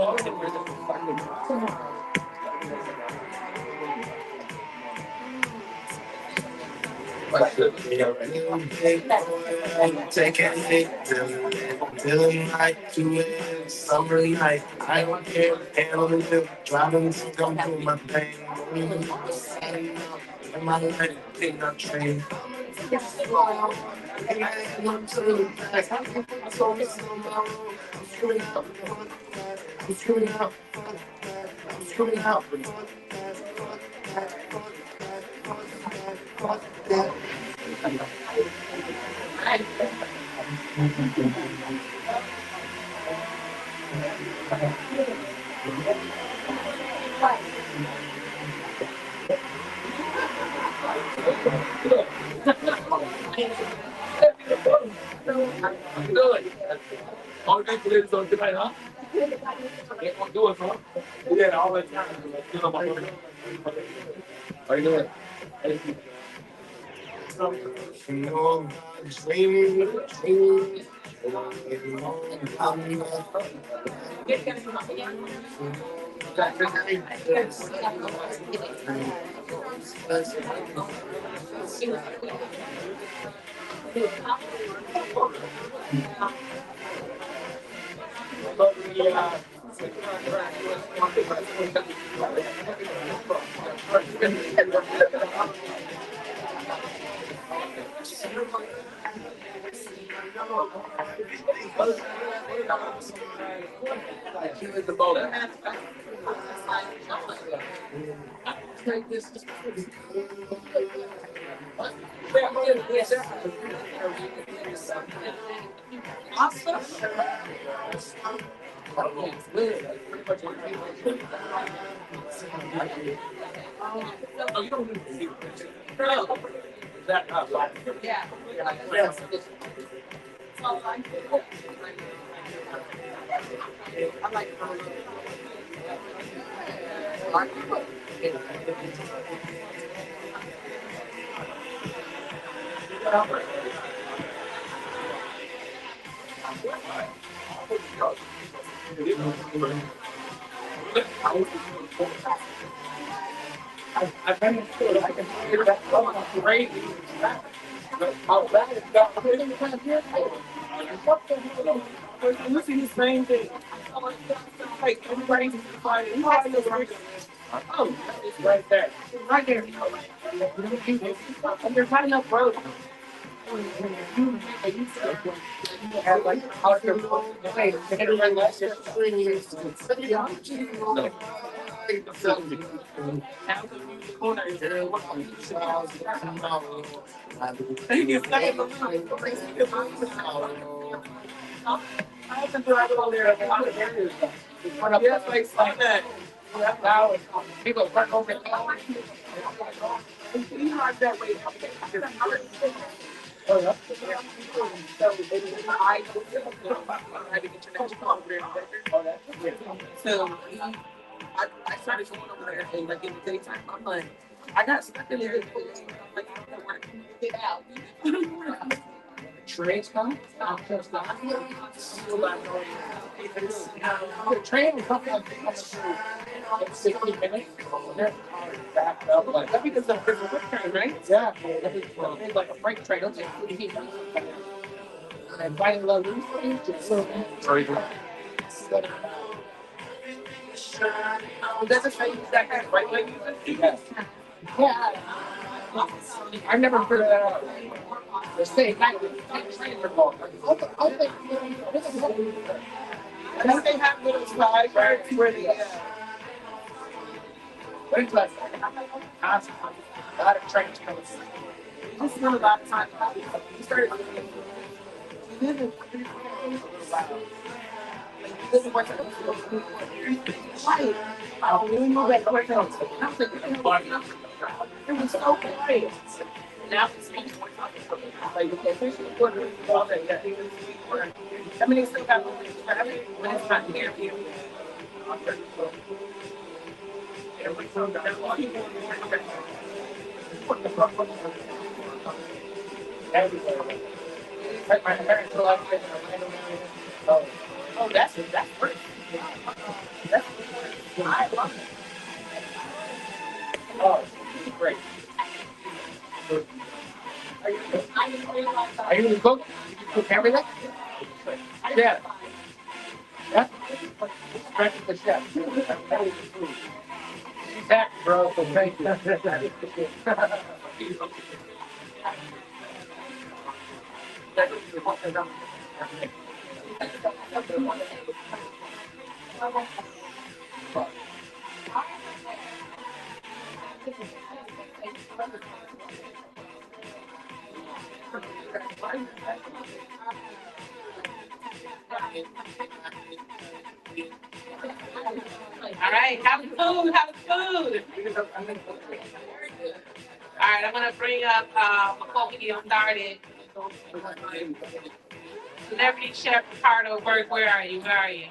Taking it till night, 2 a.m. summer night. I don't care, handle it, driving to come do my thing. In my life, think I train. I'm to the back. I'm screwing up. I'm screwing up. I'm screwing up. Good. All the people is on tonight, huh? They won't do it, huh? Yeah, all the time. How you doing? No, dreaming. I can hear that crazy. How bad is that? What the hell? You see the same thing. Like everybody's fighting. You know right. Oh, it's right there. Right there. And there's not enough road. You have like outer place. Everyone last year. No. I have to drive over there in a lot of areas. Yes, like that. Now people run over it. You drive that way. Oh, yeah. So I started going over there and like in the daytime. I'm like, I got stuck in there. Like, I don't want to get out. Trains come. The train will come in 60 minutes. They're backed up. Like, that because there's a quick train, right? Yeah. It's like a freight train. It'll take 40 minutes. And finding love is sorry. Does it say you that kind of right way? Yeah. I've never figured that out. The same night, train for both. I think they have little slides right where the where's like a lot of trains coming. This is a lot of time. We started. We live in. This is what's right. We move back quick. It was so quiet. Now it's like official quarter all day. I mean, they still got when it's not near you. Everywhere. My parents were like, oh, that's great. Oh, great. Are you gonna cook? You can cook everything? Yeah. Yeah. Correct the chef. She's happy, bro. So thank you. All right, have food, have food. All right, I'm gonna bring up before we get started. Celebrity Chef Ricardo Burke, where are you? Where are you?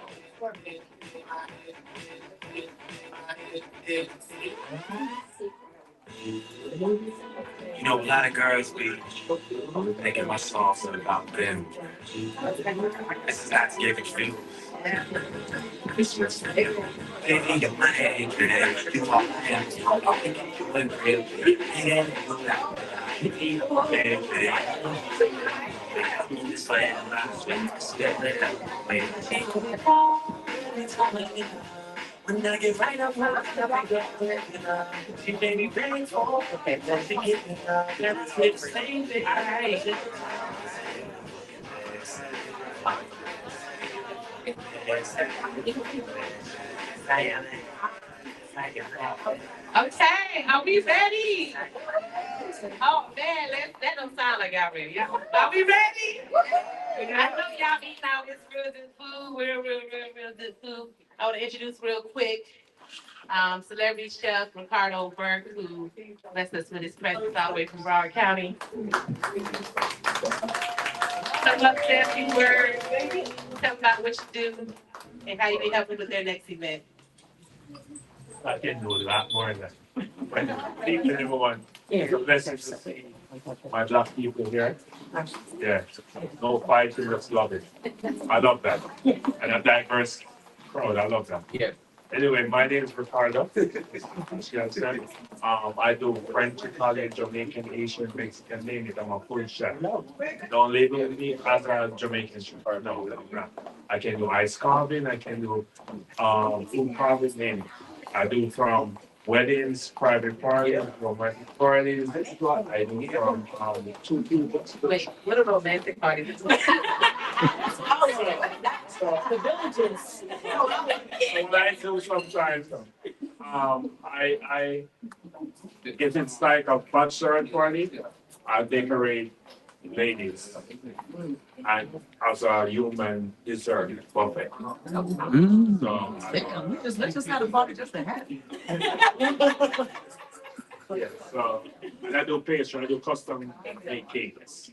You know, a lot of girls be making my songs about them. This is not to give you Christmas. Baby, you're my anchor. You are my anchor. I'll make you a real. This way, when I get right up, she made me very full, and then she get me up, and it's the same thing. Okay, are we ready? Oh man, that don't sound like y'all ready. Are we ready? I know y'all eating out this real good food, real good food. I want to introduce real quick celebrity chef Ricardo Burke, who blessed us with his presence all the way from Broward County. Come up, say a few words, tell them about what you do and how you can help them with their next event. I can do a lot more than that. Thank you, everyone. It's a blessing to see my black people here. Yeah, no fighting, just love it. I love that. And a diverse crowd, I love that. Yeah. Anyway, my name is Ricardo. As you have said, I do French, Italian, Jamaican, Asian, Mexican, name it. I'm a full chef. Don't label me as a Jamaican chef. No, no. I can do ice carving. I can do food carving, name it. I do from weddings, private parties, romantic parties. I do from two people. Wait, what are romantic parties? The villages. What I do sometimes, I if it's like a bachelorette party, I decorate ladies and as a human dessert buffet. So Let's just have a party just to have it. yeah, so and I do pastry, I do custom made cakes.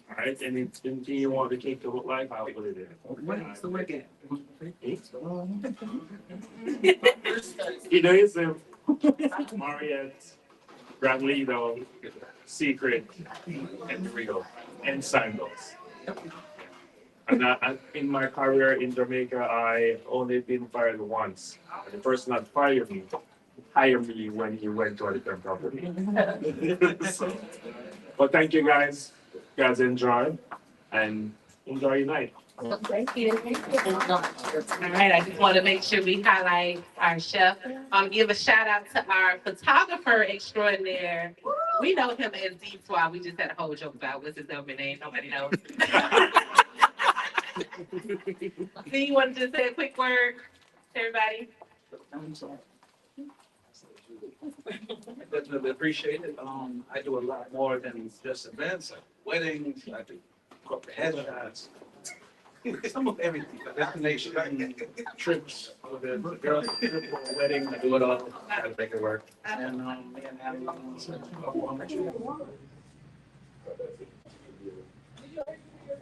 All right, anything you want the cake to look like, I'll put it in. What's the wicked? Either is Mariette, Bradleyville, Secret, and Rio, and Sandals. And in my career in Jamaica, I only been fired once. The person that fired me hired me when he went to a different company. So, but thank you guys. You guys enjoy and enjoy your night. Thank you. All right, I just want to make sure we highlight our chef. Give a shout out to our photographer extraordinaire. We know him as Deep Swab. We just had a whole joke about what's his number name. Nobody knows. Do you want to just say a quick word to everybody? I definitely appreciate it. I do a lot more than just events, like weddings. I do corporate headshots. Some of everything, the destination trips for the girls, trip for a wedding. I do it all. I try to make it work. And me and Ann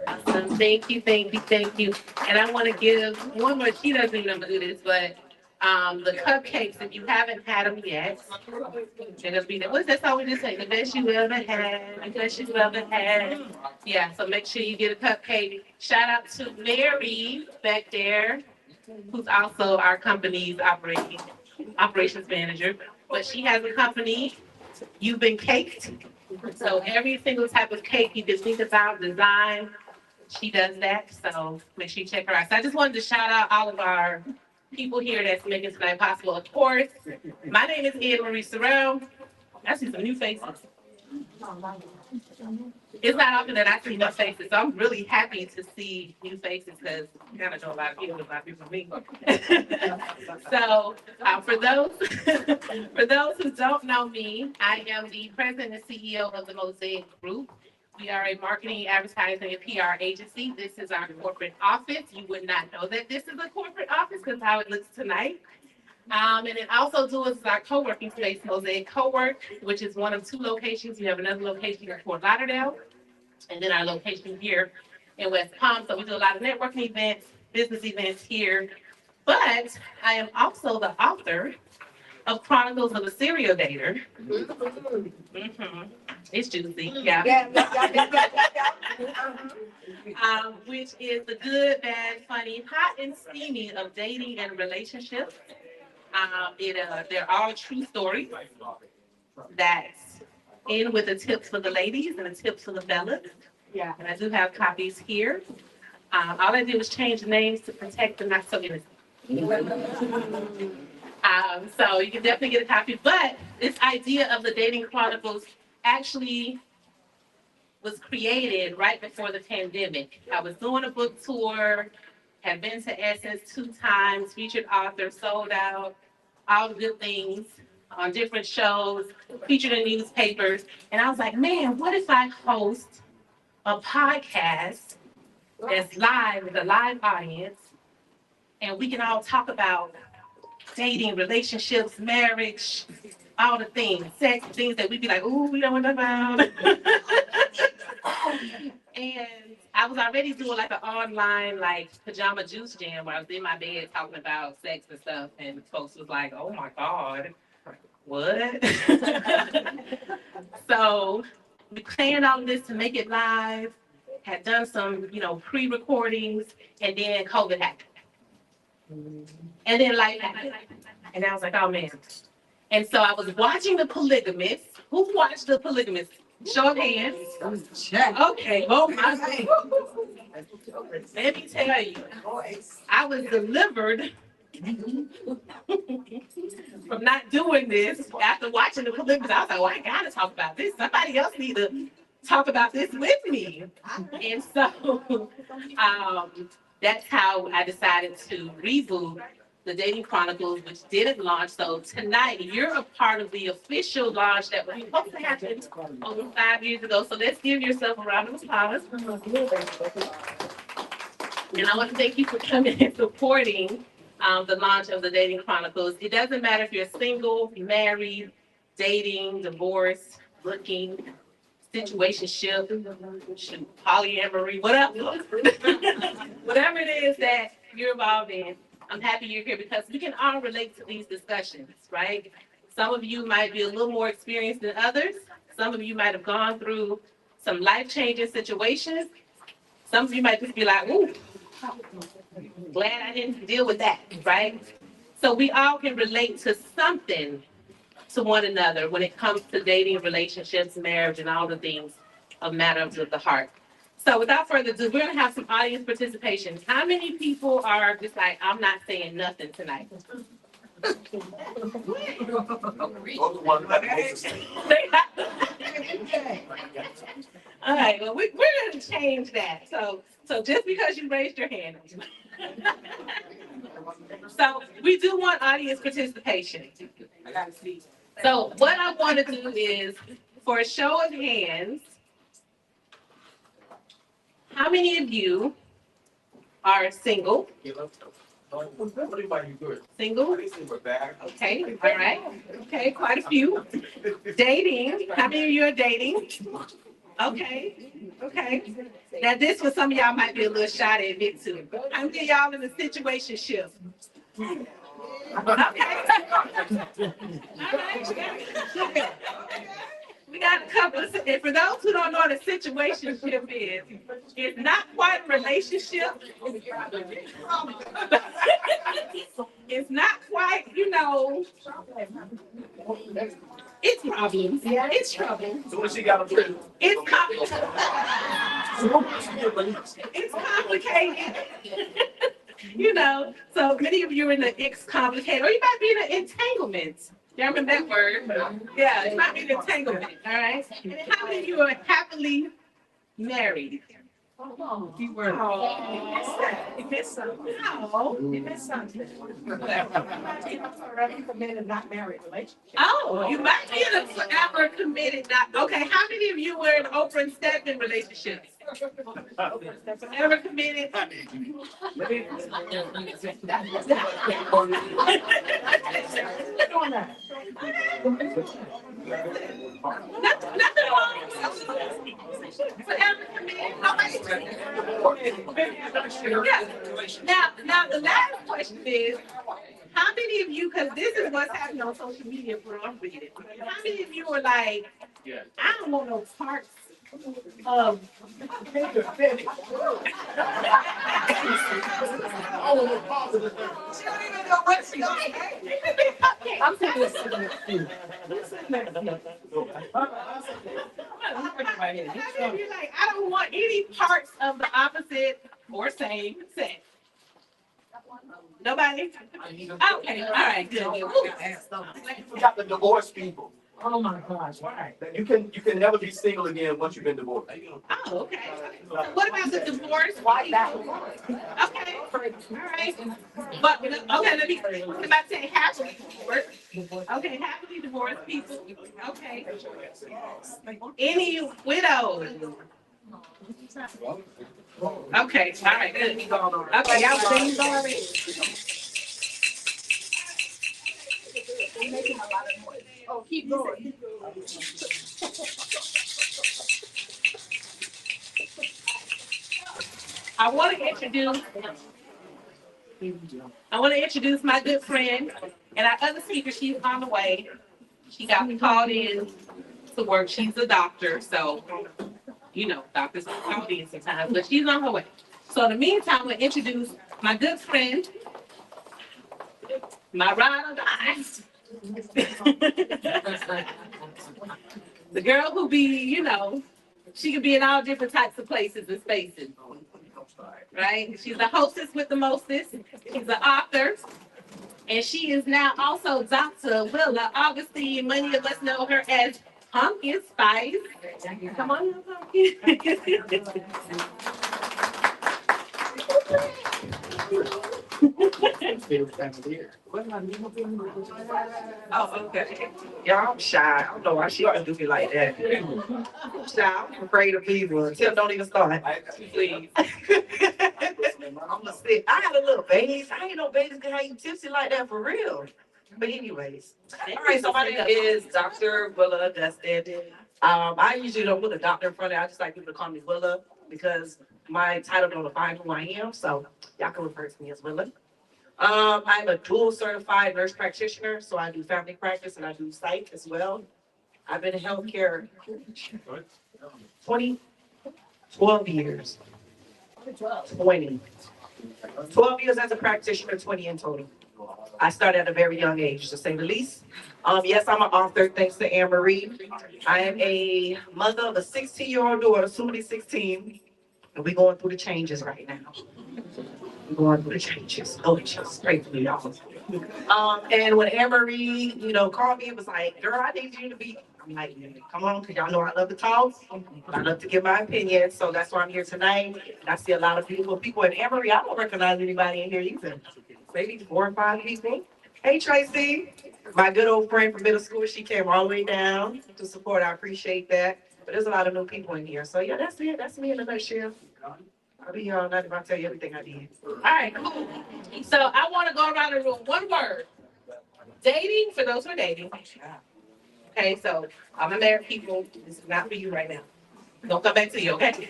Awesome. Thank you, thank you, thank you. And I want to give one more. She doesn't even know do this, but the cupcakes, if you haven't had them yet, they're gonna be there. What's that song we just say? The best you ever had, the best you ever had. Yeah, so make sure you get a cupcake. Shout out to Mary back there. who's also our company's operations manager. But she has a company, You've Been Caked. So every single type of cake you can think about, design, she does that. So make sure you check her out. So I just wanted to shout out all of our people here that's making tonight possible. Of course, my name is Ann Marie Sorrell. I see some new faces. It's not often that I see new faces, so I'm really happy to see new faces because I kind of know a lot of people me. So for those for those who don't know me, I am the president and CEO of the Mosaic Group. We are a marketing, advertising, and PR agency. This is our corporate office. You would not know that this is a corporate office because how it looks tonight. And then also do is our co-working space, Mosaic Co-work, which is one of two locations. We have another location in Fort Lauderdale, and then our location here in West Palm. So we do a lot of networking events, business events here. But I am also the author of Chronicles of a Serial Dater. Mm-hmm. It's juicy, yeah. Which is the good, bad, funny, hot, and steamy of dating and relationships. They're all true stories that's in with the tips for the ladies and the tips for the fellas. Yeah. And I do have copies here. All I did was change the names to protect the not so innocent. So you can definitely get a copy. But this idea of the Dating Chronicles actually was created right before the pandemic. I was doing a book tour, had been to Essence 2 times, featured author, sold out, all the good things on different shows, featured in newspapers. And I was like, man, what if I host a podcast that's live with a live audience and we can all talk about dating, relationships, marriage, all the things, sex, things that we'd be like, ooh, we don't want to know about. And I was already doing like an online like pajama juice jam where I was in my bed talking about sex and stuff, and folks was like, "Oh my God, what?" So we planned all of this to make it live. Had done some, pre-recordings, and then COVID happened, and then life happened, and I was like, "Oh man." And so I was watching The Polygamist. Who watched The Polygamist? Show of hands. Okay. Oh my God. Let me tell you, I was delivered from not doing this after watching The Polygamist. I was like, well, I gotta talk about this. Somebody else need to talk about this with me. And so that's how I decided to reboot the Dating Chronicles, which didn't launch. So tonight, you're a part of the official launch that was supposed to happen over 5 years ago. So let's give yourself a round of applause. And I want to thank you for coming and supporting the launch of the Dating Chronicles. It doesn't matter if you're single, married, dating, divorced, looking, situationship, polyamory, whatever. Whatever it is that you're involved in, I'm happy you're here because we can all relate to these discussions, right? Some of you might be a little more experienced than others. Some of you might have gone through some life-changing situations. Some of you might just be like, ooh, glad I didn't deal with that, right? So we all can relate to something to one another when it comes to dating, relationships, marriage, and all the things of matters of the heart. So without further ado, we're going to have some audience participation. How many people are just like, I'm not saying nothing tonight? All right, well, we're going to change that. So just because you raised your hand. So we do want audience participation. So what I want to do is, for a show of hands, how many of you are single? Single? Okay, all right. Okay, quite a few. Dating? How many of you are dating? Okay, okay. Now this one, some of y'all might be a little shy to admit to. How many of y'all in a situationship? Okay. All right. We got a couple of, and for those who don't know what a situationship is, it's not quite a relationship. It's not quite, it's problems. Yeah, it's trouble. So what she got to do? It's complicated. It's complicated. So many of you are in the it's complicated, or you might be in an entanglement. You remember that word? Yeah, it might be an entanglement, all right? And then how many of you are happily married? You were. You missed something. No. You missed something. Forever committed, not married relationship. Oh, you might be in a forever committed, not. Okay, how many of you were in Oprah and Stedman relationships? Forever committed. Nothing wrong. Forever committed. Now the last question is, how many of you, because this is what's happening on social media for I'm reading, how many of you are like, I don't want no parts of I'm saying this. You're like, I don't want any parts of the opposite or same sex. Nobody? Okay, all right, good. We got the divorced people. Oh my gosh, why? You can never be single again once you've been divorced. Oh, okay. What about the divorce? Why that? Okay, all right. But okay, let me say happily divorced. Okay, happily divorced people. Okay. Any widows? Okay, all right, good. Okay, y'all saying sorry. Making a lot of noise. Oh, keep going. I want to introduce my good friend and our other speaker. She's on the way. She got me called in to work. She's a doctor, so doctors are called in sometimes, but she's on her way. So in the meantime, we'll introduce my good friend, my ride or die. The girl who be, she could be in all different types of places and spaces. Right? She's a hostess with the mostest. She's an author. And she is now also Dr. Willa Augustine. Many of us know her as Pumpkin Spice. Come on, Pumpkin. Oh, okay. Yeah, I'm shy. I don't know why she always do me like that. I'm shy. I'm afraid of people. Tim, don't even start. Please. I'm gonna sit. I had a little bass. I ain't no bass can have you tipsy like that for real. But anyways. All right, so my name is Dr. Willa Dustin. I usually don't put a doctor in front of it. I just like people to call me Willa because my title don't define who I am. So y'all can refer to me as Willa. I'm a dual certified nurse practitioner, so I do family practice and I do psych as well. I've been in healthcare 12 years. 12 years as a practitioner, 20 in total. I started at a very young age, to say the least. Yes, I'm an author, thanks to Ann Marie. I am a mother of a 16-year-old daughter, soon to be 16, and we're going through the changes right now. We're going through the changes. Oh, just pray for me, y'all. And when Ann Marie, called me, it was like, girl, I need you to be. I'm like, come on, because y'all know I love to talk. I love to give my opinion. So that's why I'm here tonight. And I see a lot of beautiful people. And Ann Marie, I don't recognize anybody in here either. Maybe 4 or 5 people. Hey, Tracy, my good old friend from middle school. She came all the way down to support. I appreciate that. But there's a lot of new people in here. So yeah, that's it. That's me in a nutshell. I'll be here all night if I tell you everything I did. All right, cool. So I want to go around the room. One word. Dating, for those who are dating. Okay, so I'm a married people. This is not for you right now. Don't come back to you, okay?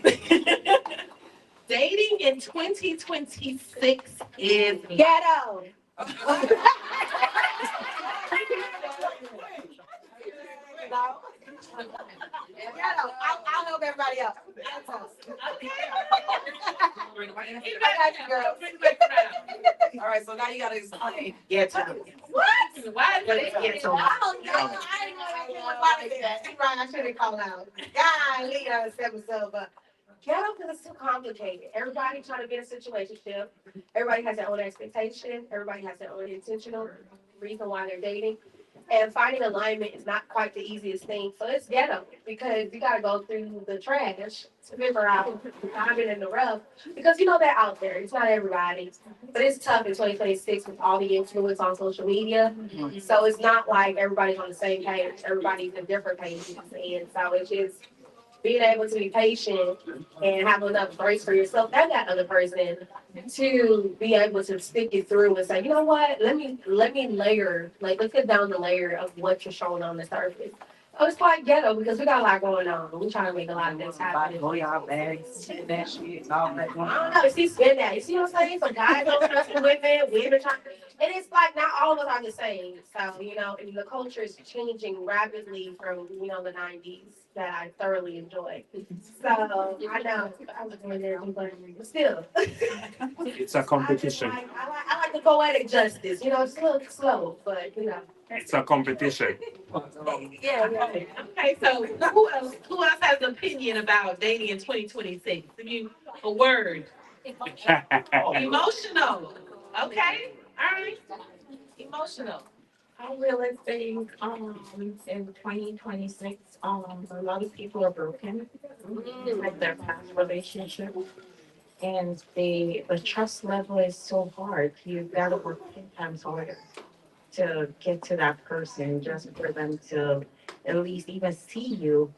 Dating in 2026 is ghetto. All right, so now you gotta explain ghetto. What? Why What is is it ghetto? ghetto? I don't know. I didn't know that. You're right, I should have called out. God, leave that episode, but ghetto because it's too complicated. Everybody trying to be in a situationship. Everybody has their own expectation. Everybody has their own intentional reason why they're dating. And finding alignment is not quite the easiest thing. So it's ghetto because you got to go through the trash to figure out diamond in the rough because you know they're out there. It's not everybody, but it's tough in 2026 with all the influence on social media. So it's not like everybody's on the same page. Everybody's in different pages, and so it's just being able to be patient and have enough grace for yourself and that other person to be able to stick it through and say, you know what, let me layer, like let's get down the layer of what you're showing on the surface. So it's quite ghetto because we got a lot going on. We trying to make a lot of things happen. Oh, y'all bags, that shit, all that. I don't know. See, spin that. You see what I'm saying? So guys don't trust women trying, and it's like not all of us are the same. So and the culture is changing rapidly from the '90s that I thoroughly enjoy. So I know I was going there, but still, It's a competition. I like the poetic justice. It's a little slow, but It's a competition. yeah. Okay, so who else has an opinion about dating in 2026? Give me a word. Emotional. Okay, all right. Emotional. I really think in 2026 a lot of people are broken with their past relationship and the trust level is so hard. You've got to work 10 times harder to get to that person just for them to at least even see you.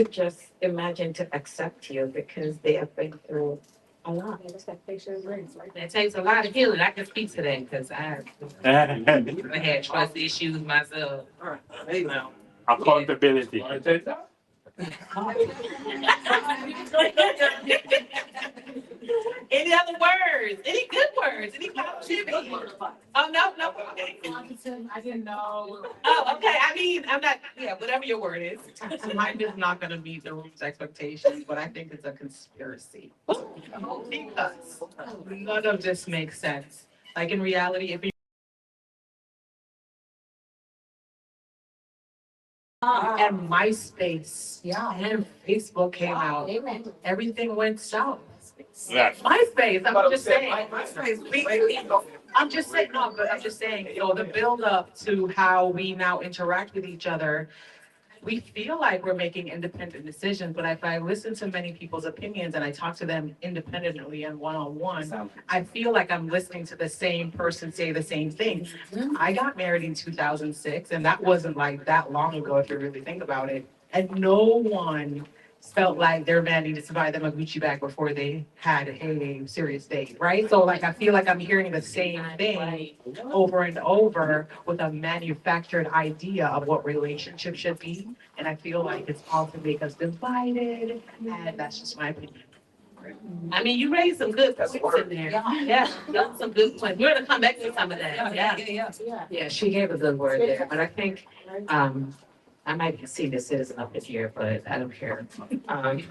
Just imagine to accept you because they have been through a lot. It takes a lot of healing. I can speak to that because I had trust issues myself. Hey now. Accountability. Any other words? Any good words? Any positivity? Oh, no. Okay. I didn't know. Oh, okay. I mean, I'm not, yeah, whatever your word is. Mine is not gonna meet the room's expectations, but I think it's a conspiracy. Because None of this makes sense. Like in reality, if you and MySpace and Facebook came out, everything went south. Yes. MySpace, I'm just saying. I'm just saying, no, but I'm just saying, the build up to how we now interact with each other, we feel like we're making independent decisions, but if I listen to many people's opinions and I talk to them independently and one-on-one, I feel like I'm listening to the same person say the same thing. I got married in 2006, and that wasn't like that long ago if you really think about it. And no one felt like their man needed to buy them a Gucci bag before they had a serious date, right? So like I feel like I'm hearing the same thing over and over with a manufactured idea of what relationship should be. And I feel like it's all to make us divided, and that's just my opinion. I mean, you raised some good points in there. Yeah, that's some good points. We're gonna come back to some of that. Yeah. Yeah, she gave a good word there, but I think, I might be seen as citizen up in here, but I don't care. I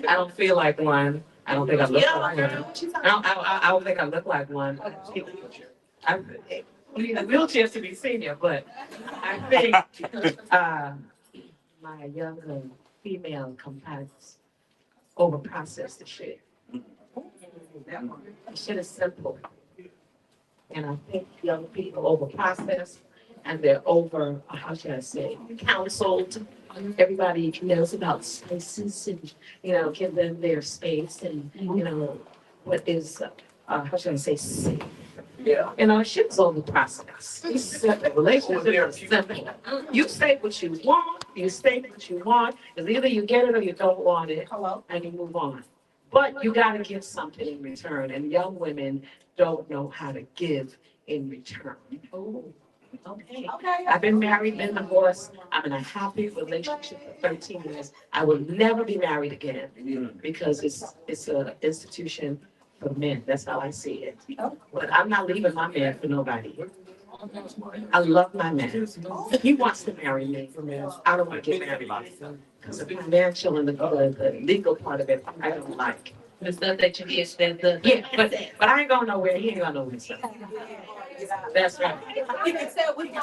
don't feel like one. I don't think I look like one. I don't think I look like one. I need a wheelchair to be senior, but I think, my younger female companions overprocess the shit. The shit is simple. And I think young people overprocess and they're over, how should I say, counseled. Everybody knows about spaces and, give them their space and, what is, how should I say, safe. Shit's overprocessed. It's simple. Relationships are simple. You say what you want, you state what you want. It's either you get it or you don't want it, and you move on. But you gotta give something in return, and young women don't know how to give in return. Okay. I've been married, been divorced. I'm in a happy relationship for 13 years. I will never be married again because it's an institution for men. That's how I see it. But I'm not leaving my man for nobody. I love my man. He wants to marry me. I don't want to get married. Because the financial and the legal part of it, I don't like. The stuff that you get, Yeah, but I ain't going nowhere. He ain't going nowhere. So. That's right. You can tell we I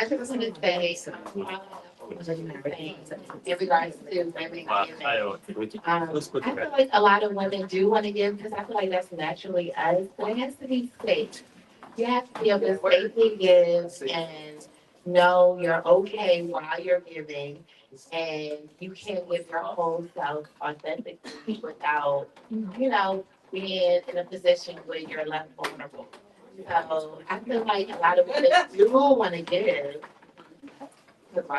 just want to say in regards to women giving. I feel like a lot of women do want to give because I feel like that's naturally us, but it has to be safe. You have to be able to safely give and know you're okay while you're giving, and you can't give your whole self authentically without, being in a position where you're left vulnerable. So I feel like a lot of women do want to give, but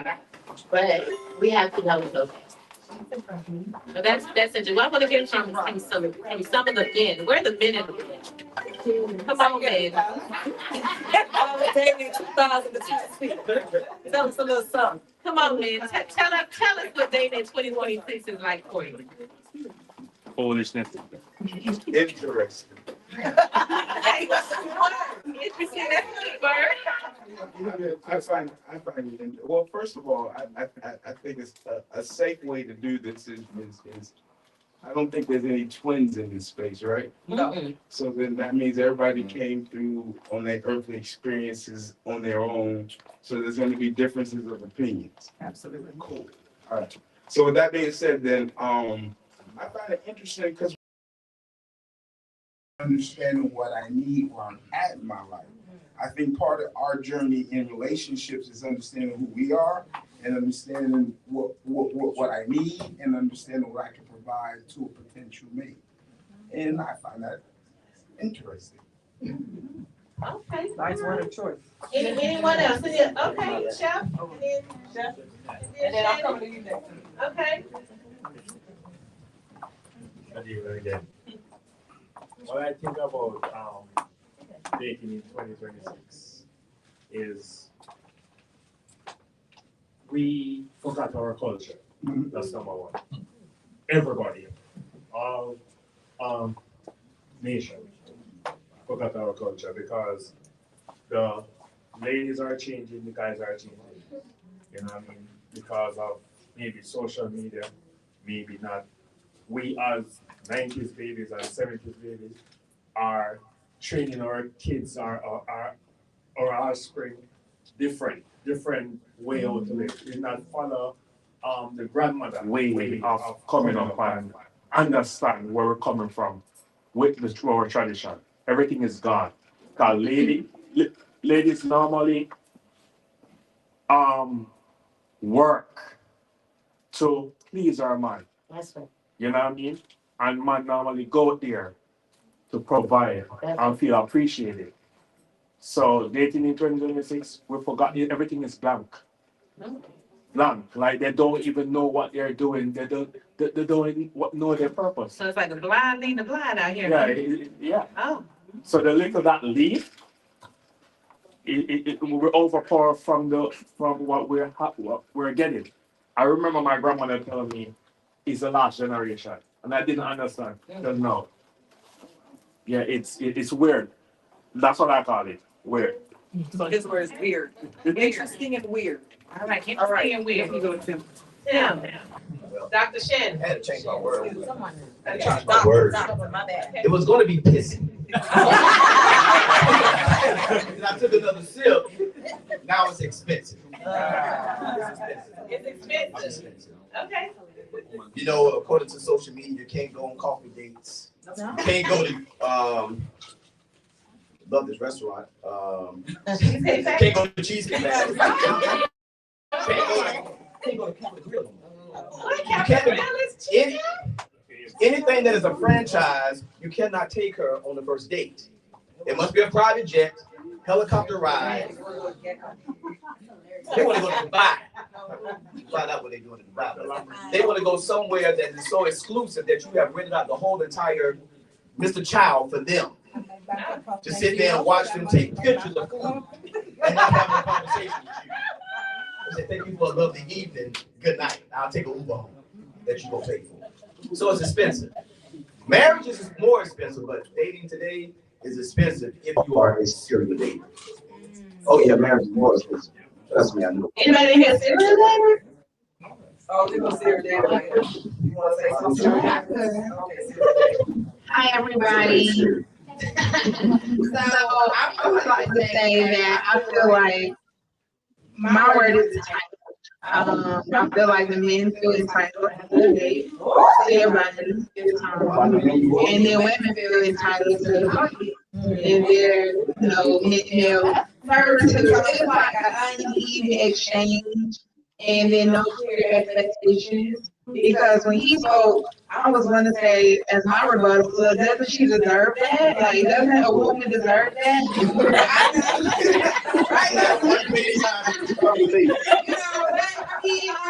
we have to know it's okay. so that's interesting. Well, I want to hear from some of the men. Where are the men in the room? Come on, men. Dating 2026. Tell us a little something. Come on, man. Tell us what dating in 2026 is like for you. Foolishness. Interesting. Interesting. That's a good word. I find it, well, first of all, I think it's a safe way to do this is I don't think there's any twins in this space, right? No. So then that means everybody came through on their earthly experiences on their own. So there's going to be differences of opinions. Absolutely. Cool. All right. So with that being said, then I find it interesting because understanding what I need where I'm at in my life. I think part of our journey in relationships is understanding who we are and understanding what I need and understanding what I can provide to a potential mate. And I find that interesting. Okay. Nice word of choice. Anyone else? Okay, Chef. Chef. And then I'll come to you next. Okay. Good evening again. What I think about dating in 2026 is we forgot our culture. That's number one. Everybody, all nations forgot our culture because the ladies are changing, the guys are changing. You know what I mean? Because of maybe social media, maybe not. We as 90s babies and 70s babies are training our kids, our offspring different way how to live. We not follow the grandmother way of coming up and understand where we're coming from with our tradition. Everything is gone. Because ladies normally work to please our man. That's right. You know what I mean? And man normally go there to provide and feel appreciated. So dating in 2026, we forgot everything is blank. Blank. Like they don't even know what they're doing. They don't even know their purpose. So it's like a blind leading the blind out here. Yeah, yeah. Oh. So the little that leave, we're overpowered from what we're getting. I remember my grandmother telling me, "It's the last generation," and I didn't understand. Don't know. Yeah, it's weird. That's what I call it. Weird. So his word is weird. Interesting and weird. All right. Interesting and weird. You go to Tim. Tim. Dr. Shen. I had to change my word. I had to change my Doctor, word. my bad. It was going to be pissy. And I took another sip. Now it's expensive. It's expensive. Okay. You know, according to social media, you can't go on coffee dates. You can't go to love this restaurant. Can't go to Cheesecake Factory. Can't go to Capitol Grill. Anything that is a franchise, you cannot take her on the first date. It must be a private jet, helicopter ride. They want to go to Dubai. Find out what they're doing in Dubai. They want to go somewhere that is so exclusive that you have rented out the whole entire Mr. Child for them. To sit there and watch them take pictures of food and not having a conversation with you. I said, thank you for a lovely evening. Good night. I'll take an Uber home that you gonna pay for. So it's expensive. Marriage is more expensive, but dating today is expensive if you are a serial dater. Oh yeah, marriage is more expensive. Trust me, I know. Anybody in here serial dater? Oh, we gonna serial dater. You wanna say something? Hi, everybody. So I would like to say that I feel like my word is entitled. I feel like the men feel entitled to date everybody, and then women feel entitled to the bucket. And they're first, it's like an uneven exchange, and then no clear expectations. Because when he spoke, I was going to say, as my rebuttal, well, doesn't she deserve that? Like, doesn't a woman deserve that? It all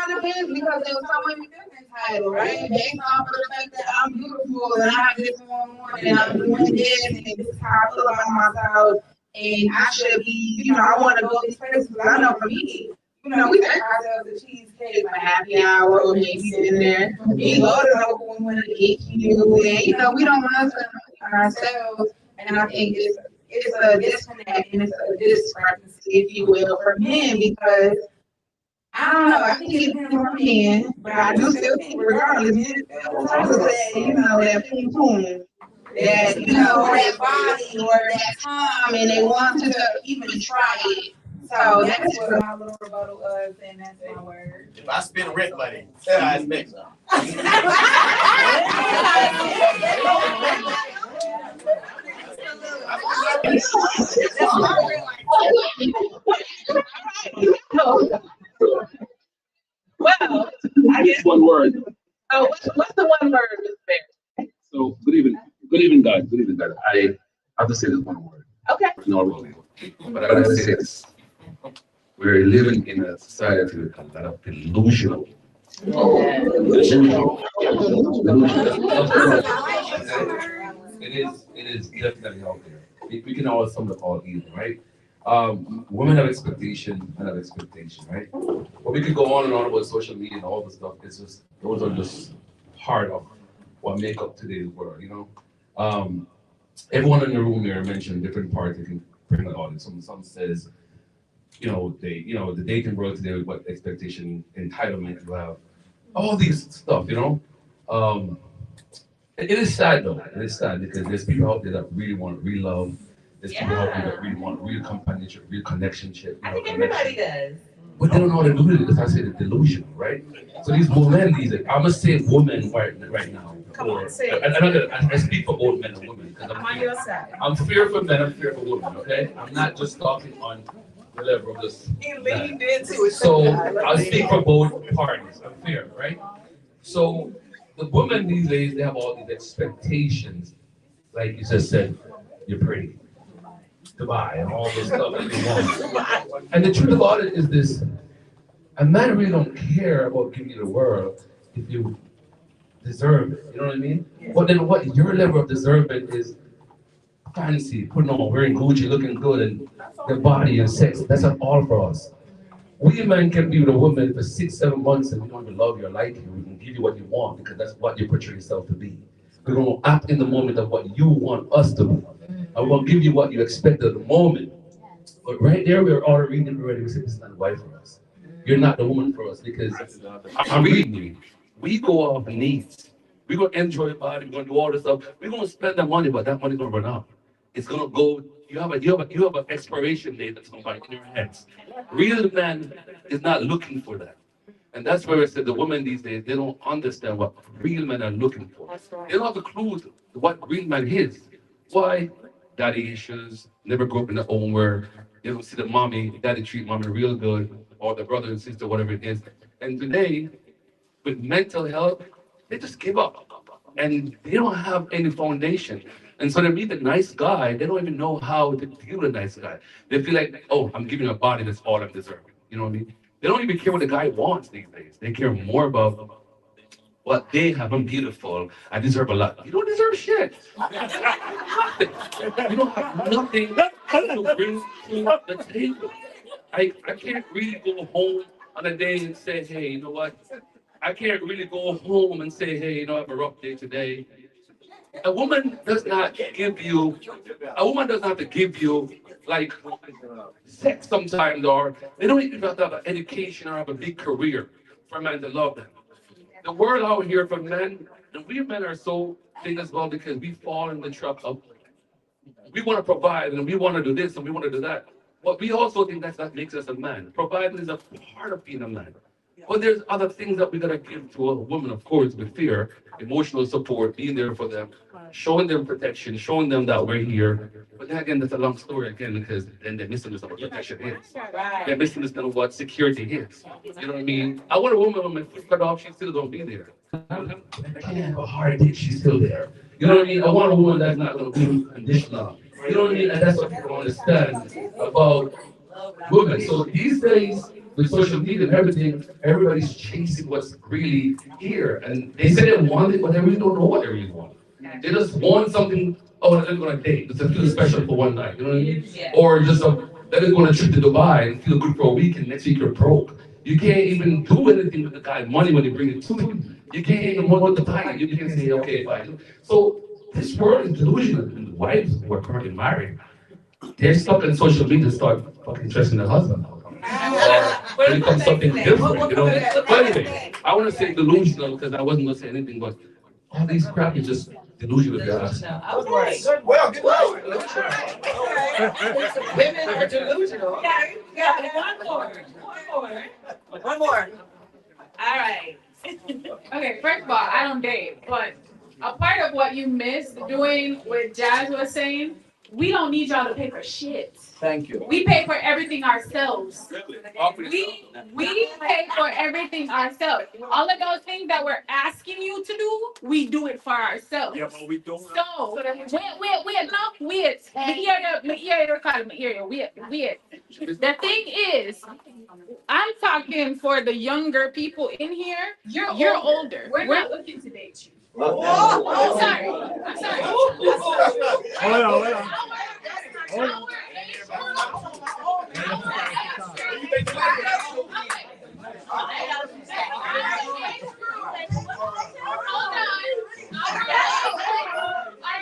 depends because there was some women feel entitled, right? Based off of the fact that I'm beautiful and I have this one and I'm doing this and this is how I feel about myself. And I should be, I want to go these places because I know for me, we take ourselves a cheesecake for happy hour or maybe dinner. We go to know when we want to get you, and we don't love ourselves. And I think it's a disconnect and it's a discrepancy, if you will, for men because I don't know. I think it depends on men, but I do still think, regardless, men still that ping pong, that that body or that time, and they want to even try it. So that's what my little rebuttal was, and that's my word. If I spend rent money, I next time. Well, I guess one word. Oh, what's the one word, Mr. Bear? So good evening, guys. Good evening, guys. I have to say this one word. Okay. No, really. But I gotta say this. We're living in a society with a lot of delusional. Delusional. It is definitely out there. We can all sum it all either, right? Women have expectation, men have expectation, right? But we could go on and on about social media and all the stuff. It's just those are just part of what make up today's world, Everyone in the room here mentioned different parts they can bring the audience. Some says, the dating world today with what expectation, entitlement you have, all these stuff, It is sad though. It is sad because there's people out there that really want real love. There's people out there that really want real companionship, real connectionship. I think everybody does. But they don't know how to do it because I say the delusion, right? So these women, I'm gonna say women right now. Come on, say it. I speak for both men and women because I'm on your side. I'm fair for men, I'm fair for women, okay? I'm not just talking on the level of this. He leaned into it. So I'll speak for both parties. I'm fair, right? So the women these days, they have all these expectations. Like you just said, you're pretty, Dubai, and all this stuff that they want. And the truth about it is this: a man really don't care about giving you the world if you deserve it. You know what I mean? But then what your level of deserving is fancy, putting on, wearing Gucci, looking good, and the body and sex. That's not all for us. We men can be with a woman for 6-7 months and we don't even love you or like you. We can give you what you want because that's what you portray yourself to be. We're going to act in the moment of what you want us to be. And we're going to give you what you expect at the moment. But right there, we're already reading it already. We say, this is not the wife for us. You're not the woman for us because I'm reading you. We go off needs. We're going to enjoy your body. We're going to do all this stuff. We're going to spend that money, but that money's going to run out. It's going to go. You have an expiration date that's going to be in your heads. Real man is not looking for that. And that's where I said the women these days, they don't understand what real men are looking for. They don't have a clue what real man is. Why? Daddy issues, never grew up in the home where they don't see the daddy treat mommy real good, or the brother and sister, whatever it is. And today, with mental health, they just give up. And they don't have any foundation. And so they meet a nice guy, they don't even know how to deal with a nice guy. They feel like, oh, I'm giving a body that's all I'm deserving. You know what I mean? They don't even care what the guy wants these days. They care more about what they have. I'm beautiful. I deserve a lot. You don't deserve shit. Nothing. You don't have nothing to bring to the table. I can't really go home on a day and say, hey, you know what? I can't really go home and say, hey, I have a rough day today. A woman does not give you, a woman doesn't have to give you like sex sometimes, or they don't even have to have an education or have a big career for a man to love them. The word out here for men, and we men are so big as well because we fall in the trap of we want to provide and we want to do this and we want to do that. But we also think that's what makes us a man. Providing is a part of being a man. But there's other things that we gotta give to a woman, of course, with fear, emotional support, being there for them, showing them protection, showing them that we're here. But then again, that's a long story again because then they misunderstand what protection is. They misunderstand what security is. You know what I mean? I want a woman when my foot cut off, she still don't be there. I can't have a hard dick, she's still there. You know what I mean? I want a woman that's not gonna be conditional. You know what I mean? And that's what people don't understand about women. So these days, with social media and everything, everybody's chasing what's really here. And they say they want it, but they really don't know what they really want. They just want something, oh, let me go on a date, just to feel special for one night, you know what I mean? Or just let me go on a trip to Dubai and feel good for a week, and next week you're broke. You can't even do anything with the guy money when you bring it to you. You can't even want to buy it. You can't say, okay, bye. So this world is delusional. And the wives who are currently married, they're stuck in social media, start fucking trusting their husband. It becomes something different, you know. But anyway, I want to say delusional because I wasn't going to say anything, but all these crap is just delusional, if you ask me. Well, good word. Women are delusional. One more. All right. Okay, first of all, I don't date, but a part of what you missed doing what Jazz was saying, we don't need y'all to pay for shit. Thank you. We pay for everything ourselves. We pay for everything ourselves. All of those things that we're asking you to do, we do it for ourselves. Yeah, but we don't. So, the thing is, I'm talking for the younger people in here. You're older. We're not looking to date you. I'm sorry. Hold on. I'm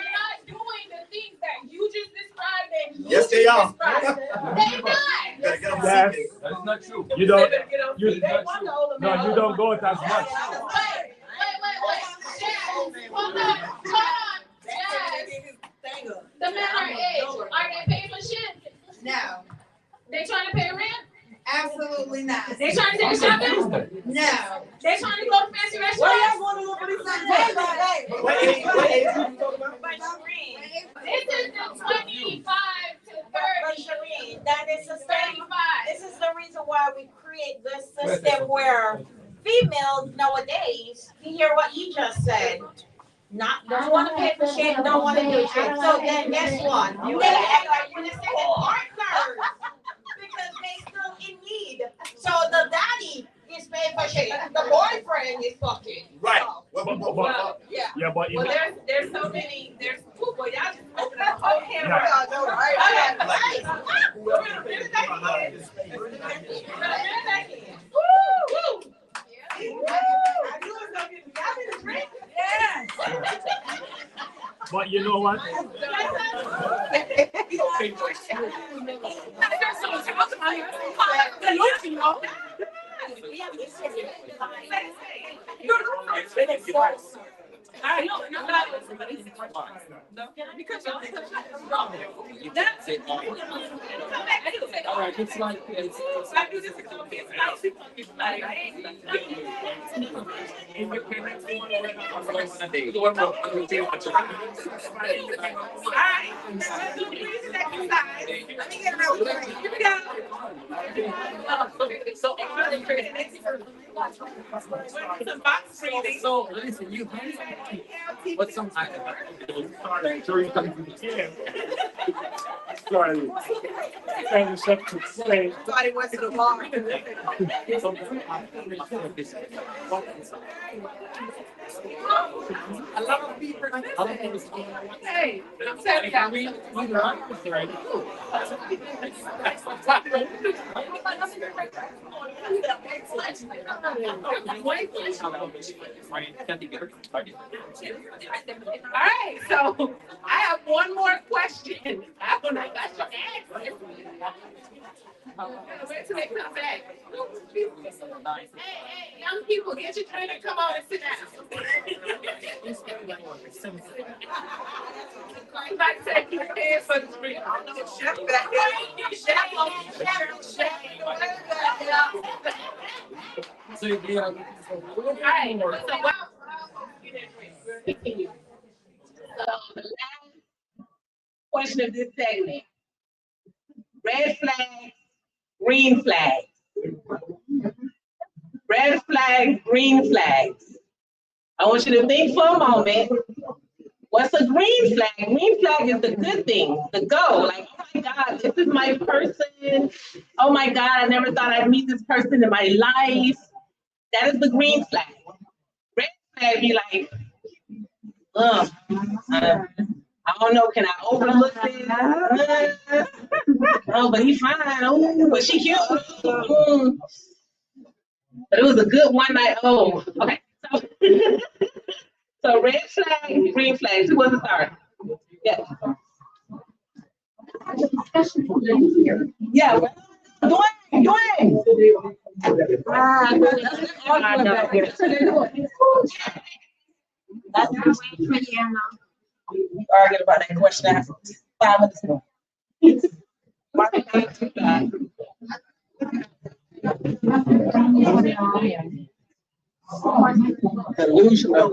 not doing the things that you just described and Yes, they are. They're not. Yes, that's not true. You don't. No, you don't go it as much. Wait. Jazz, hold on. Jazz. The men our age, are they paying for shit? No, They trying to pay rent? absolutely not. They trying to take shopping? No. They trying to go to fancy restaurants? What age you talking about? This is the 25 to 30. That is the 35. This is the reason why we create this system where females nowadays, you hear what you just said. Don't want to pay for shit, don't want to do shit. So then guess what? You gotta act like you're the second partner because they still in need. So the daddy is paying for shit. The boyfriend is fucking. Right. Yeah. Yeah, but Well, there's so many, there's two, well, y'all just open a whole can of But you know what? So listen, you but sometimes sorry. Trying to set to say. Somebody went to the bar. A lot of people. Hey, I'm telling you. right, so I have one more question. I don't know if I should ask it. Wait till they come back. Hey, young people, get your drink and come on and sit down. Like take your hands for the drink. All right, so what? Question of this segment. Red flag, green flag. Red flag, green flags. I want you to think for a moment. What's a green flag? Green flag is the good thing, the go. Like, oh my God, this is my person. Oh my God, I never thought I'd meet this person in my life. That is the green flag. Red flag be like, I don't know, can I overlook this? Oh, but he fine. Oh, but she cute. But it was a good one night. Oh, okay. So red flag, green flags. Who was it? Sorry. Yeah. Yeah. Dwayne. We argued about that question after 5 minutes ago. Delusional.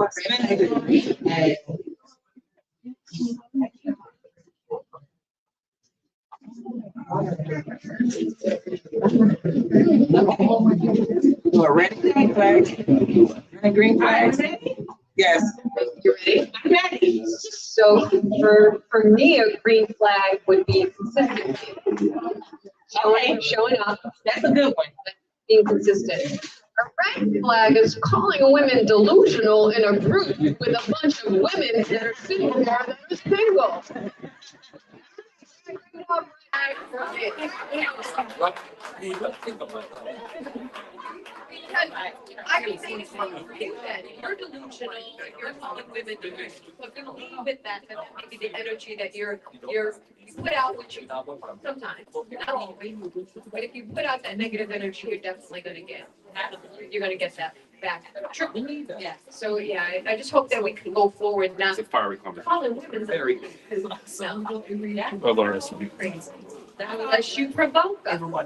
We're ready? Green flag. Green flag. Yes. You ready? I'm ready. So for me, a green flag would be consistency. Showing up. That's a good one. Being consistent. A red flag is calling women delusional in a group with a bunch of women that are sitting there that are single. Because I can say this from you that you're delusional, you're calling women delusional. So if you're gonna leave with that maybe the energy that you put out, which you sometimes, not always, but if you put out that negative energy, you're definitely gonna get that back. Triple. Yeah. So yeah, I just hope that we can go forward now. It's a fiery comment. Calling women Very. no, yeah. Crazy. Unless you provoke them. All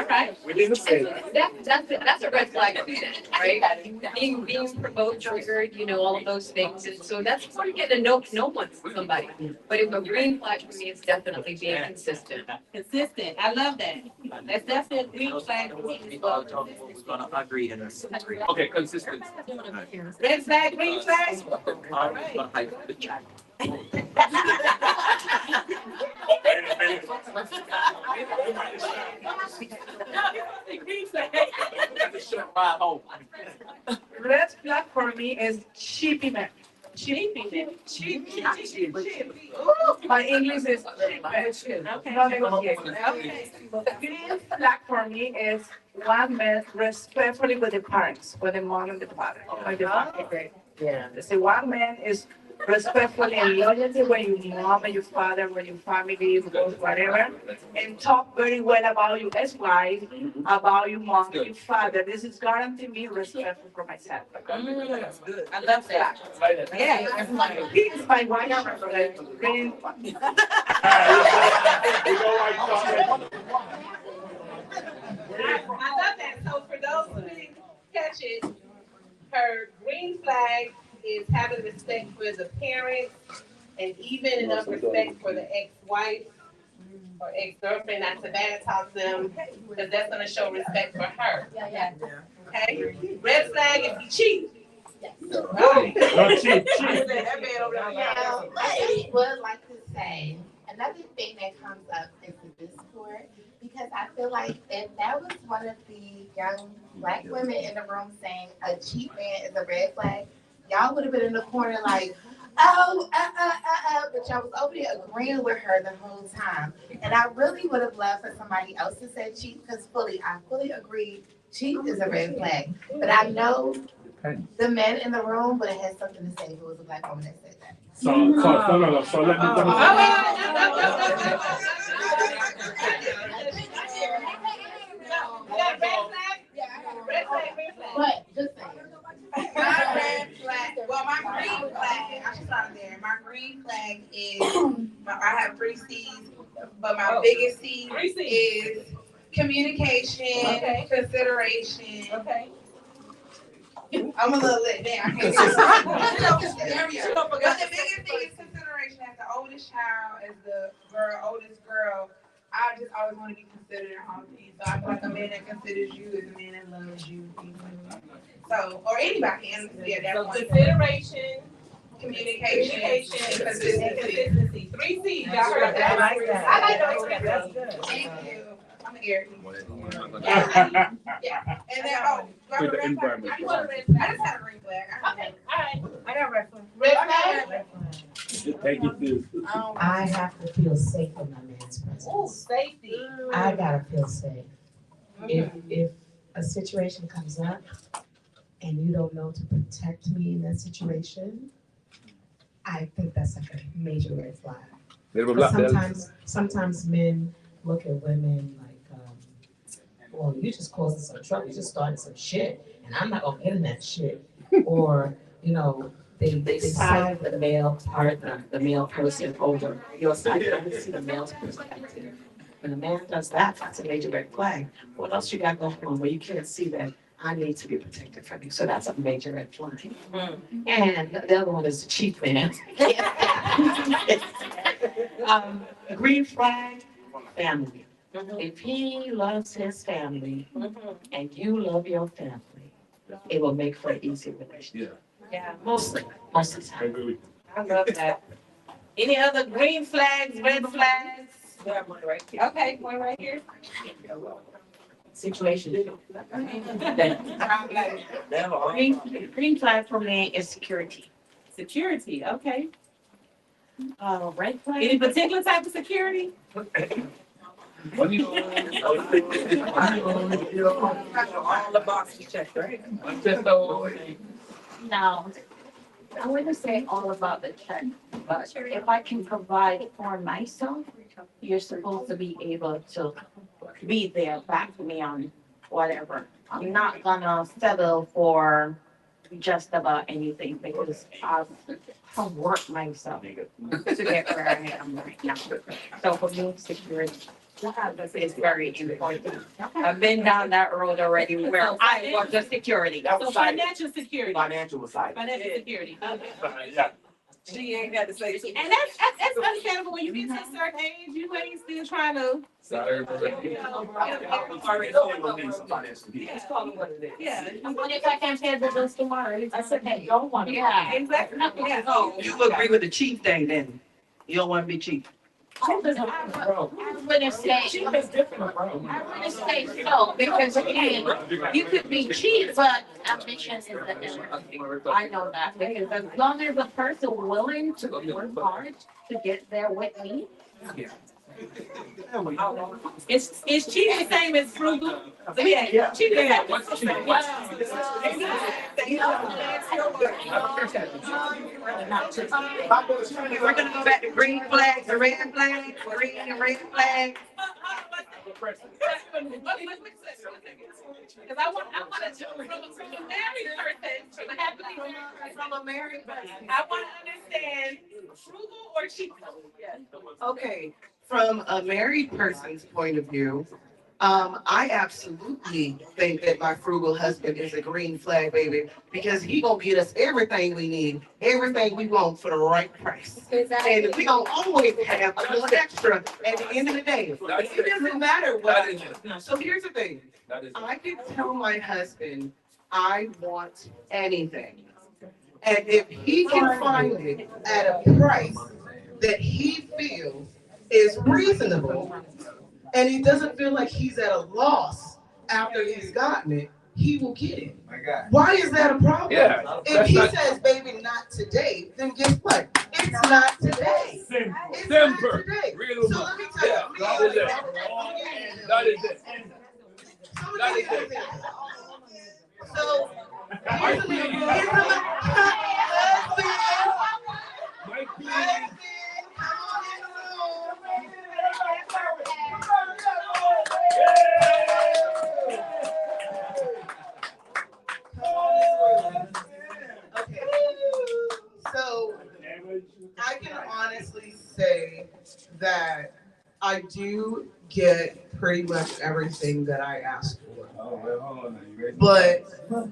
right. We didn't say that. That's a red flag, right? Being provoked, triggered, all of those things. And so that's sort of getting to know somebody. But if a green flag for me is definitely being consistent. Consistent, I love that. That's definitely a green flag for me as well. We're gonna agree and disagree. Okay, consistent. Red flag, green flag? All right. Red flag for me is cheapy man. Cheap. My English is cheap. Okay. Green flag for me is one man respectfully with the parents, with the mom and the father. Yeah. They say one man is respectfully and loyalty with your mom and your father, with your family, whatever, and talk very well about your ex-wife, about your mom, your father. This is guarantee me respect for myself. I love that. Yeah, he is my wife. I love that. So for those who didn't catch it, her green flag is having respect for the parents and even enough respect for the ex-wife or ex-girlfriend, not to bad talk them, because that's gonna show respect for her. Okay? Red flag if you cheat. Right? Don't cheat. Yeah, I would like to say another thing that comes up is the discord, because I feel like if that was one of the young Black women in the room saying a cheat man is a red flag, y'all would have been in the corner like, oh, but y'all was over there agreeing with her the whole time. And I really would have loved for somebody else to say cheat, because I fully agree cheat is a red flag. But I know the men in the room, but it has something to say if it was a black woman that said that. So let me. But just saying. My red flag, well, my green flag, I should start there. My green flag is, I have 3 C's, but my biggest C is communication, consideration. Okay. I'm a little lit there. I can't But the biggest thing is consideration. As the oldest child, as the oldest girl, I just always want to be considered in all things. So I feel like a man that considers you is a man that loves you. So, or anybody. And yeah, that's So consideration, communication, and consistency. 3 C's. Y'all heard that? I like that. I like those. That's good. Thank you. I'm an Aries. Yeah. And then, With the environment. I just had a red flag. Okay, all right. I got red flag. Red flag? Take it to. I have to feel safe in my man's presence. Ooh, safety. I gotta feel safe. If a situation comes up and you don't know to protect me in that situation, I think that's like a major red flag. But sometimes men look at women like, well, you just causing some trouble, you just started some shit, and I'm not gonna get in that shit. Or, you know, they side the male partner, the male person over your side. You only see the male perspective. When a man does that, that's a major red flag. What else you got going on where you can't see that I need to be protected from you? So that's a major red flag. And the other one is the cheap man. Green flag, family. If he loves his family and you love your family, it will make for an easy relationship. Yeah. Most of the time. I love that. Any other green flags, red flags? Okay, one right here. Situation. Green flag for me is security. Security, okay. Red flag. Any particular type of security? All the boxes checked, right? No, I wouldn't say all about the check, but if I can provide for myself, you're supposed to be able to be there, back me on whatever. I'm not gonna settle for just about anything because I've worked myself to get where I am right now. So for me, security is very important. I've been down that road already where I was the security. So financial security. Financial side. Financial security. Yeah. She ain't got to say. And that's understandable. When you get to a certain age, you ain't still trying to. Yeah. What if I can't pay the bills tomorrow? I said, hey, don't want to. Yeah, exactly. Yeah. Oh, you agree with the cheap thing then? You don't want to be cheap. I wouldn't say, I wouldn't say so, because again, you could be cheap, but ambition is the difference. I know that, because as long as a person willing to work hard to get there with me. Is cheap the same as frugal? Yeah. Cheap is the same. We're gonna go back to green flags, the red flag, green and red flag. Because I want to from a married person, from a married person, I want to understand frugal or cheap. Okay, from a married person's point of view, I absolutely think that my frugal husband is a green flag, baby, because he gonna get us everything we need, everything we want for the right price. Exactly. And we gonna always have a little extra at the end of the day. It doesn't matter what. So here's the thing. I can tell my husband I want anything. And if he can find it at a price that he feels is reasonable, and he doesn't feel like he's at a loss after he's gotten it, he will get it. Why is that a problem? Yeah. If he says, baby, not today, then guess what? It's not today. It's not today. So let me tell you. That is it. So let me tell you something. So here's the thing. So I can honestly say that I do get pretty much everything that I ask for. But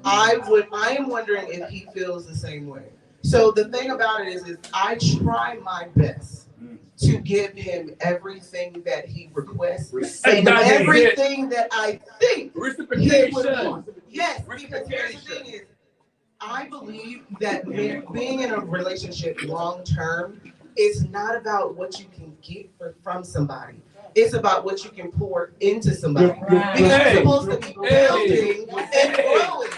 I am wondering if he feels the same way. So the thing about it is I try my best to give him everything that he requests and everything that I think he would want. Yes, because here's the thing is, I believe that being in a relationship long term is not about what you can get from somebody. It's about what you can pour into somebody. Because you're supposed to be building and growing.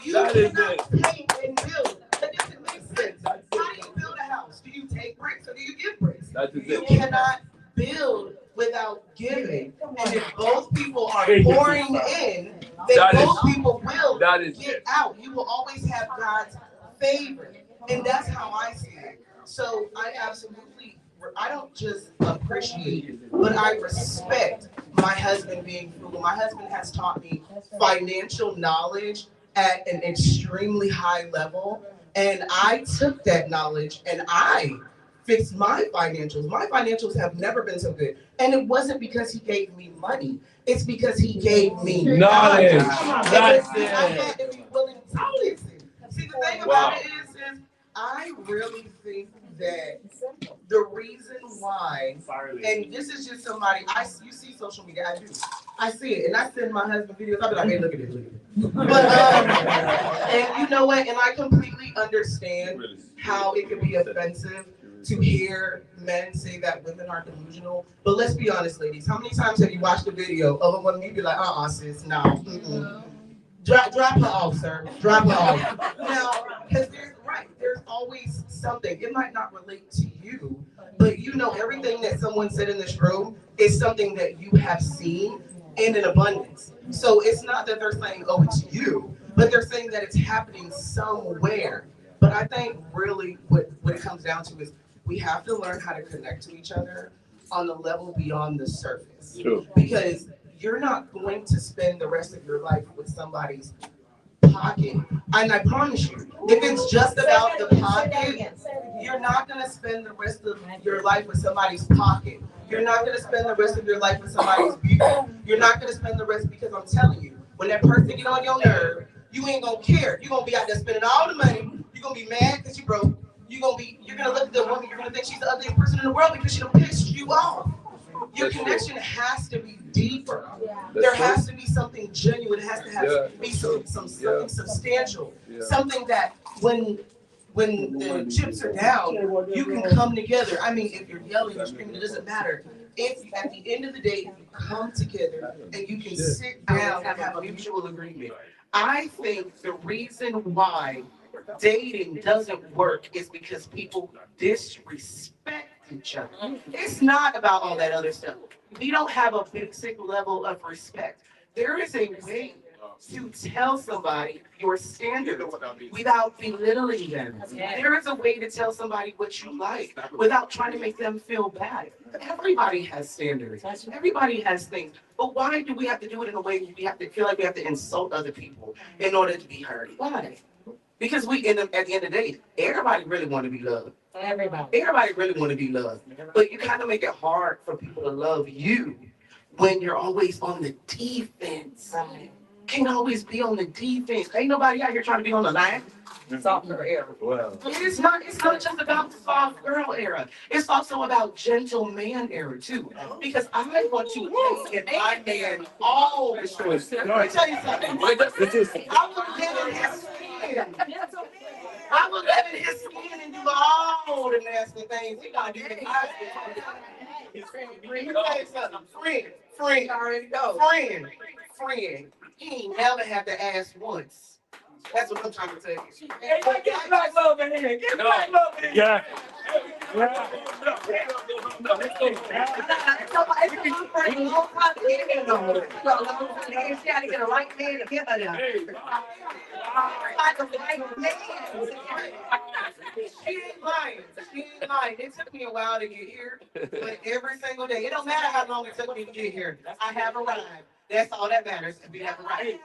You cannot paint and build. That doesn't make sense. How do you build a house? Do you take bricks or do you give bricks? You cannot build without giving. And if both people are pouring in, then both people will get out. You will always have God's favor. And that's how I see it. So I don't just appreciate it, but I respect my husband being frugal. My husband has taught me financial knowledge at an extremely high level. And I took that knowledge and I fixed my financials. My financials have never been so good. And it wasn't because he gave me money. It's because he gave me knowledge. I had to be willing to listen. See, the thing about it is I really think that the reason why, and this is just somebody, you see social media, I do. I see it, and I send my husband videos, I'll be like, hey, look at this, look at this. But, and you know what, and I completely understand how it can be offensive to hear men say that women are delusional. But let's be honest, ladies, how many times have you watched a video of a woman, you'd be like, sis, no. Drop her off, sir. Drop her off. Now, because there's always something. It might not relate to you, but you know everything that someone said in this room is something that you have seen and in abundance. So it's not that they're saying, oh, it's you, but they're saying that it's happening somewhere. But I think really what it comes down to is we have to learn how to connect to each other on the level beyond the surface. True. Because you're not going to spend the rest of your life with somebody's pocket. And I promise you, if it's just about the pocket, you're not going to spend the rest of your life with somebody's pocket. You're not going to spend the rest of your life with somebody's beauty. You're not going to spend the rest, because I'm telling you, when that person get on your nerve, you ain't going to care. You're going to be out there spending all the money. You're going to be mad because you broke. You're going to look at the woman, you're going to think she's the ugliest person in the world because she done pissed you off. Your connection has to be deeper. There has to be something genuine. It has to be something substantial. Something that when the chips are down, you can come together. I mean, if you're yelling or screaming, it doesn't matter. If at the end of the day you come together and you can sit down and have a mutual agreement. I think the reason why dating doesn't work is because people disrespect each other. It's not about all that other stuff. We don't have a basic level of respect. There is a way to tell somebody your standards without belittling them. There is a way to tell somebody what you like without trying to make them feel bad. Everybody has standards. Everybody has things. But why do we have to do it in a way we have to feel like we have to insult other people in order to be heard? Why? Because at the end of the day, everybody really want to be loved. Everybody really want to be loved. But you kind of make it hard for people to love you when you're always on the defense. Can't always be on the defense. Ain't nobody out here trying to be on the line. Soft girl era. Well, it's not just about the soft girl era. It's also about gentleman era too. Because I want to take my man all the choice. Let me tell you something. I will live in his skin. I will live in his skin and do all the nasty things. He gotta do the friend. He ain't never had to ask once. That's what I'm trying to tell you. Hey, get black love in here. Get black love in here. Yeah. She had to get a right man to get her there. She ain't lying. She ain't lying. It took me a while to get here, but every single day, it don't matter how long it took me to get here. I have arrived. That's all that matters. We have arrived.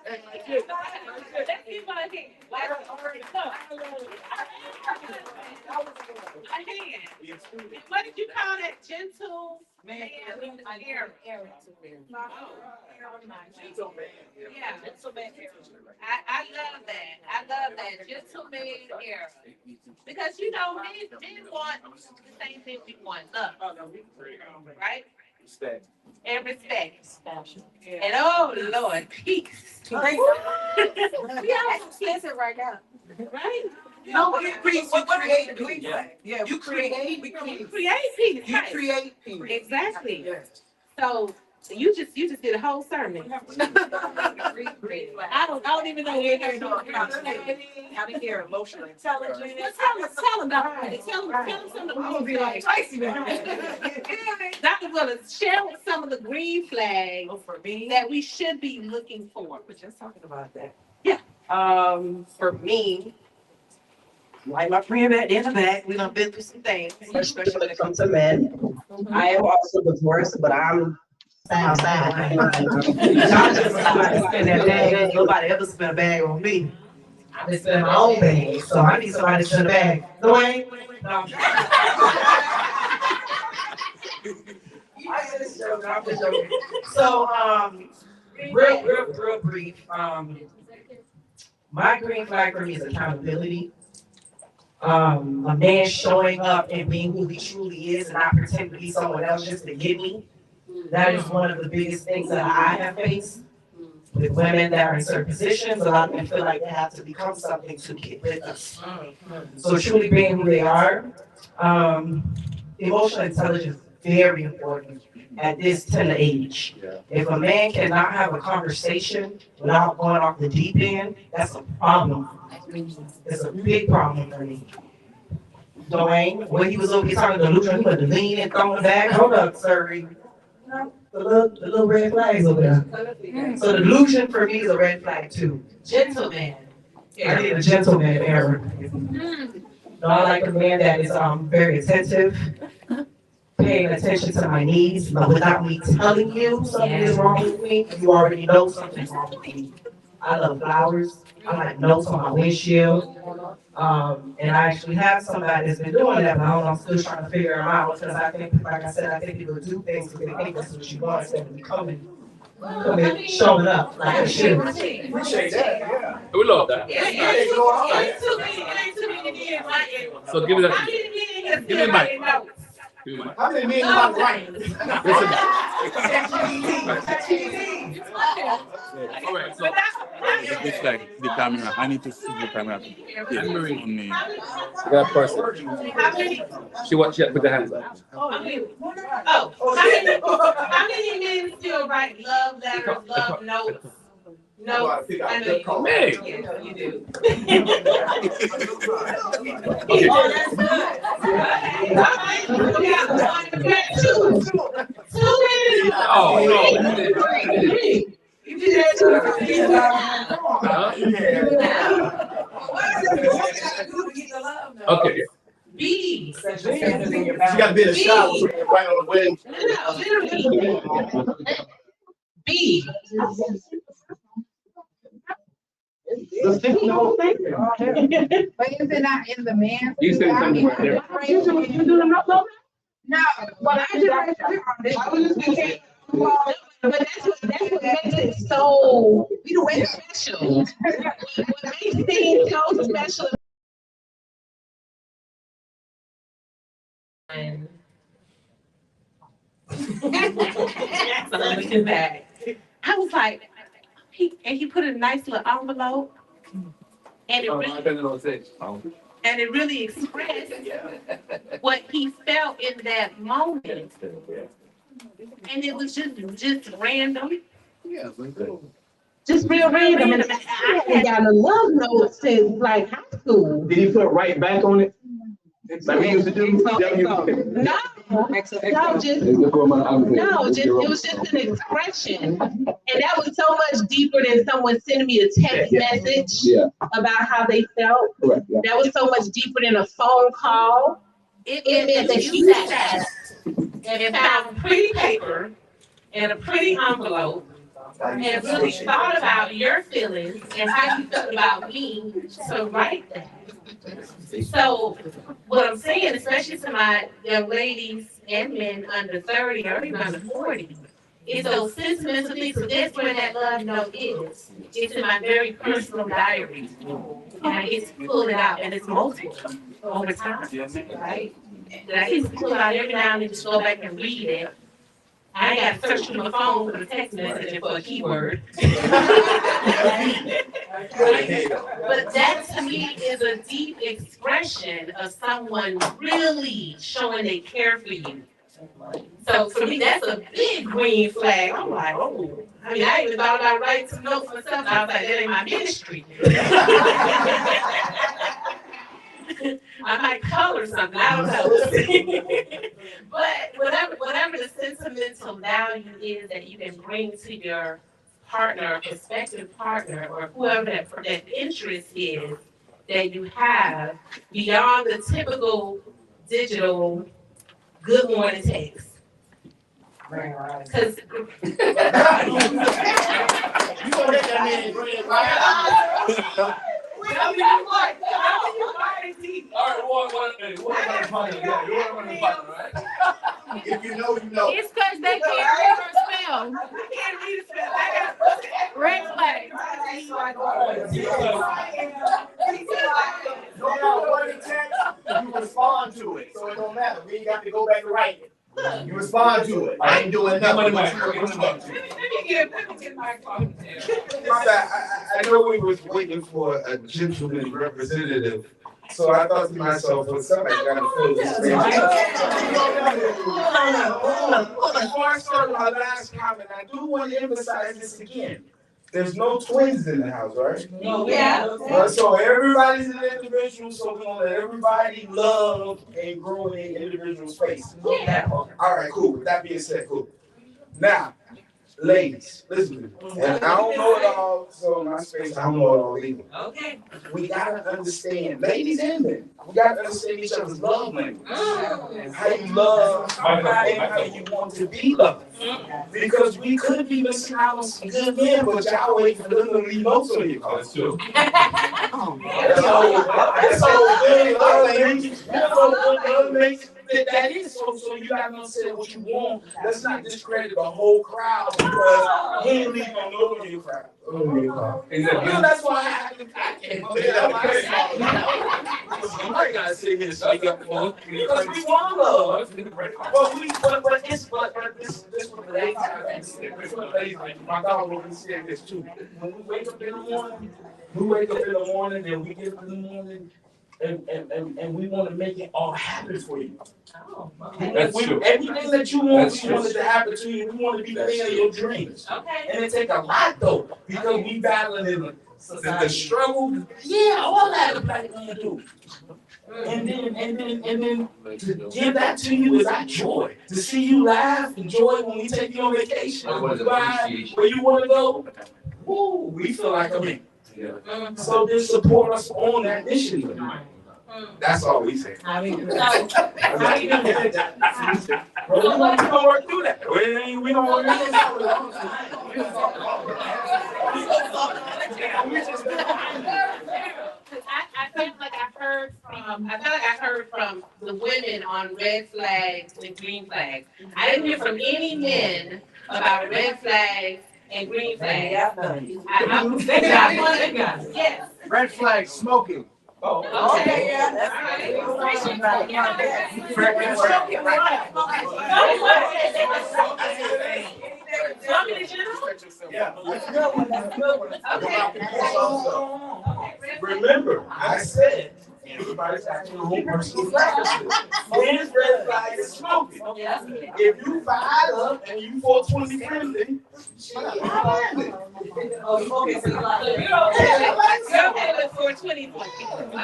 What did you call that? Gentle man? Yeah. I love that. I love that. Gentleman era. Because you know, men want the same thing we want. Love. Right? Respect. And respect. And oh Lord, peace. We are explicit right now. Right? No, we create peace. Yeah, You create peace. You Right. create peace. Exactly. So you just did a whole sermon. I don't even know where you're going. How to hear emotional intelligence. Tell them about it. Tell them some of the green flags. Dr. Willis, share with some of the green flags that we should be looking for. We're just talking about that. Yeah. For me, like my friend back in the back, we done been through some things, especially when it comes to men. I am also divorced, but I'm outside. Y'all just spend that bag. Nobody ever spent a bag on me. I've been spending my own bag, so I need somebody to spend a bag. Dwayne? No. I'm just joking. So, real brief. My green flag for me is accountability. A man showing up and being who he truly is and not pretending to be someone else just to get me. That is one of the biggest things that I have faced with women that are in certain positions. A lot of them feel like they have to become something to get with us. So truly being who they are. Emotional intelligence is very important at this tender age. If a man cannot have a conversation without going off the deep end, that's a problem. It's a big problem for me. Dwayne, when he was over here talking delusion, he went to lean and throw the bag. Hold up, sir. The little red flags over there. So delusion for me is a red flag too. Gentleman. I need a gentleman era. No, I like a man that is very attentive, paying attention to my needs, but without me telling you something is wrong with me, you already know something's wrong with me. I love flowers. I like notes on my windshield. And I actually have somebody that's been doing that, but I don't know, I'm still trying to figure them out because I think, like I said, I think people do things because they think that's what you want instead of becoming, showing up like a shoe. Appreciate that, yeah. We love that. So give me that. Give me the mic. How many men know how to write? All right, so It's like the camera. I need to see the camera. Ann Marie. On me. You got a person. She put the hands up. How many men still write love letters, love notes? No, I know you do. Hey. You know you do. Okay. Oh, that's good. Two minutes. Oh, no. You did that Okay. B. She got to be in the shower right on the way. B. But is it not in the man? You said something right there. You do the no? No, well, I was just thinking. But that's what makes it so special. What makes things so special. So looking back, I was like, he put a nice little envelope, and it really expressed what he felt in that moment, and it was just random. Yeah, Just real random. And I had gotten a love note since like high school. Did he put right back on it? Like we used to do. No, just it was just an expression, and that was so much deeper than someone sending me a text message about how they felt. Correct, yeah. That was so much deeper than a phone call. It meant that you sat and found pretty paper and a pretty envelope and really thought about your feelings and how you felt about me to write that. So what I'm saying, especially to my young ladies and men under 30 or even under 40, is those sentimental things. So that's where that love note is. It's in my very personal diary. And I get to pull it out, and it's multiple over time, right? And I get to pull it out every now and then, just go back and read it. I ain't got to search through my phone for the text message and for a keyword. But that to me is a deep expression of someone really showing they care for you. So for me, that's a big green flag. I'm like, oh. I mean, I even thought about writing some notes myself. I was like, that ain't my ministry. I might color something. I don't know. But whatever the sentimental value is that you can bring to your partner, prospective partner, or whoever that interest is that you have beyond the typical digital good morning text. Because You gonna let that man bring it right out. If you know, you know. It's because they can't read or spell. I can't read spell. Red flag. No matter what it text, you respond to it. So it don't matter. We ain't got to go back and write it. You respond to it. I ain't doing nothing. Let me get my phone. I know we was waiting for a gentleman representative, so I thought to myself, well, somebody gotta fill this space. Hold on. Before I start my last comment, I do want to emphasize this again. There's no twins in the house, right? No, yeah. So everybody's an individual, so we're gonna let everybody love and grow in their individual space. Yeah. All right, cool. With that being said, cool. Now, ladies, listen to me. And I don't know it all, so in my space, I don't know it all either. Okay. We gotta understand, ladies and men, we gotta understand each other's love language. How you love and how you want to be loved. Because we could be missing out on some good men, but y'all wait for them to leave notes on you. That's true. That is so you gotta understand what you want. Let's not discredit the whole crowd because he ain't leaving no note on your crowd. That's why I have to pack it. Somebody gotta sit here and speak up for us. Because we want love. But this what the ladies my dog will be saying this too. When we wake up in the morning, and we get up in the morning and we want to make it all happen for you. That's true. Everything that you want, we want it to happen to you. We want to be the man of your dreams. Okay. And it takes a lot though, because we battling in the struggle. Yeah, all that the black man do. And then to give that to you is our joy. To see you laugh and joy when we take you on vacation. Where you want to go, woo, we feel like a man. So then support us on that mission. That's all we say. How you doing? We don't work through that. We don't work through I feel like I heard from the women on red flags and green flags. I didn't hear from any men about red flags and green flags. Yes. Red flag smoking. Oh, okay, yeah, that's Remember, I said everybody's acting their own personal preferences. His red flag is smoking. If you fired up and you 420 friendly, Okay, so you're okay with 420.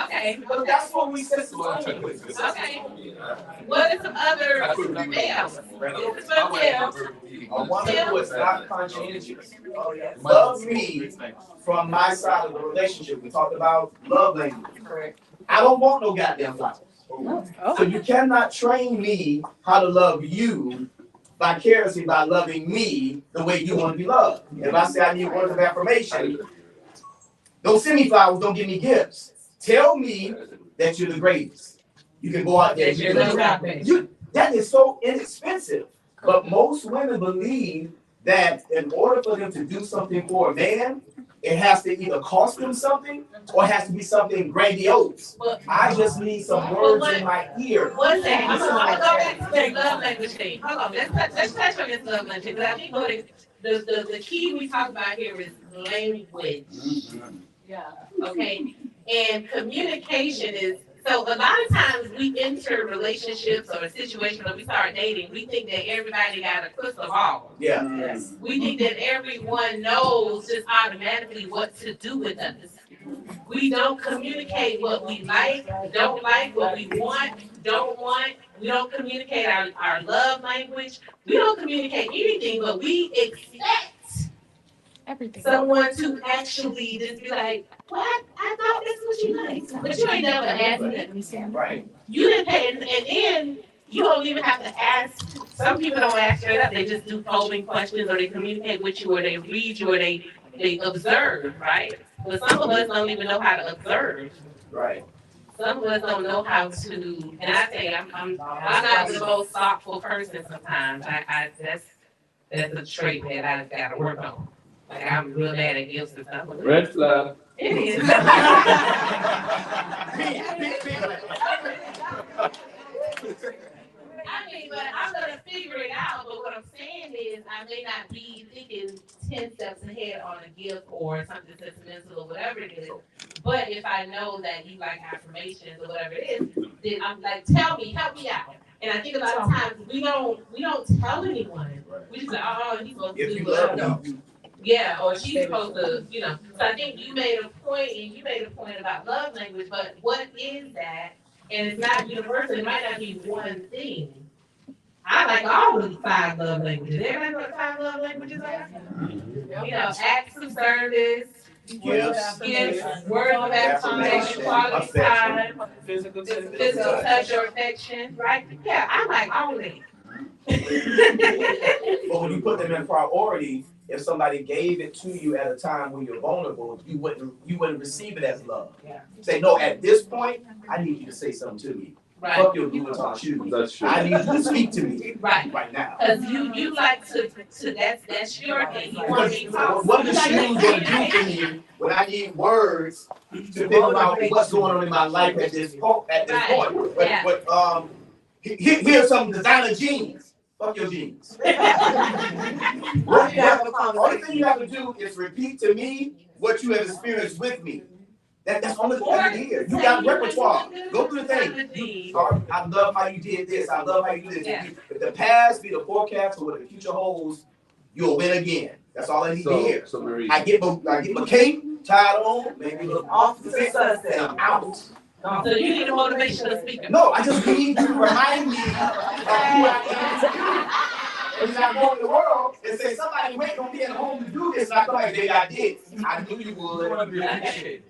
Okay. But that's what we said. Okay. What are some other males? A woman who is not conscientious. Love me from my side of the relationship. We talked about love language. Correct. I don't want no goddamn flowers. So you cannot train me how to love you vicariously by loving me the way you want to be loved. If I say I need words of affirmation, don't send me flowers, don't give me gifts. Tell me that you're the greatest. You can go out there and that is so inexpensive. But most women believe that in order for them to do something for a man, it has to either cost them something or it has to be something grandiose. I just need some words in my ear. One second, I'm gonna go back to the love language thing. Hold on, let's touch on this love language. I think the key we talk about here is language. Yeah. Okay, and communication is, so a lot of times we enter relationships or situations when we start dating, we think that everybody got a crystal ball. Yeah. Yes. We think that everyone knows just automatically what to do with us. We don't communicate what we like, don't like, what we want, don't want. We don't communicate our love language. We don't communicate anything, but we expect someone to actually just be like, what? I thought this was what you like. But you ain't never asked me. Right. You didn't pay, and then you don't even have to ask. Some people don't ask straight up. They just do probing questions, or they communicate with you, or they read you, or they observe, right? But some of us don't even know how to observe. Right. Some of us don't know how to, and I say I'm not the most thoughtful person sometimes. That's a trait that I've got to work on. Like I'm real bad at gifts and stuff. Red flag. It is. I mean, but I'm gonna figure it out. But what I'm saying is, I may not be thinking 10 steps ahead on a gift or something sentimental or whatever it is. But if I know that you like affirmations or whatever it is, then I'm like, tell me, help me out. And I think a lot of times we don't tell anyone. We just like, oh, he's supposed to do whatever. Yeah, or she's supposed to, you know. So I think you made a point about love language, but what is that? And it's not universal. It might not be one thing. I like all of the 5 love languages. Everybody know what 5 love languages are? You know, acts of service, gifts, words of affirmation, quality time, physical touch or affection, right? Yeah, I like all of it. But when you put them in priority, if somebody gave it to you at a time when you're vulnerable, you wouldn't receive it as love. Yeah. Say, no, at this point, I need you to say something to me. Right. Fuck your Louis Vuitton shoes. That's true. I need you to speak to me right now. Because you like to that's your thing. You want me to talk. What are the shoes gonna do for me when I need words to think about what's going on in my life at this point? But here's some designer jeans. Fuck your jeans. Only thing you have to do is repeat to me what you have experienced with me. That's only thing you hear. You got repertoire. Go through the thing. I love how you did this. I love how you did this. Yeah. If the past be the forecast for what the future holds, you'll win again. That's all I need to hear. So Marie, I get my cape tied on, maybe look off the sunset, and I'm out. So you need a motivational speaker. No, I just need you to remind me of who I am. When I go in the world and say somebody waiting on me at home to do this, and I feel like I did. I knew you would. You want to be appreciated.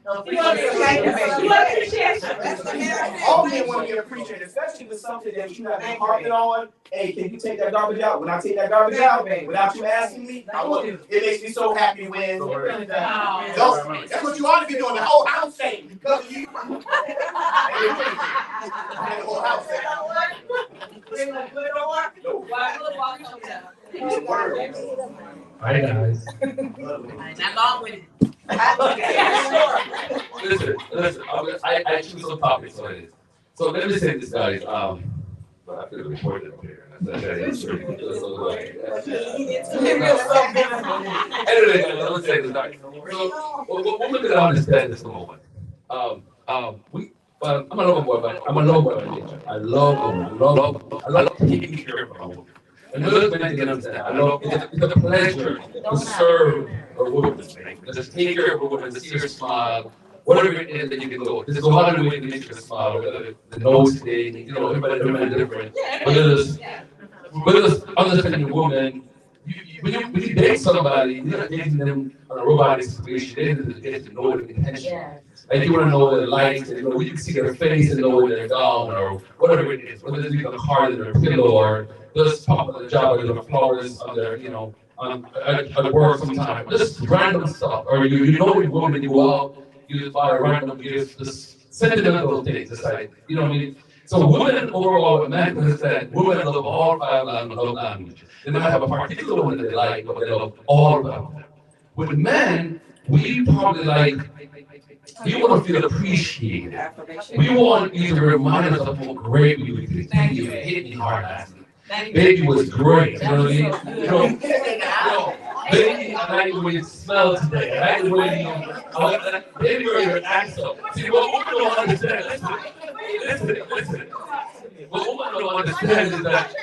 All men want to be appreciated, especially with something that you have been harping on. Hey, can you take that garbage out? When I take that garbage out, without you asking me, I will. It makes me so happy when. That's what you ought to be doing. The whole house saying because of you. The whole house saying. Hi guys. Not long with it. Listen. I choose some topics on it. So let me say this, guys. I feel recorded up here. Anyway, let me say this, guys. So what we're gonna understand this moment. I'm a lover boy by nature. I love taking care of a woman. And most men can understand. I know it's a pleasure to serve a woman. Just take care of a woman, to see her smile, whatever it is that you can go. There's a lot of ways to make her smile, whether the nose thing, you know, everybody different. But just understanding a woman, when you date somebody, you're not dating them on a robotic situation. They're to get to know their intention. Like you want to know their likes, and you know, you can see their face and know when they're down or whatever it is, whether it's a card in their pillow or just pop on the job or the flowers on their, you know, at work sometime. Just random stuff. Or you know a woman, you go out, you just buy a random gift, just sentimental things. It's like, you know what I mean? So women overall, men understand women love all five love languages. They might have a particular one that they like, but they love all of them. With men, we probably like, we want to feel appreciated. We want you to remind us of how great we were. Thank you, it hit me hard last night. Baby was great, you know what I mean? You know, baby, I like the way you smell today. I like the way you, baby, your accent. See, what women don't understand, listen. What women don't understand is that,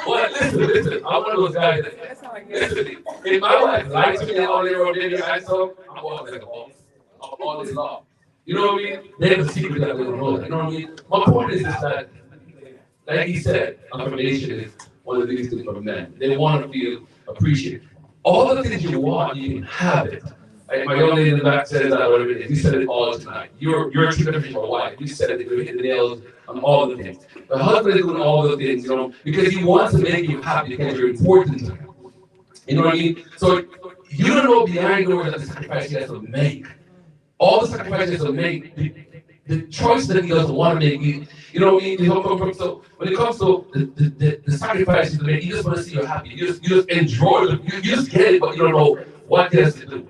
listen, I'm one of those guys that, listen, if my wife likes me all day or baby accent, I'm always like a boss. I'm always love. You know what I mean? They have a secret that we don't know that. You know what I mean? My point is that, like he said, affirmation is one of the biggest things for men. They want to feel appreciated. All the things you want, you can have it. Like my young lady in the back says that, whatever it is. You said it all tonight. You're too different from your wife. You said it. You hit the nails on all the things. The husband is doing all the things, you know, because he wants to make you happy because you're important to him. You know what I mean? So you don't know behind doors that the sacrifice he has to make. All the sacrifices he'll make, the choice that he doesn't want to make, you know what I mean? So when it comes to the sacrifices to make, you just want to see you happy. You just enjoy it. You just get it, but you don't know what he has to do.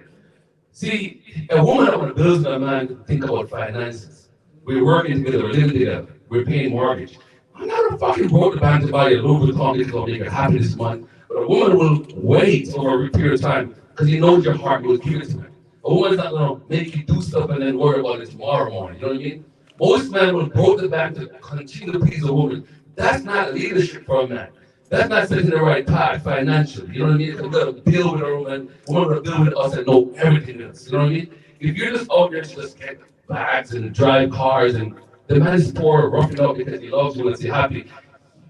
See, a woman that want to build a man think about finances. We're working together, we're living together, we're paying mortgage. I'm not a fucking broke the bank to buy a Louis Vuitton because it'll make her happy this month. But a woman will wait over a period of time because he knows your heart will give it to him. A woman's not going to make you do stuff and then worry about it tomorrow morning. You know what I mean? Most men will broke the bank to continue to please a woman. That's not leadership for a man. That's not setting the right path financially. You know what I mean? Because we're going to build with a woman going to build with us and know everything else. You know what I mean? If you're just out there to just get bags and drive cars and the man is poor, roughing up because he loves you and he's happy,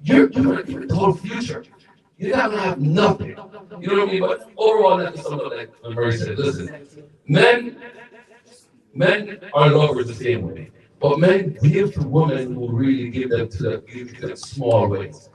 you're going to give it the whole future. You're not going to have nothing. You know what I mean? But overall, that's something like Ann Marie said. Listen, men are lovers the same way. But men give to women who really give them small ways.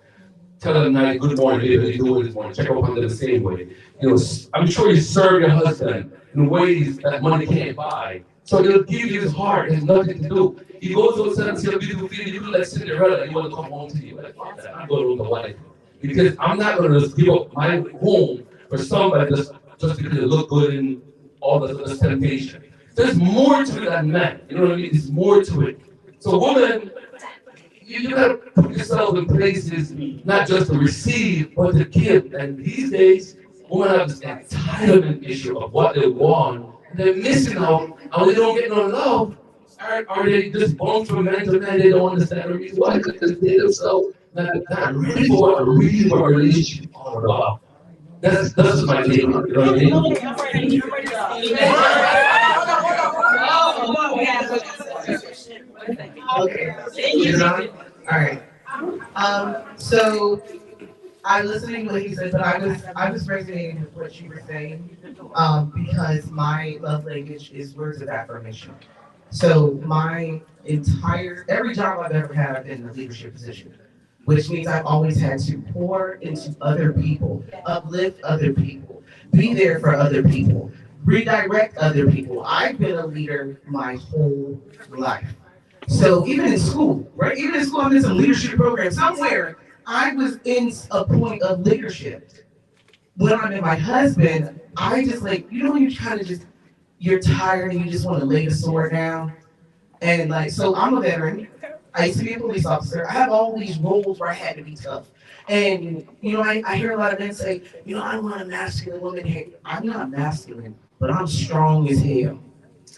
Tell them night, good morning, baby, how you doing this morning? Check up on them the same way. You know, I'm sure you serve your husband in ways that money can't buy. So he'll give you his heart, it has nothing to do. He goes outside and sees a beautiful feeling, you like Cinderella, you want to come home to you. Like, fuck that, I'm going with the wife. Because I'm not going to just give up my home for somebody just because they look good and all this temptation. There's more to it than men. You know what I mean? There's more to it. So women, you gotta put yourself in places not just to receive, but to give. And these days, women have this entitlement issue of what they want. And they're missing out, and they don't get no love. Are they just born from men to men? They don't understand the reason why, because they themselves not ready for what a real relationship is all about. That's my take on it. You know what I mean? Okay. You're not? All right. So I'm listening to what you said, but I was resonating with what you were saying, because my love language is words of affirmation. So every job I've ever had, I've been in a leadership position, which means I've always had to pour into other people, uplift other people, be there for other people, redirect other people. I've been a leader my whole life. So even in school, right? Even in school, I'm in some leadership program. Somewhere, I was in a point of leadership. When I met my husband, I just when you kind of you're tired and you just want to lay the sword down. And so I'm a veteran. I used to be a police officer. I have all these roles where I had to be tough. And, I hear a lot of men say, I don't want a masculine woman here. I'm not masculine, but I'm strong as hell.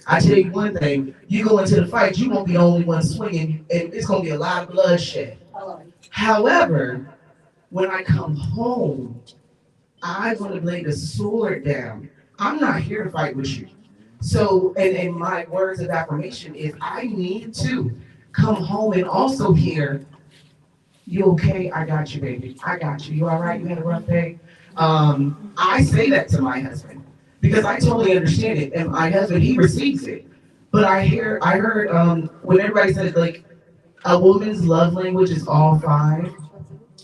I tell you one thing, you go into the fight, you won't be the only one swinging, and it's going to be a lot of bloodshed. However, when I come home, I want to lay the sword down. I'm not here to fight with you. So, and my words of affirmation is I need to come home and also hear, you okay? I got you, baby. I got you. You all right? You had a rough day? I say that to my husband because I totally understand it. And my husband, he receives it. But I heard when everybody said like a woman's love language is all five.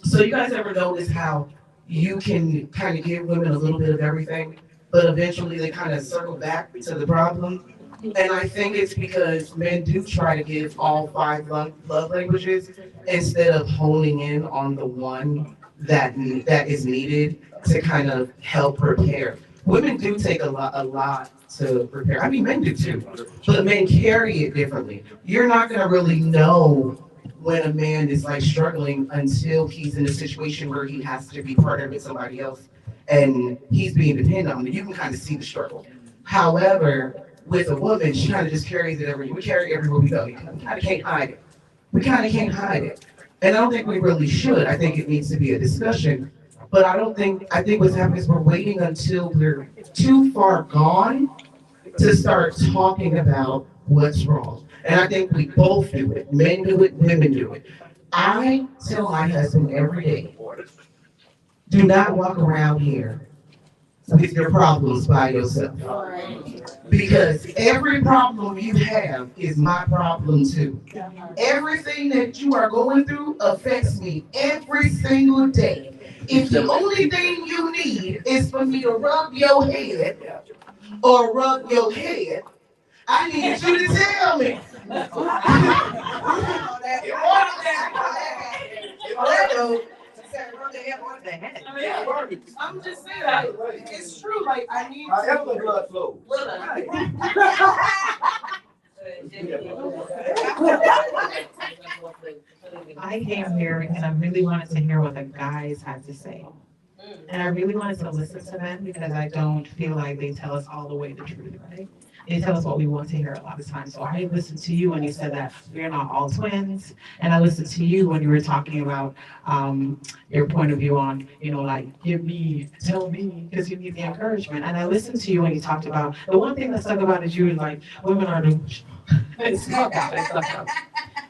So you guys ever notice how you can kind of give women a little bit of everything, but eventually they kind of circle back to the problem? And I think it's because men do try to give all five love languages instead of honing in on the one that is needed to kind of help prepare. Women do take a lot to prepare. I mean, men do too, but men carry it differently. You're not gonna really know when a man is like struggling until he's in a situation where he has to be partnered with somebody else and he's being dependent on it. You can kind of see the struggle. However, with a woman, she kind of just carries it everywhere. We carry it everywhere we go. We kind of can't hide it. We kind of can't hide it. And I don't think we really should. I think it needs to be a discussion. But I think what's happening is we're waiting until we're too far gone to start talking about what's wrong. And I think we both do it. Men do it, women do it. I tell my husband every day, do not walk around here with your problems by yourself. Because every problem you have is my problem too. Everything that you are going through affects me every single day. If the only thing you need is for me to rub your head or rub your head, I need you to tell me. I'm just saying, it's true. Like I need However the blood flows. I came here because I really wanted to hear what the guys had to say. And I really wanted to listen to them because I don't feel like they tell us all the way the truth, right? They tell us what we want to hear a lot of times. So I listened to you when you said that we're not all twins. And I listened to you when you were talking about your point of view on, like, tell me, because you need the encouragement. And I listened to you when you talked about, the one thing that stuck about is you was like, women are delusional. It stuck out.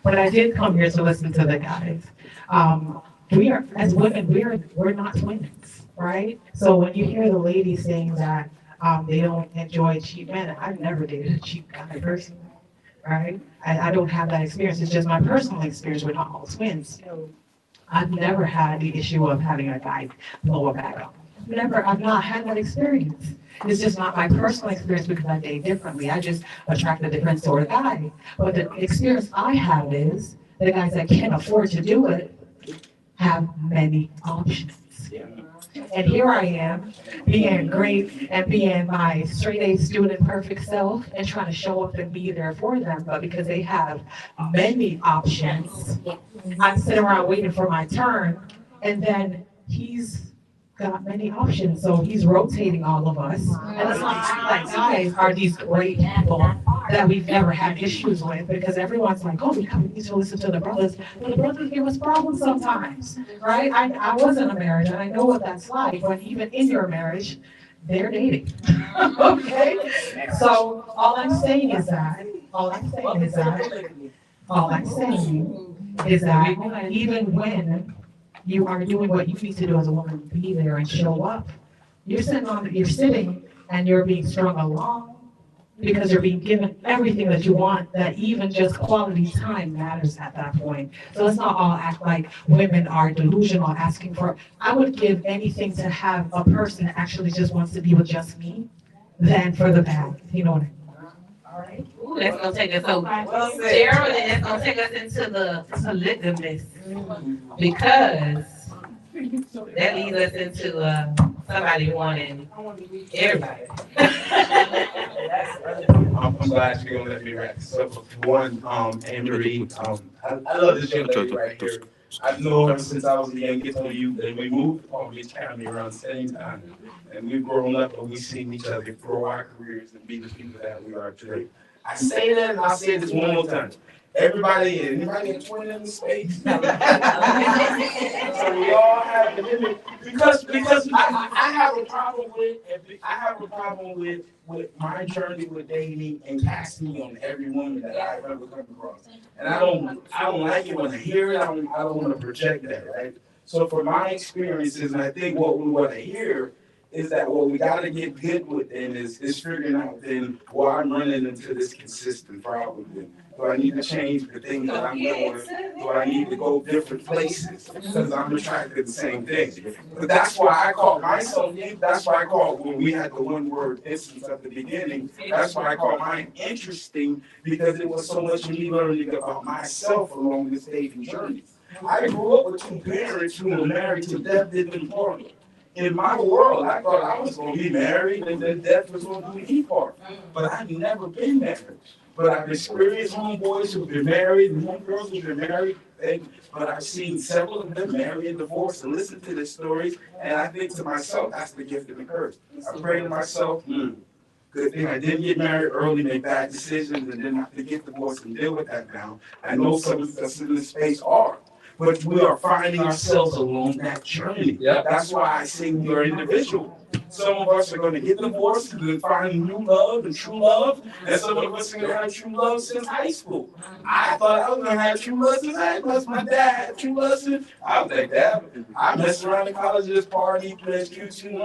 But I did come here to listen to the guys. We are, as women, we're not twins, right? So when you hear the ladies saying that they don't enjoy cheap men, I've never dated a cheap guy personally, right? I don't have that experience. It's just my personal experience. We're not all twins. I've never had the issue of having a guy blow a bag up. I've not had that experience. It's just not my personal experience because I date differently. I just attract a different sort of guy. But the experience I have is the guys that can afford to do it have many options. And here I am, being great and being my straight A student perfect self and trying to show up and be there for them. But because they have many options, I'm sitting around waiting for my turn. And then he's got many options. So he's rotating all of us. And it's not like guys are these great people that we've never had issues with because everyone's like, oh, we need to listen to the brothers. But the brothers give us problems sometimes, right? I was in a marriage and I know what that's like when even in your marriage, they're dating. Okay? So all I'm saying is that even when you are doing what you need to do as a woman, be there and show up. You're sitting and you're being strung along because you're being given everything that you want, that even just quality time matters at that point. So let's not all act like women are delusional asking for, I would give anything to have a person that actually just wants to be with just me than for the bag, you know what I mean? All right. Ooh, that's gonna take us over. Gerald, and that's gonna take us into the polygamist because that leads us into somebody wanting everybody. I'm glad you're gonna let me wrap this up. One, Ann Marie, I love this young lady right here. I've known her since I was a young ghetto youth, and we moved to Palm Beach County around the same time. And we've grown up and we've seen each other grow our careers and be the people that we are today. I say that and I'll say this one more time. Anybody a twin in the space? So we all have an image because I have a problem with my journey with dating and casting me on every woman that I've ever come across. And I don't like it when I hear it. I don't want to project that, right? So from my experiences, and I think what I hear is that what we got to get good with then is figuring out then why I'm running into this consistent problem. Then do I need to change the things that I'm doing? Do I need to go different places because I'm attracted to the same thing? But that's why I call myself. That's why I call when we had the one word instance at the beginning. That's why I call mine interesting because it was so much me learning about myself along this dating journey. I grew up with two parents who were married to death did them part. In my world, I thought I was going to be married and then death was going to do me part. But I've never been married. But I've experienced homeboys who've been married and homegirls who've been married. But I've seen several of them marry and divorce and listen to their stories. And I think to myself, that's the gift and the curse. I pray to myself, good thing I didn't get married early, make bad decisions, and then have to get divorced and deal with that now. I know some of us in this space are. But we are finding ourselves along that journey. That's why I say we are individual. Some of us are going to get divorced and then find new love and true love. And some of us are going to have true love since high school. I thought I was going to have true love since high school. My dad had true love since. I was like, Dad, I messed around in college, just party, played Q2.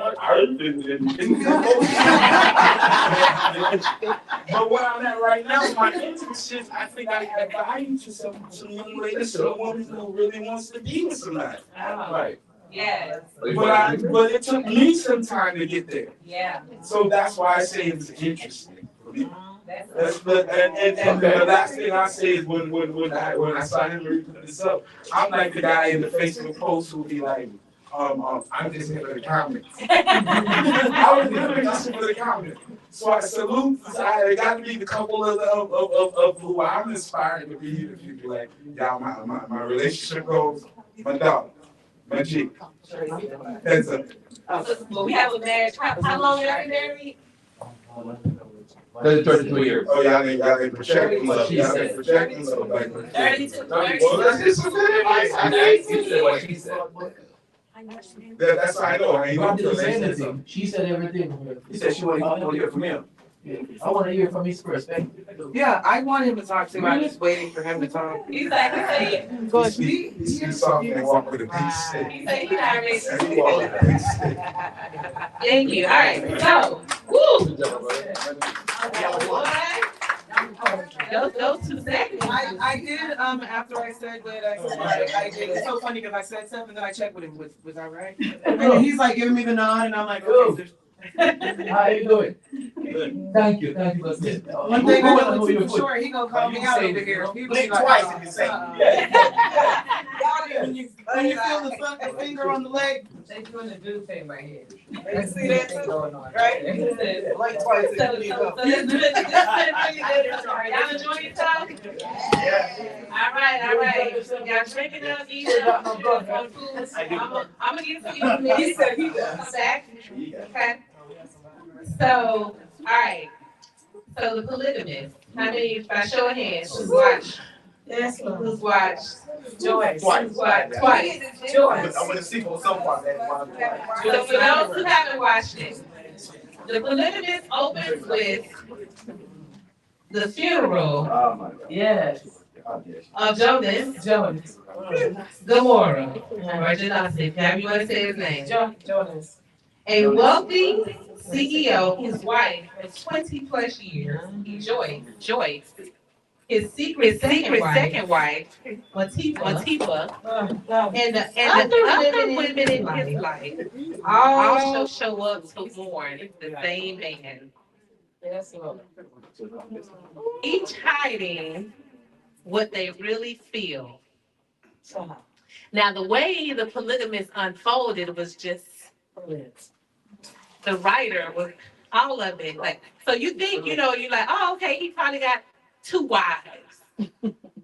But where I'm at right now, my interest is, I think I have value to some young ladies, some woman who really wants to be with somebody. Right. Yes. But it took me some time to get there. Yeah. So that's why I say it's interesting for me. And the last thing I say is when I saw Ann Marie put this up, I'm like the guy in the Facebook post who'll be like, I'm just here for the comments. I was literally just for the comments. So I salute. I got to be the couple of who I'm inspired to be. The people like, y'all, my relationship goals, my dog, my G. Heads up. Well, we have a marriage. How long are you married? 32 years. Oh, y'all ain't projecting love. Y'all ain't projecting love. Like, 32. Well, let's just She said what she said. That's how I know. I ain't didn't say anything. She said everything. He said she wanted to hear from him. I want to hear from his perspective. Yeah, I want him to talk to him. I'm just waiting for him to talk. He's like, Go ahead. He's soft and walk with a peace stick. he said, he's not ready. And he walk with a peace stick. Thank you. All right. So, woo. Those 2 seconds. I did, after I said what I did. It's so funny because I said something that I checked with him. Was I right? And he's like giving me the nod and I'm like, okay. How you doing? Good. Thank you. One thing I know is for sure, he gonna call me out over here. Blink twice if you say When you feel the finger on the leg, they doing the do thing right here. You see that too? Right? blink twice if you go. So this is really good. Y'all enjoying yourself? All right. Y'all drinking up, eating up. I'm gonna get some eating. He said he does. Okay. So, all right. So the Polygamist. How many, by show of hands, who's watched? Who's watched? Joyce. Twice. Joyce. I'm gonna see for some part that. So for those who haven't watched it, the Polygamist opens with the funeral. Yes. Of Jonas. Gomorrah. Or Janasi, however you want to say his name. Jonas. A wealthy CEO, his wife of 20 plus years, Joyce, his secret second wife, Matifa, and the other women in his life all show up to mourn the same man. Each hiding what they really feel. Now, the way the Polygamist unfolded was just the writer was all of it. Like, so you think, you're like, oh, okay, he probably got 2 wives.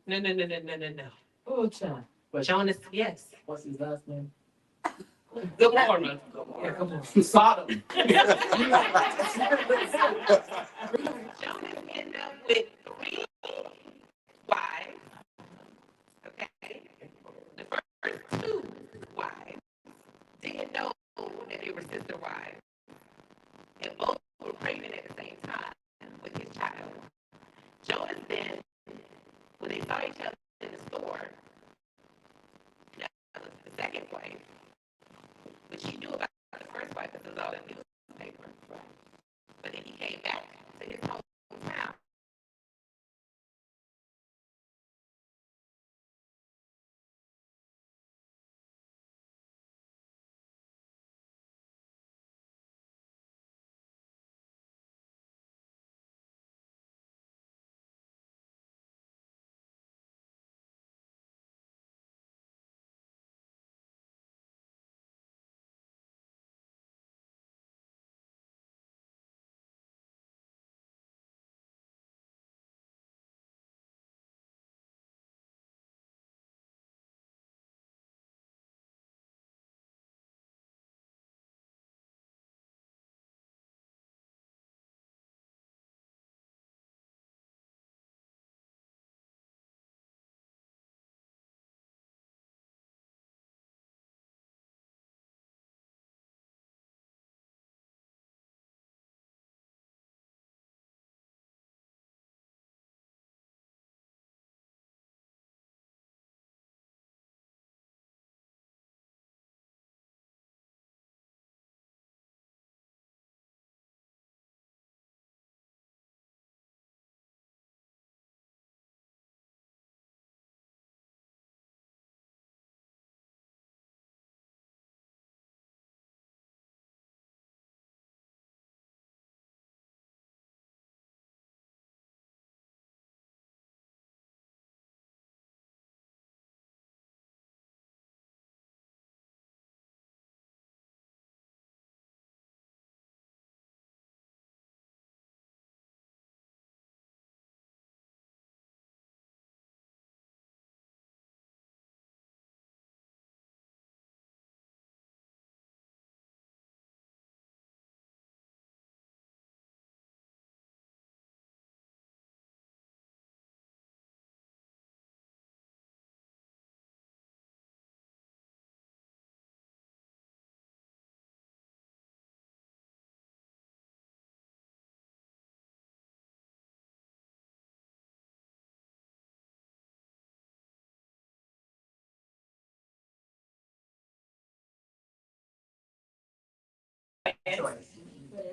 No. Oh, child. Jonas, yes. What's his last name? Gomorrah. Yeah, come on. Sodom. Jonas ended up with 3 wives when they saw each other in the store, that was the second wife. But she knew about the first wife because it was all in the newspaper. But then he came back to his hometown.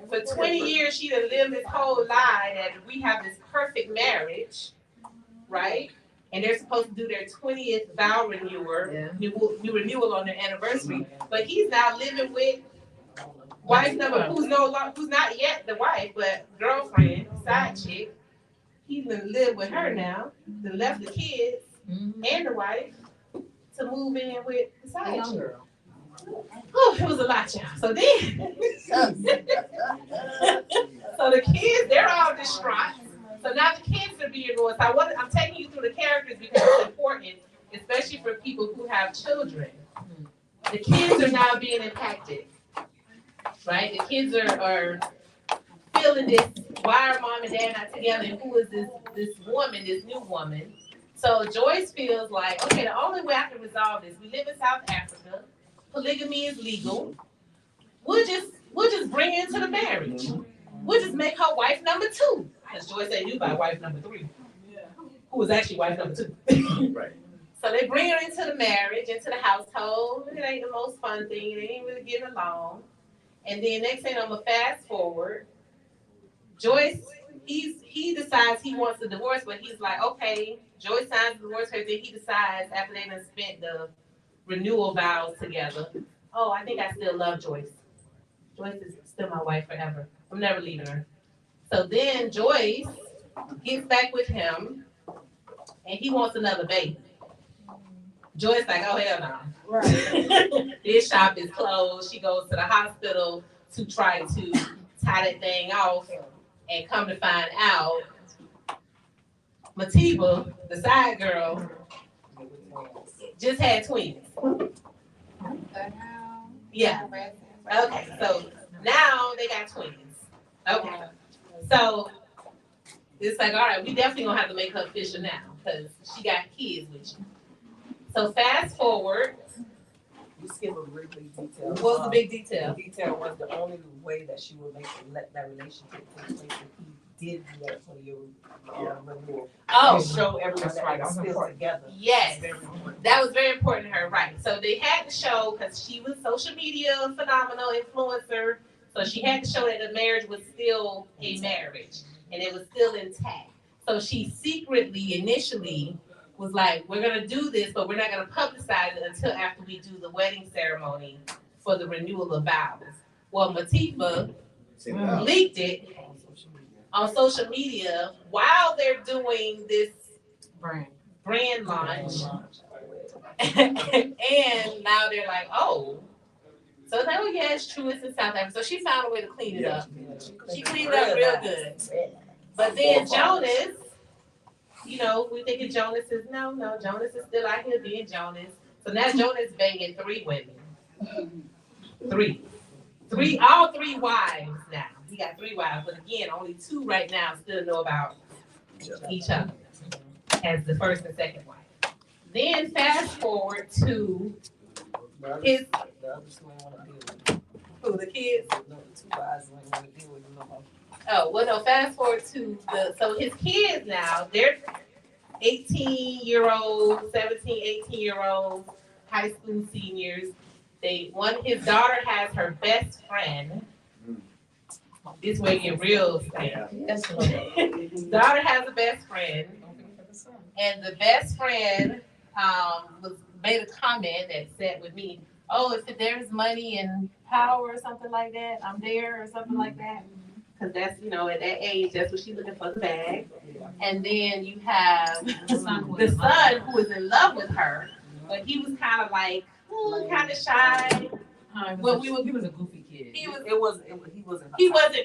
For 20 years, she done lived this whole lie that we have this perfect marriage, right? And they're supposed to do their 20th vow new renewal on their anniversary. But he's now living with wife number who's not yet the wife, but girlfriend, side chick. He's gonna live with her now. Then left the kids and the wife to move in with the side chick. Oh, it was a lot, y'all. So then, so the kids, they're all distraught. So now the kids are being ruined. So I'm taking you through the characters because it's important, especially for people who have children. The kids are now being impacted, right? The kids are feeling this, why are mom and dad not together? And who is this woman, this new woman? So Joyce feels like, okay, the only way I can resolve this, we live in South Africa, polygamy is legal. We'll just bring her into the marriage. We'll just make her wife number 2. Because Joyce ain't knew about wife number 3, who was actually wife number 2. Right. So they bring her into the marriage, into the household. It ain't the most fun thing. They ain't really getting along. And then next thing I'm gonna fast forward. Joyce, he decides he wants a divorce, but he's like, okay, Joyce signs the divorce, then he decides after they done spent the renewal vows together, oh, I think I still love Joyce. Joyce is still my wife forever. I'm never leaving her. So then Joyce gets back with him and he wants another baby. Joyce like, oh hell no. Right. This shop is closed. She goes to the hospital to try to tie that thing off, and come to find out, Matiba, the side girl, just had twins. Yeah. Okay, so now they got twins. Okay. So it's like, all right, we definitely gonna have to make her official now because she got kids with you. So fast forward. You skip a really big detail. What was the big detail? The detail was the only way that she would let that relationship take place if he did do that for you. Renewal. Oh, To show everyone That's right. that it's still together. yes, Very important. that was very important to her, right? So they had to show, because she was social media phenomenal influencer, so she had to show that the marriage was still a marriage and it was still intact. So she secretly, initially, was like, "We're gonna do this, but we're not gonna publicize it until after we do the wedding ceremony for the renewal of vows." Well, Matifa leaked it on social media while they're doing this brand launch. And now they're like, oh. So it's like, oh yeah, it's true, it's in South Africa. So she found a way to clean it up. She cleaned it up real good. But then Jonas, you know, we thinking Jonas is, no, Jonas is still out here being Jonas. So now Jonas banging 3 women. All 3 wives now. He got 3 wives, but again, only 2 right now still know about each other as the first and second wife. Then fast forward to his who, the kids? Oh, well no, fast forward to so his kids now, they're 18-year-old, 17, 18-year-old high school seniors. His daughter has her best friend. This way get real. Daughter has a best friend, and the best friend made a comment that said with me, "Oh, if there's money and power or something like that, I'm there," or something like that. Because that's, you know, at that age, that's what she's looking for, the bag. And then you have the son who is in love with her, but he was kind of like, kind of shy. He was a goofy kid. He wasn't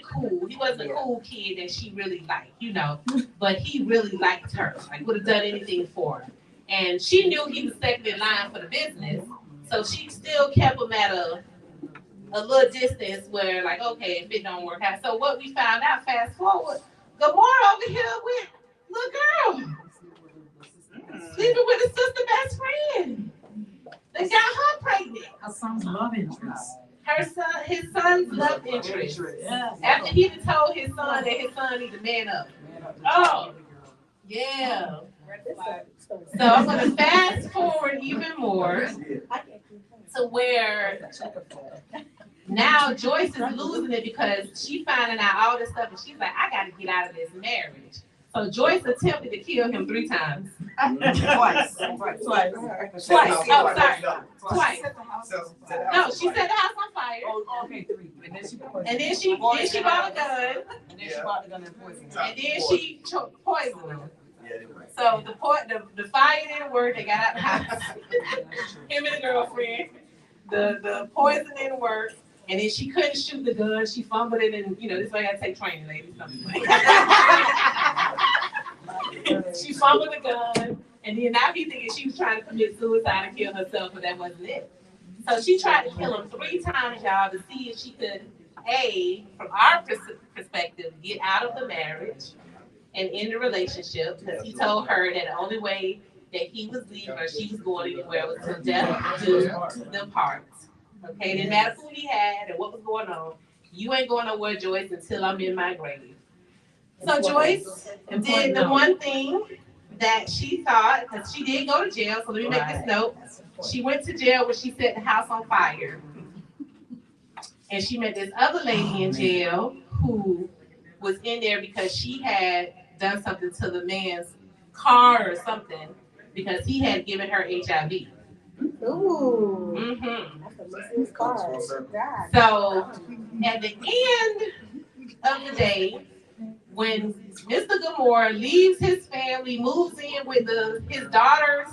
cool. He wasn't a cool kid that she really liked, you know. But he really liked her. Like, would have done anything for her. And she knew he was second in line for the business, so she still kept him at a little distance where, like, okay, if it don't work out. So what we found out, fast forward, Gamora over here with little girl sleeping with his sister best friend. They got her pregnant. Her son's love interest. His son's love interest. After he told his son that his son needs to man up. Oh, yeah. So I'm gonna fast forward even more to where now Joyce is losing it because she finding out all this stuff and she's like, I gotta get out of this marriage. So Joyce attempted to kill him 3 times. Twice. Oh, sorry. Twice. No, she set the house on fire. Oh, okay, 3. And then she bought a gun. And then she bought the gun and poisoned him. And then she poisoned him. So the fire didn't work. They got out the house. Him and the girlfriend. The poison didn't work. And then she couldn't shoot the gun. She fumbled it, and you know, this is why I gotta take training, ladies. She fumbled the gun, and then now he's thinking she was trying to commit suicide and kill herself, but that wasn't it. So she tried to kill him 3 times, y'all, to see if she could, from our perspective, get out of the marriage and end the relationship, because he told her that the only way that he was leaving or she was going anywhere was till death do them part. Okay, it didn't matter who he had and what was going on. You ain't going nowhere, Joyce, until I'm in my grave. So Joyce did the one thing that she thought, because she did go to jail, so let me make this note. She went to jail where she set the house on fire. And she met this other lady in jail who was in there because she had done something to the man's car or something because he had given her HIV. Ooh. Mm-hmm. God. So at the end of the day, when Mr. Gamora leaves his family, moves in with his daughter's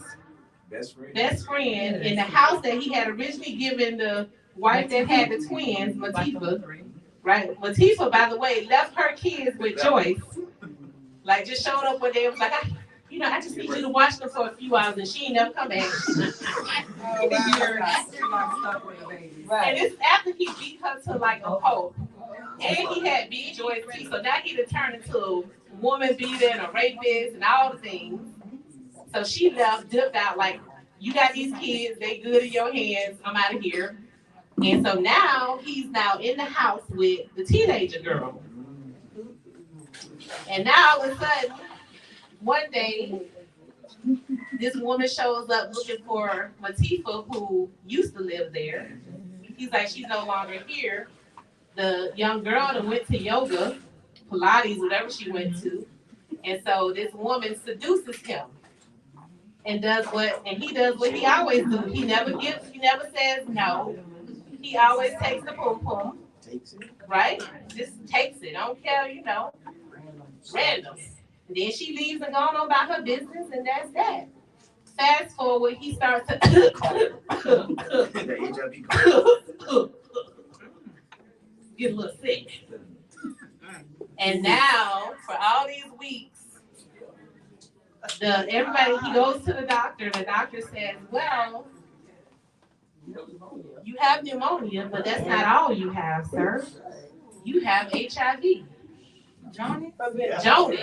best friend in the house that he had originally given the wife that had the twins, Matifa, right? Matifa, by the way, left her kids with Joyce, like just showed up one day and was like, I just need you to watch them for a few hours, and she ain't never come back. And it's after he beat her to like a pulp. And he had beat Joyce too, so now he done turned into a woman beater and a rapist and all the things. So she left, dipped out like, you got these kids, they good in your hands, I'm out of here. And so now he's now in the house with the teenager girl. And now all of a sudden, one day, this woman shows up looking for Matifa, who used to live there. He's like, she's no longer here. The young girl that went to yoga, Pilates, whatever she went to. And so this woman seduces him and he does what he always do. He never says no. He always takes the pom pom. Right? Just takes it. Don't care, random. And then she leaves and goes on about her business, and that's that. Fast forward, he starts to get a little sick. And now, for all these weeks, he goes to the doctor. The doctor says, well, you have pneumonia, but that's not all you have, sir. You have HIV. Jonas got HIV.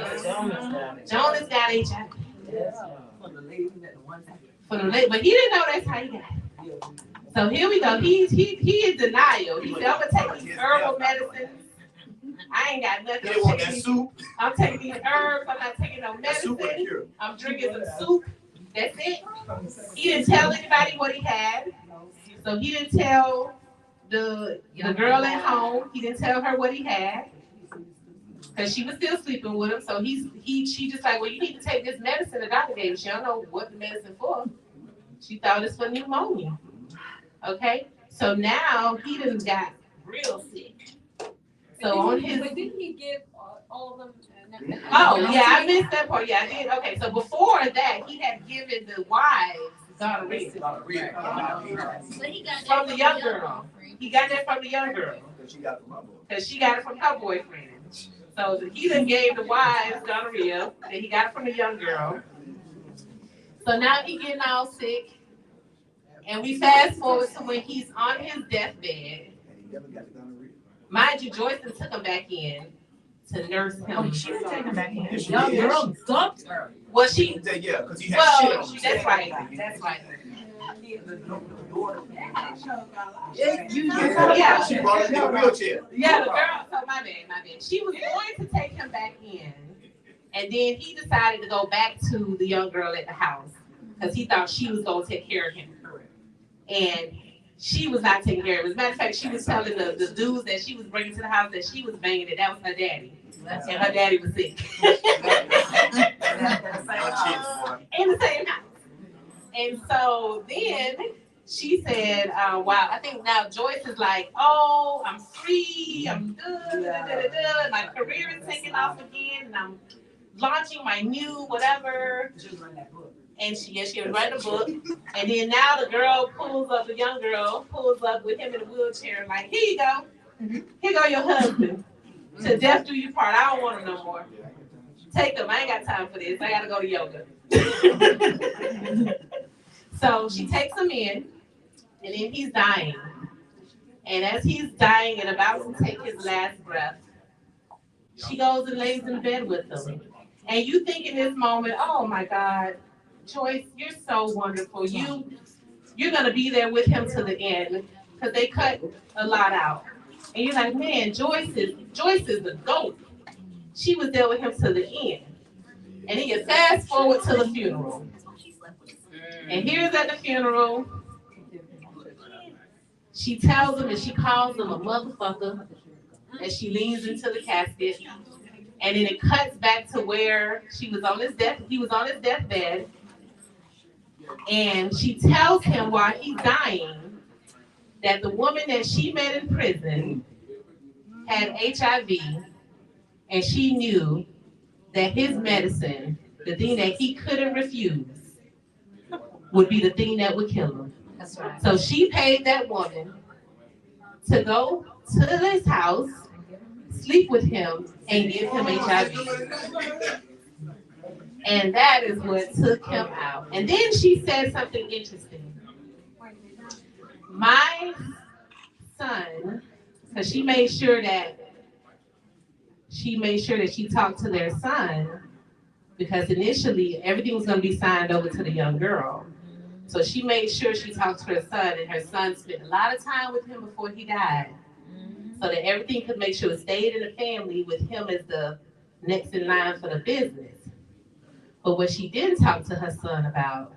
But he didn't know that's how he got it. So here we go. He in denial. He said, I'm gonna take these herbal medicines. I ain't got nothing. I'm taking these herbs. I'm not taking no medicine. I'm drinking some soup. That's it. He didn't tell anybody what he had. So he didn't tell the girl at home. He didn't tell her what he had. Because she was still sleeping with him. So she just like, well, you need to take this medicine the doctor gave you. She don't know what the medicine for. She thought it's for pneumonia. Okay? So now he done got real sick. So on his... But didn't he give all of them? Oh, yeah, I missed that part. Yeah, I did. Okay, so before that, he had given the wives gonorrhea. From the young girl. He got that from the young girl. Because she got it from her boyfriend. So he done gave the wives gonorrhea, and he got it from the young girl. So now he getting all sick. And we fast forward to when he's on his deathbed. Mind you, Joyce took him back in to nurse him. Oh, she didn't take him back in. Young girl dumped her. Well, she. Yeah, because he had shit on. That's right. That's right. Yeah, she brought him in a wheelchair. Yeah, the girl. So my bad. She was going to take him back in, and then he decided to go back to the young girl at the house because he thought she was going to take care of him, and she was not taking care of him. As a matter of fact, she was telling the dudes that she was bringing to the house that she was banging it. That was her daddy, and her daddy was sick. In the same house. And so then she said, wow, I think now Joyce is like, oh, I'm free, I'm good, my career is taking off again, and I'm launching my new whatever. And she was writing a book. And then now the young girl pulls up with him in a wheelchair, like, here you go. Here go your husband. To death do you part. I don't want him no more. Take him. I ain't got time for this. I got to go to yoga. So she takes him in, and then he's dying. And as he's dying and about to take his last breath, she goes and lays in bed with him. And you think in this moment, oh my God, Joyce, you're so wonderful. You're going to be there with him to the end, because they cut a lot out. And you're like, man, Joyce is the GOAT. She was there with him to the end. And then you fast forward to the funeral. And here's at the funeral, she tells him and she calls him a motherfucker as she leans into the casket. And then it cuts back to where he was on his deathbed. And she tells him while he's dying that the woman that she met in prison had HIV, and she knew that his medicine, the thing that he couldn't refuse, would be the thing that would kill him. That's right. So she paid that woman to go to his house, sleep with him, and give him HIV. And that is what took him out. And then she said something interesting. My son, because she made sure that she talked to their son, because initially everything was going to be signed over to the young girl. So she made sure she talked to her son, and her son spent a lot of time with him before he died, so that everything could make sure it stayed in the family with him as the next in line for the business. But what she didn't talk to her son about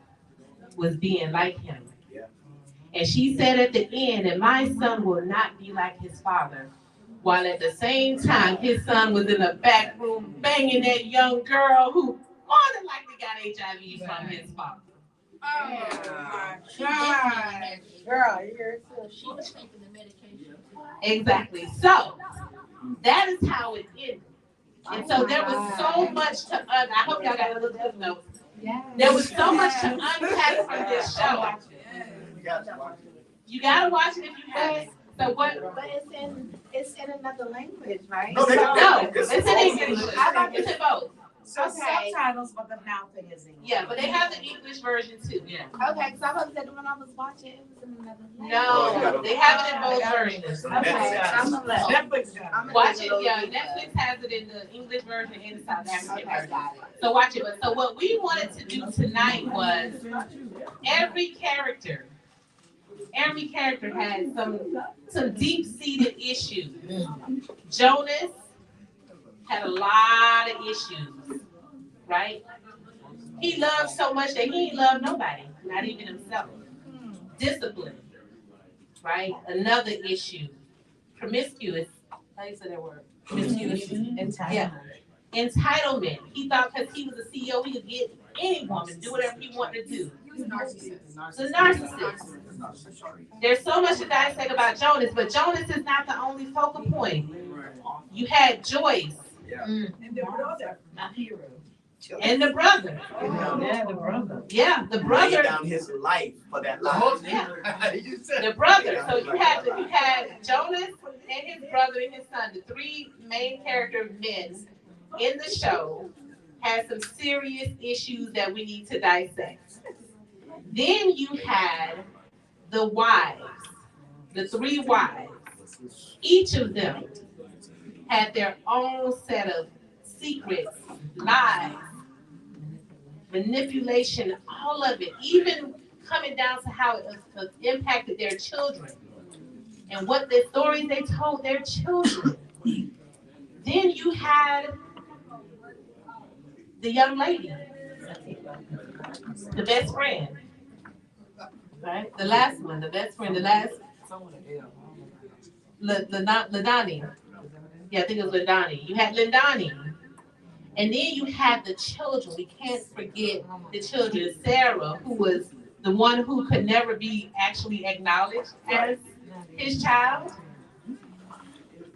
was being like him. And she said at the end that my son will not be like his father. While at the same time, his son was in the back room banging that young girl who more than likely got HIV from his father. Oh my God. Girl, you're so She was taking the medication. Exactly. So that is how it ended. And so there was so much to I hope y'all got a little clip notes. There was so much to unpack from this show. You gotta watch it if you haven't. So what? But it's in another language, right? No, It's in English. It's in both. So subtitles, but the mouthing is English. Yeah, but they have the English version too. Yeah. Okay, because I was saying when I was watching, it was in another language. No, they have it in both versions. Okay, I'm gonna let Netflix. Watch it. Yeah, Netflix has it in the English version and the South African version. So watch it. So what we wanted to do tonight was every character has some deep-seated issues. Jonas had a lot of issues, right? He loved so much that he ain't loved nobody, not even himself. Discipline, right? Another issue. Promiscuous. How do you say that word? Promiscuous. Yeah. Entitlement. He thought because he was a CEO, he could get any woman, do whatever he wanted to do. The narcissist. There's so much to dissect about Jonas, but Jonas is not the only focal point. You had Joyce. And the brother. My hero. And the brother. Yeah, the brother. Yeah, the brother. Laid down his life for that life. Yeah. The brother. So you had Jonas and his brother and his son, the three main character men in the show, had some serious issues that we need to dissect. Then you had the wives, the three wives. Each of them had their own set of secrets, lies, manipulation, all of it, even coming down to how it impacted their children and what the stories they told their children. Then you had the young lady, the best friend, right? The last one, the best friend, Ladani. Yeah, I think it was Ladani. You had Ladani. And then you had the children. We can't forget the children. Sarah, who was the one who could never be actually acknowledged as his child.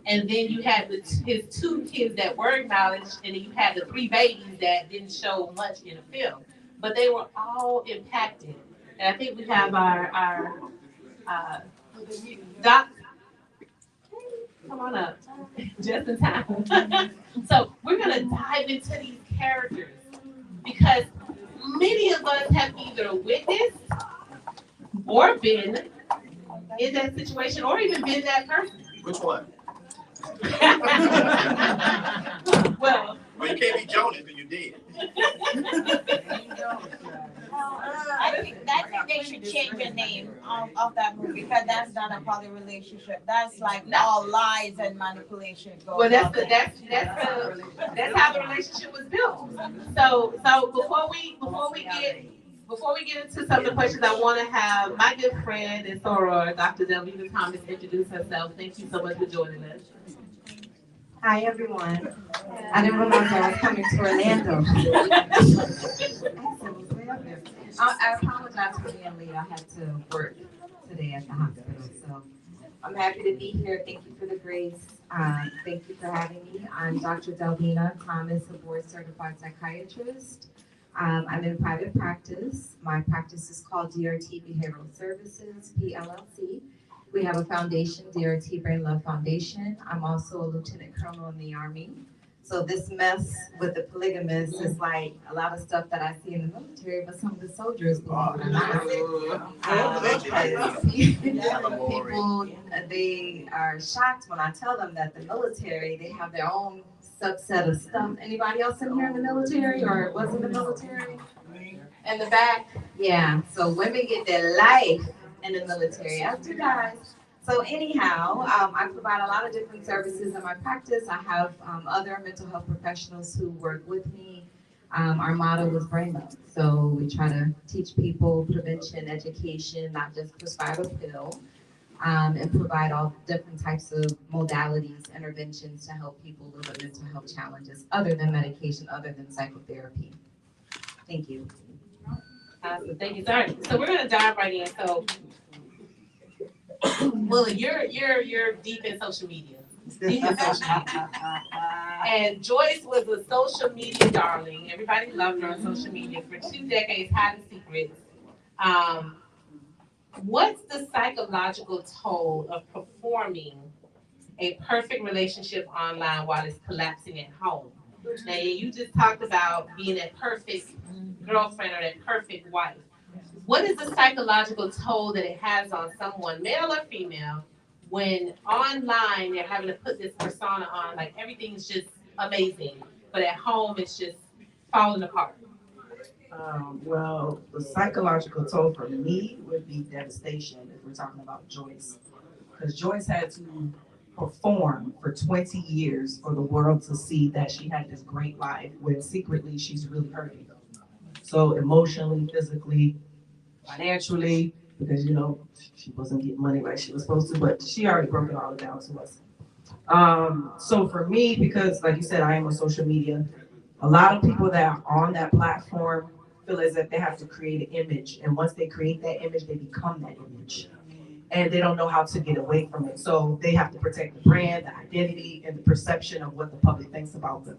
And then you had his two kids that were acknowledged, and then you had the three babies that didn't show much in the film. But they were all impacted. And I think we have our doc. Come on up, just in time. So we're gonna dive into these characters because many of us have either witnessed or been in that situation or even been that person. Which one? Well, you can't be Jonas because you did. I think they should change the name of that movie because that's not a poly relationship. That's like all lies and manipulation. Well, that's how the relationship was built. So before we get into some of the questions, I want to have my good friend and soror, Dr. Delvina Thomas, introduce herself. Thank you so much for joining us. Hi, everyone. I didn't realize I was coming to Orlando. I apologize for being late. I had to work today at the hospital. So I'm happy to be here. Thank you for the grace. Thank you for having me. I'm Dr. Delvina Thomas, a board-certified psychiatrist. I'm in private practice. My practice is called DRT Behavioral Services, PLLC. We have a foundation, DRT Brain Love Foundation. I'm also a lieutenant colonel in the Army. So this mess with the polygamist is like a lot of stuff that I see in the military, but some of the soldiers, believe it or not. People, they are shocked when I tell them that the military, they have their own subset of stuff. Anybody else in here in the military or was in the military? In the back? Yeah, so women get their life in the military, as do guys. So anyhow, I provide a lot of different services in my practice. I have other mental health professionals who work with me. Our motto is brain love. So we try to teach people prevention, education, not just prescribe a pill, and provide all different types of modalities, interventions to help people live with mental health challenges other than medication, other than psychotherapy. Thank you. Awesome. Thank you. Sorry. So we're gonna dive right in. So, Willie, you're deep in social media. Deep in social media. And Joyce was a social media darling. Everybody loved her on social media for 2 decades, hiding secrets. What's the psychological toll of performing a perfect relationship online while it's collapsing at home? Now, you just talked about being that perfect girlfriend or that perfect wife. What is the psychological toll that it has on someone, male or female, when online they're having to put this persona on, like everything's just amazing, but at home it's just falling apart? Well, the psychological toll for me would be devastation if we're talking about Joyce. Because Joyce had to perform for 20 years for the world to see that she had this great life when secretly she's really hurting. So emotionally, physically, financially, because she wasn't getting money like she was supposed to, but she already broke it all down to us. So for me, because like you said, I am on social media, a lot of people that are on that platform feel as if they have to create an image. And once they create that image, they become that image. And they don't know how to get away from it. So they have to protect the brand, the identity, and the perception of what the public thinks about them.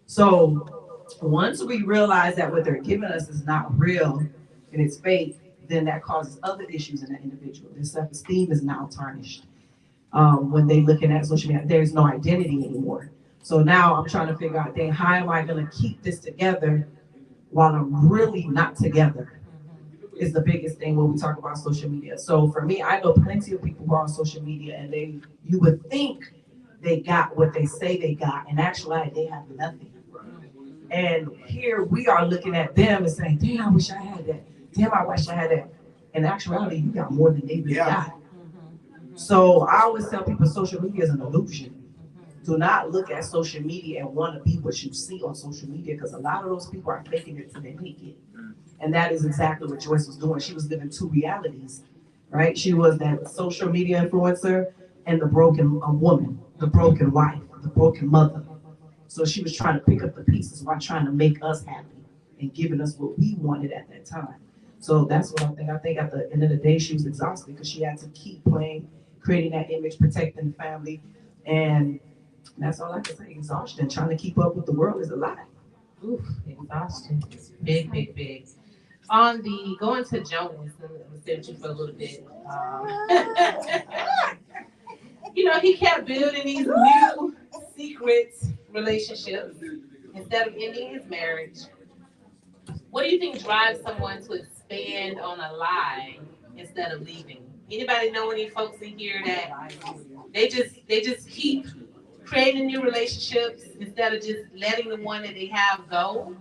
So once we realize that what they're giving us is not real and it's fake, then that causes other issues in that individual. Their self-esteem is now tarnished. When they looking at social media, there's no identity anymore. So now I'm trying to figure out, dang, how am I going to keep this together while I'm really not together? Is the biggest thing when we talk about social media. So for me, I know plenty of people who are on social media and you would think they got what they say they got. In actuality, they have nothing. And here we are looking at them and saying, damn, I wish I had that. Damn, I wish I had that. In actuality, you got more than they really got. So I always tell people social media is an illusion. Do not look at social media and want to be what you see on social media, because a lot of those people are faking it till they make it. And that is exactly what Joyce was doing. She was living 2 realities, right? She was that social media influencer and the broken woman, the broken wife, the broken mother. So she was trying to pick up the pieces while trying to make us happy and giving us what we wanted at that time. So that's what I think. I think at the end of the day, she was exhausted because she had to keep playing, creating that image, protecting the family. And that's all I can say. Exhaustion. Trying to keep up with the world is a lot. Oof, exhaustion. Big, big, big. On the going to Jonas, I'm gonna stay with you for a little bit. He kept building these new secret relationships instead of ending his marriage. What do you think drives someone to expand on a lie instead of leaving? Anybody know any folks in here that they just keep creating new relationships instead of just letting the one that they have go?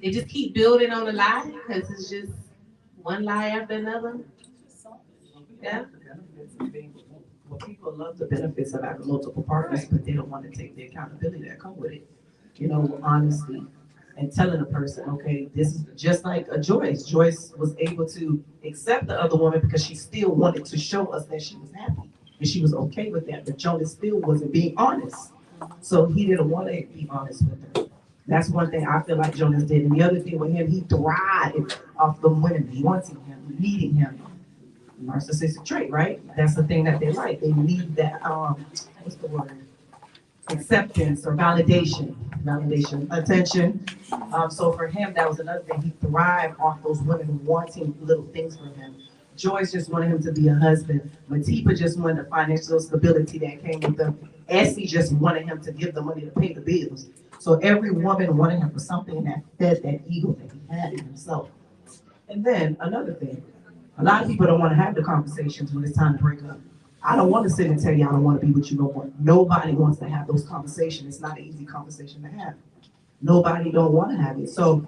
They just keep building on the lie because it's just one lie after another. Yeah. Well, people love the benefits of having multiple partners, but they don't want to take the accountability that come with it. Honesty and telling a person, okay, this is just like a Joyce. Joyce was able to accept the other woman because she still wanted to show us that she was happy and she was okay with that. But Jonas still wasn't being honest, so he didn't want to be honest with her. That's one thing I feel like Jonas did. And the other thing with him, he thrived off the women wanting him, needing him. Narcissistic trait, right? That's the thing that they like. They need that, what's the word? Acceptance or validation, attention. So for him, that was another thing. He thrived off those women wanting little things from him. Joyce just wanted him to be a husband. Matipa just wanted the financial stability that came with them. Essie just wanted him to give the money to pay the bills. So every woman wanted him for something that fed that ego that he had in himself. And then another thing, a lot of people don't want to have the conversations when it's time to break up. I don't want to sit and tell you I don't want to be with you no more. Nobody wants to have those conversations. It's not an easy conversation to have. Nobody don't want to have it. So,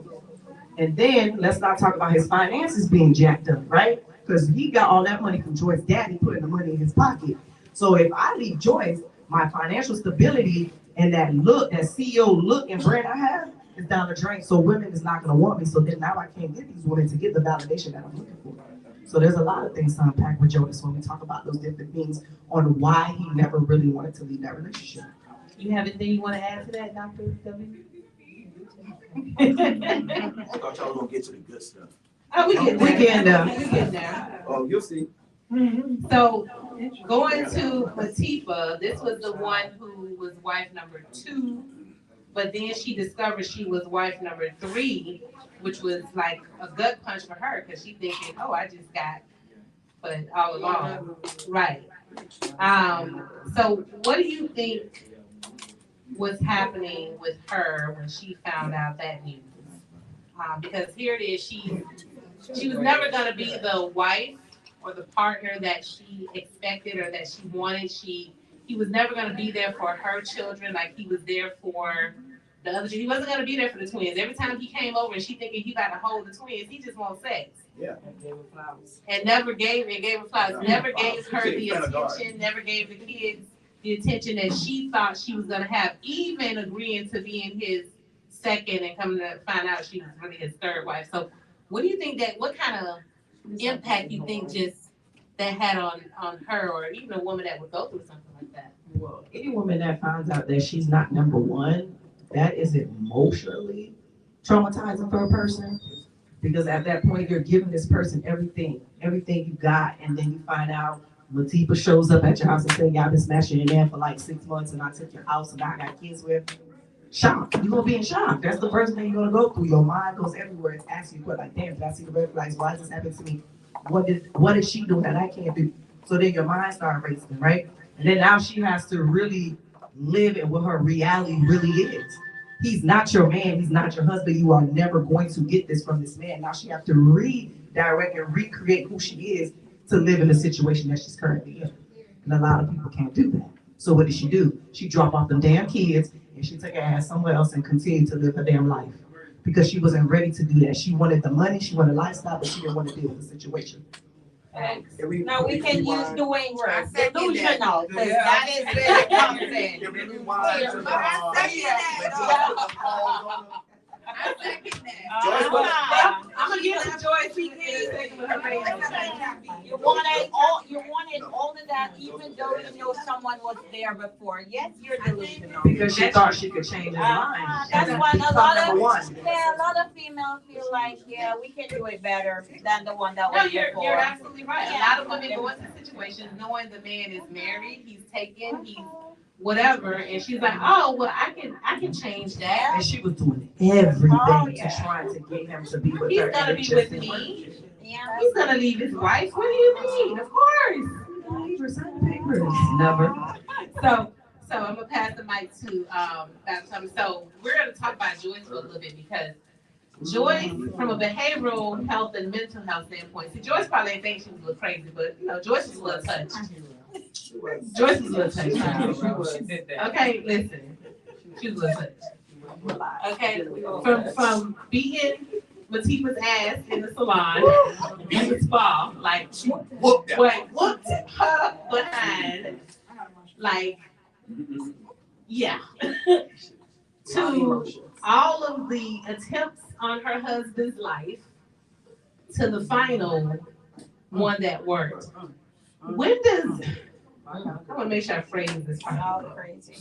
and then let's not talk about his finances being jacked up, right? because he got all that money from Joyce's daddy putting the money in his pocket. So if I leave Joyce, my financial stability and that look, that CEO look and brand I have is down the drain. So women is not gonna want me. So then now I can't get these women to get the validation that I'm looking for. So there's a lot of things to unpack with Jonas when we talk about those different things on why he never really wanted to leave that relationship. You have anything you want to add to that, Dr. W? I thought y'all were gonna get to the good stuff. Oh, we get there. We get there. Oh, you'll see. So going to Latifah, this was the one who was wife number 2, but then she discovered she was wife number 3, which was like a gut punch for her because she thinking, oh, I just got, but all along, right? So what do you think was happening with her when she found out that news? Because here it is, she was never gonna be the wife or the partner that she expected or that she wanted. He was never gonna be there for her children like he was there for the other. He wasn't gonna be there for the twins. Every time he came over and she thinking he got to hold the twins, he just wants sex. Yeah. And never gave her flowers. Never gave her the attention. Never gave the kids the attention that she thought she was gonna have. Even agreeing to being his second and coming to find out she was really his third wife. So, what do you think what kind of impact you think just that had on her, or even a woman that would go through something like that? Well, any woman that finds out that she's not number one, that is emotionally traumatizing for a person. Because at that point, you're giving this person everything you got, and then you find out Latifah shows up at your house and saying, y'all been smashing your man for like 6 months, and I took your house and I got kids with. Shock. You're gonna be in shock. That's the first thing you're gonna go through. Your mind goes everywhere. It's asking you, like, damn, did I see the red flags? Why is this happening to me? What is she doing that I can't do? So then your mind starts racing, right? And then now she has to really live in what her reality really is. He's not your man. He's not your husband. You are never going to get this from this man. Now she has to redirect and recreate who she is to live in the situation that she's currently in. And a lot of people can't do that. So what did she do? She dropped off them damn kids and she took her ass somewhere else and continued to live her damn life. Because she wasn't ready to do that. She wanted the money, she wanted lifestyle, but she didn't want to deal with the situation. Now we can use doing words. Delusional, because that is where it comes in. I'm gonna give it to Joyce. You wanted all of that, even though you know someone was there before. Yes, you're delusional. Because she thought she could change his mind. That's why a lot of females feel like, yeah, we can do it better than the one that was before. You're absolutely right. A lot of women go into situations knowing the man is married, he's taken, he's whatever, and she's like, oh, well, I can change that. And she was doing everything to try to get him to be with her. He's gonna be with me. Yeah. He's gonna leave his wife. What do you mean? Of course. Never. So I'm gonna pass the mic to Dr. Thomas. So we're gonna talk about Joyce for a little bit because Joyce, from a behavioral health and mental health standpoint, see, Joyce probably didn't think she was a little crazy, but you know, Joyce was a little touched. Joyce was a little touched. Okay, listen. She was a little touched. Okay, from beating Latifah's ass in the salon, in the spa, like whooped her behind, like, yeah, to all of the attempts on her husband's life, to the final one that worked. When does, I want to make sure I phrase this right. Crazy.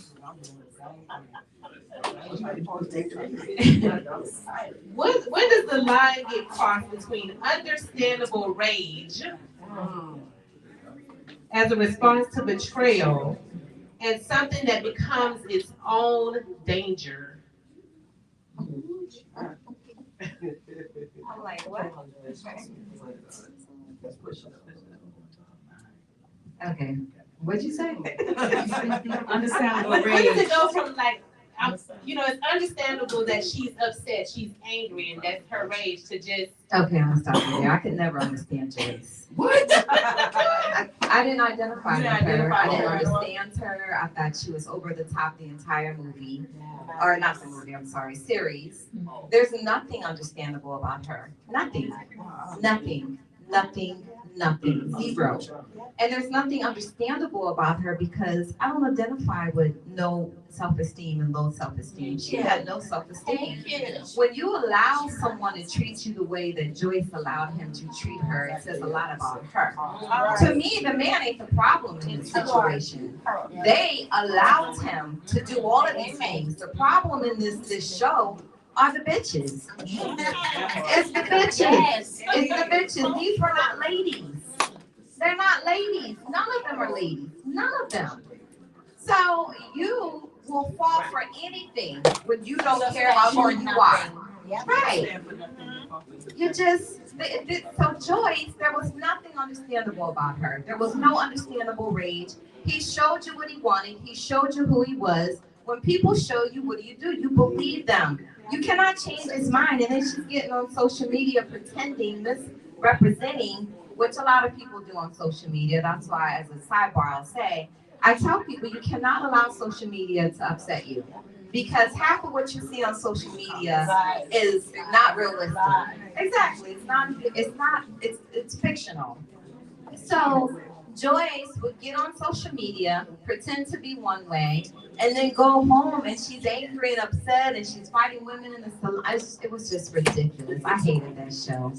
When does the line get crossed between understandable rage as a response to betrayal and something that becomes its own danger? I'm like, what? Okay. What'd you say? Understandable rage. When does it go from like, you know, it's understandable that she's upset, she's angry, and that's her rage, to just. Okay, I'm gonna stop you there. I could never understand Joyce. What? I didn't identify with her. I didn't understand her. I thought she was over the top the entire movie. Or not the movie, I'm sorry, series. There's nothing understandable about her. Nothing. Nothing. Nothing. nothing, zero. And there's nothing understandable about her because I don't identify with no self-esteem and low self-esteem. She had no self-esteem. When you allow someone to treat you the way that Joyce allowed him to treat her, it says a lot about her. To me, the man ain't the problem in this situation. They allowed him to do all of these things. The problem in this show are the bitches. It's the bitches. It's the bitches. These were not ladies. They're not ladies. None of them are ladies. None of them. So you will fall for anything when you don't care how sure you are. Right. You just, so Joyce, there was nothing understandable about her. There was no understandable rage. He showed you what he wanted. He showed you who he was. When people show you, what do? You believe them. You cannot change his mind. And then she's getting on social media pretending, misrepresenting, which a lot of people do on social media. That's why, as a sidebar, I'll say, I tell people you cannot allow social media to upset you. Because half of what you see on social media is not realistic. Exactly. It's fictional. So Joyce would get on social media, pretend to be one way, and then go home and she's angry and upset and she's fighting women in the salon. It was just ridiculous. I hated that show.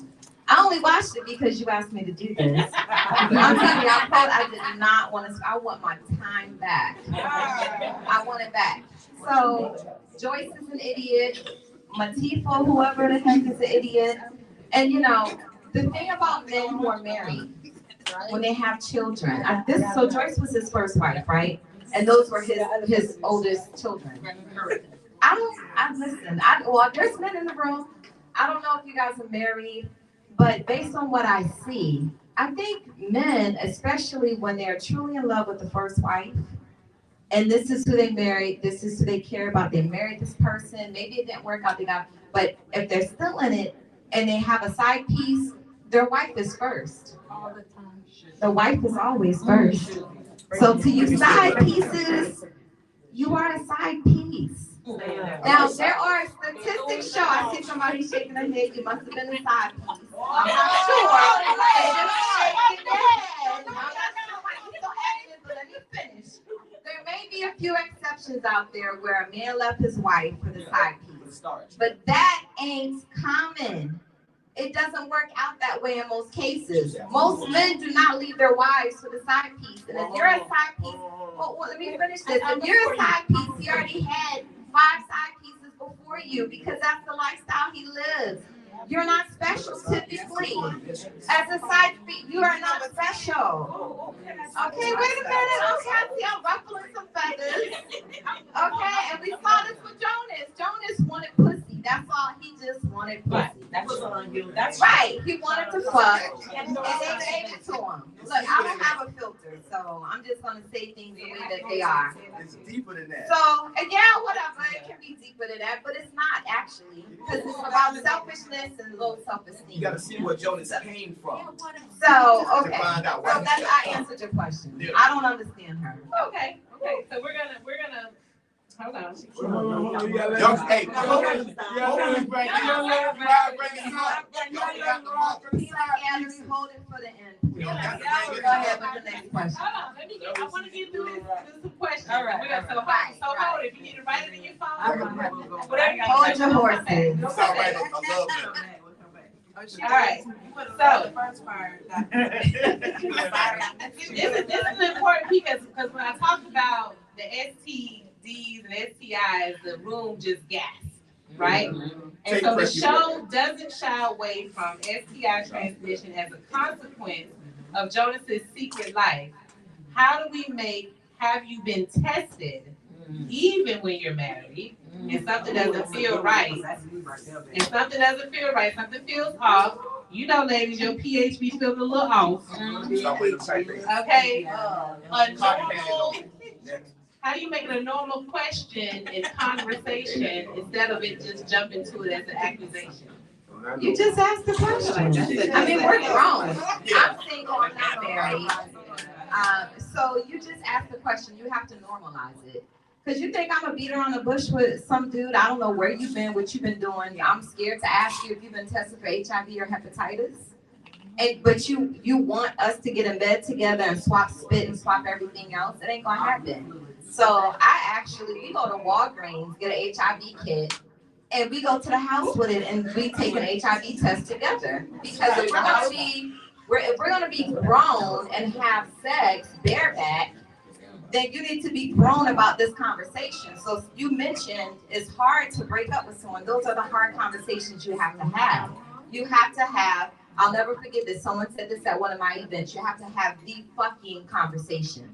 I only watched it because you asked me to do this. I'm telling you, I did not want to. I want my time back. I want it back. So Joyce is an idiot. Matifo, whoever the heck, is an idiot. And you know, the thing about men who are married, when they have children, so Joyce was his first wife, right? And those were his oldest children. Well, there's men in the room. I don't know if you guys are married, but based on what I see, I think men, especially when they're truly in love with the first wife, and this is who they married, this is who they care about, they married this person, maybe it didn't work out, but if they're still in it and they have a side piece, their wife is first. All the time. The wife is always first. So to you side pieces, you are a side piece. Now, there are statistics show, I see somebody shaking their head, you must have been a side piece. I'm not sure. They just shaking their head. I'm not sure why you're so active, but let me finish. There may be a few exceptions out there where a man left his wife for the side piece. But that ain't common. It doesn't work out that way in most cases. Most men do not leave their wives for the side piece. And if you're a side piece, well, let me finish this. If you're a side piece, he already had 5 side pieces before you because that's the lifestyle he lives. You're not special typically. As a side piece, you are not special. Okay, wait a minute. Okay, I see I'm ruffling some feathers. Okay, and we saw this with Jonas. Jonas wanted pussy. That's all. He just wanted pussy. That was on you. That's right. He wanted to fuck, and they gave it to him. Look, I don't have a filter, so I'm just gonna say things the way that they are. It's deeper than that. So, yeah, whatever. It can be deeper than that, but it's not actually, because it's about selfishness and low self-esteem. You gotta see where Jonas came from. So, okay. To find out So that's I answered your question. I don't understand her. Okay. So we're gonna. Hold on. Hey, hold it for the end. Go ahead with the next question. Hold on. I want to get through this question. All right. So hold it. If you need to write it in your phone. Hold your horses. All right. So the first part. This is important because when I talk about the STDs and STIs, the room just gasped, right? And so the show doesn't shy away from STI transmission as a consequence of Jonas's secret life. How do we have you been tested even when you're married and something doesn't feel right? If something doesn't feel right, something feels off. You know, ladies, your pH be feeling a little off. Okay. How do you make it a normal question in conversation instead of it just jumping to it as an accusation? You just asked the question. I mean, we're grown. I'm single, I'm not married. So you just asked the question. You have to normalize it. Because you think I'm a beater on the bush with some dude. I don't know where you've been, what you've been doing. I'm scared to ask you if you've been tested for HIV or hepatitis. but you want us to get in bed together and swap spit and swap everything else, it ain't gonna happen. So we go to Walgreens, get an HIV kit, and we go to the house with it, and we take an HIV test together. Because if we're gonna be grown and have sex bareback, then you need to be grown about this conversation. So you mentioned it's hard to break up with someone. Those are the hard conversations you have to have. You have to have, I'll never forget this, someone said this at one of my events, you have to have the fucking conversation.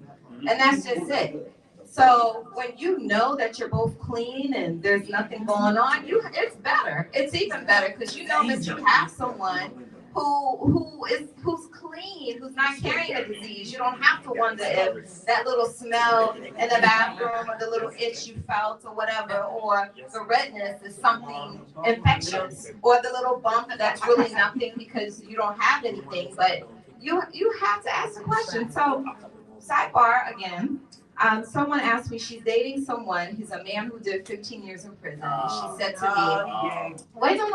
And that's just it. So when you know that you're both clean and there's nothing going on, it's better. It's even better because you know that you have someone who's clean, who's not carrying a disease. You don't have to wonder if that little smell in the bathroom or the little itch you felt or whatever, or the redness is something infectious, or the little bump that's really nothing because you don't have anything. But you have to ask the question. So sidebar again. Someone asked me, she's dating someone, he's a man who did 15 years in prison. And she said to me, wait, no,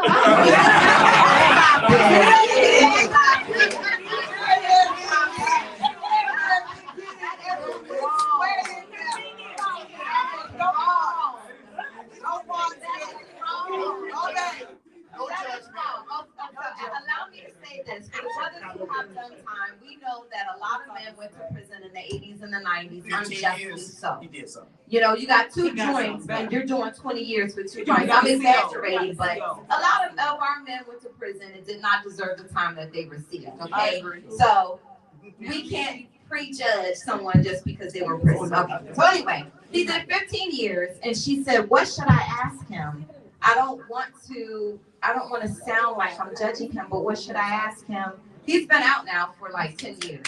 allow me to say this. For the brothers who have done time, we know that a lot of men went to prison in the 80s and the 90s, unjustly so. He did something. You know, you got two joints, and you're doing 20 years with 2 joints. I'm exaggerating, but a lot of our men went to prison and did not deserve the time that they received, okay? So we can't prejudge someone just because they were in prison. Okay. So anyway, he did 15 years, and she said, what should I ask him? I don't want to sound like I'm judging him, but what should I ask him? He's been out now for like 10 years,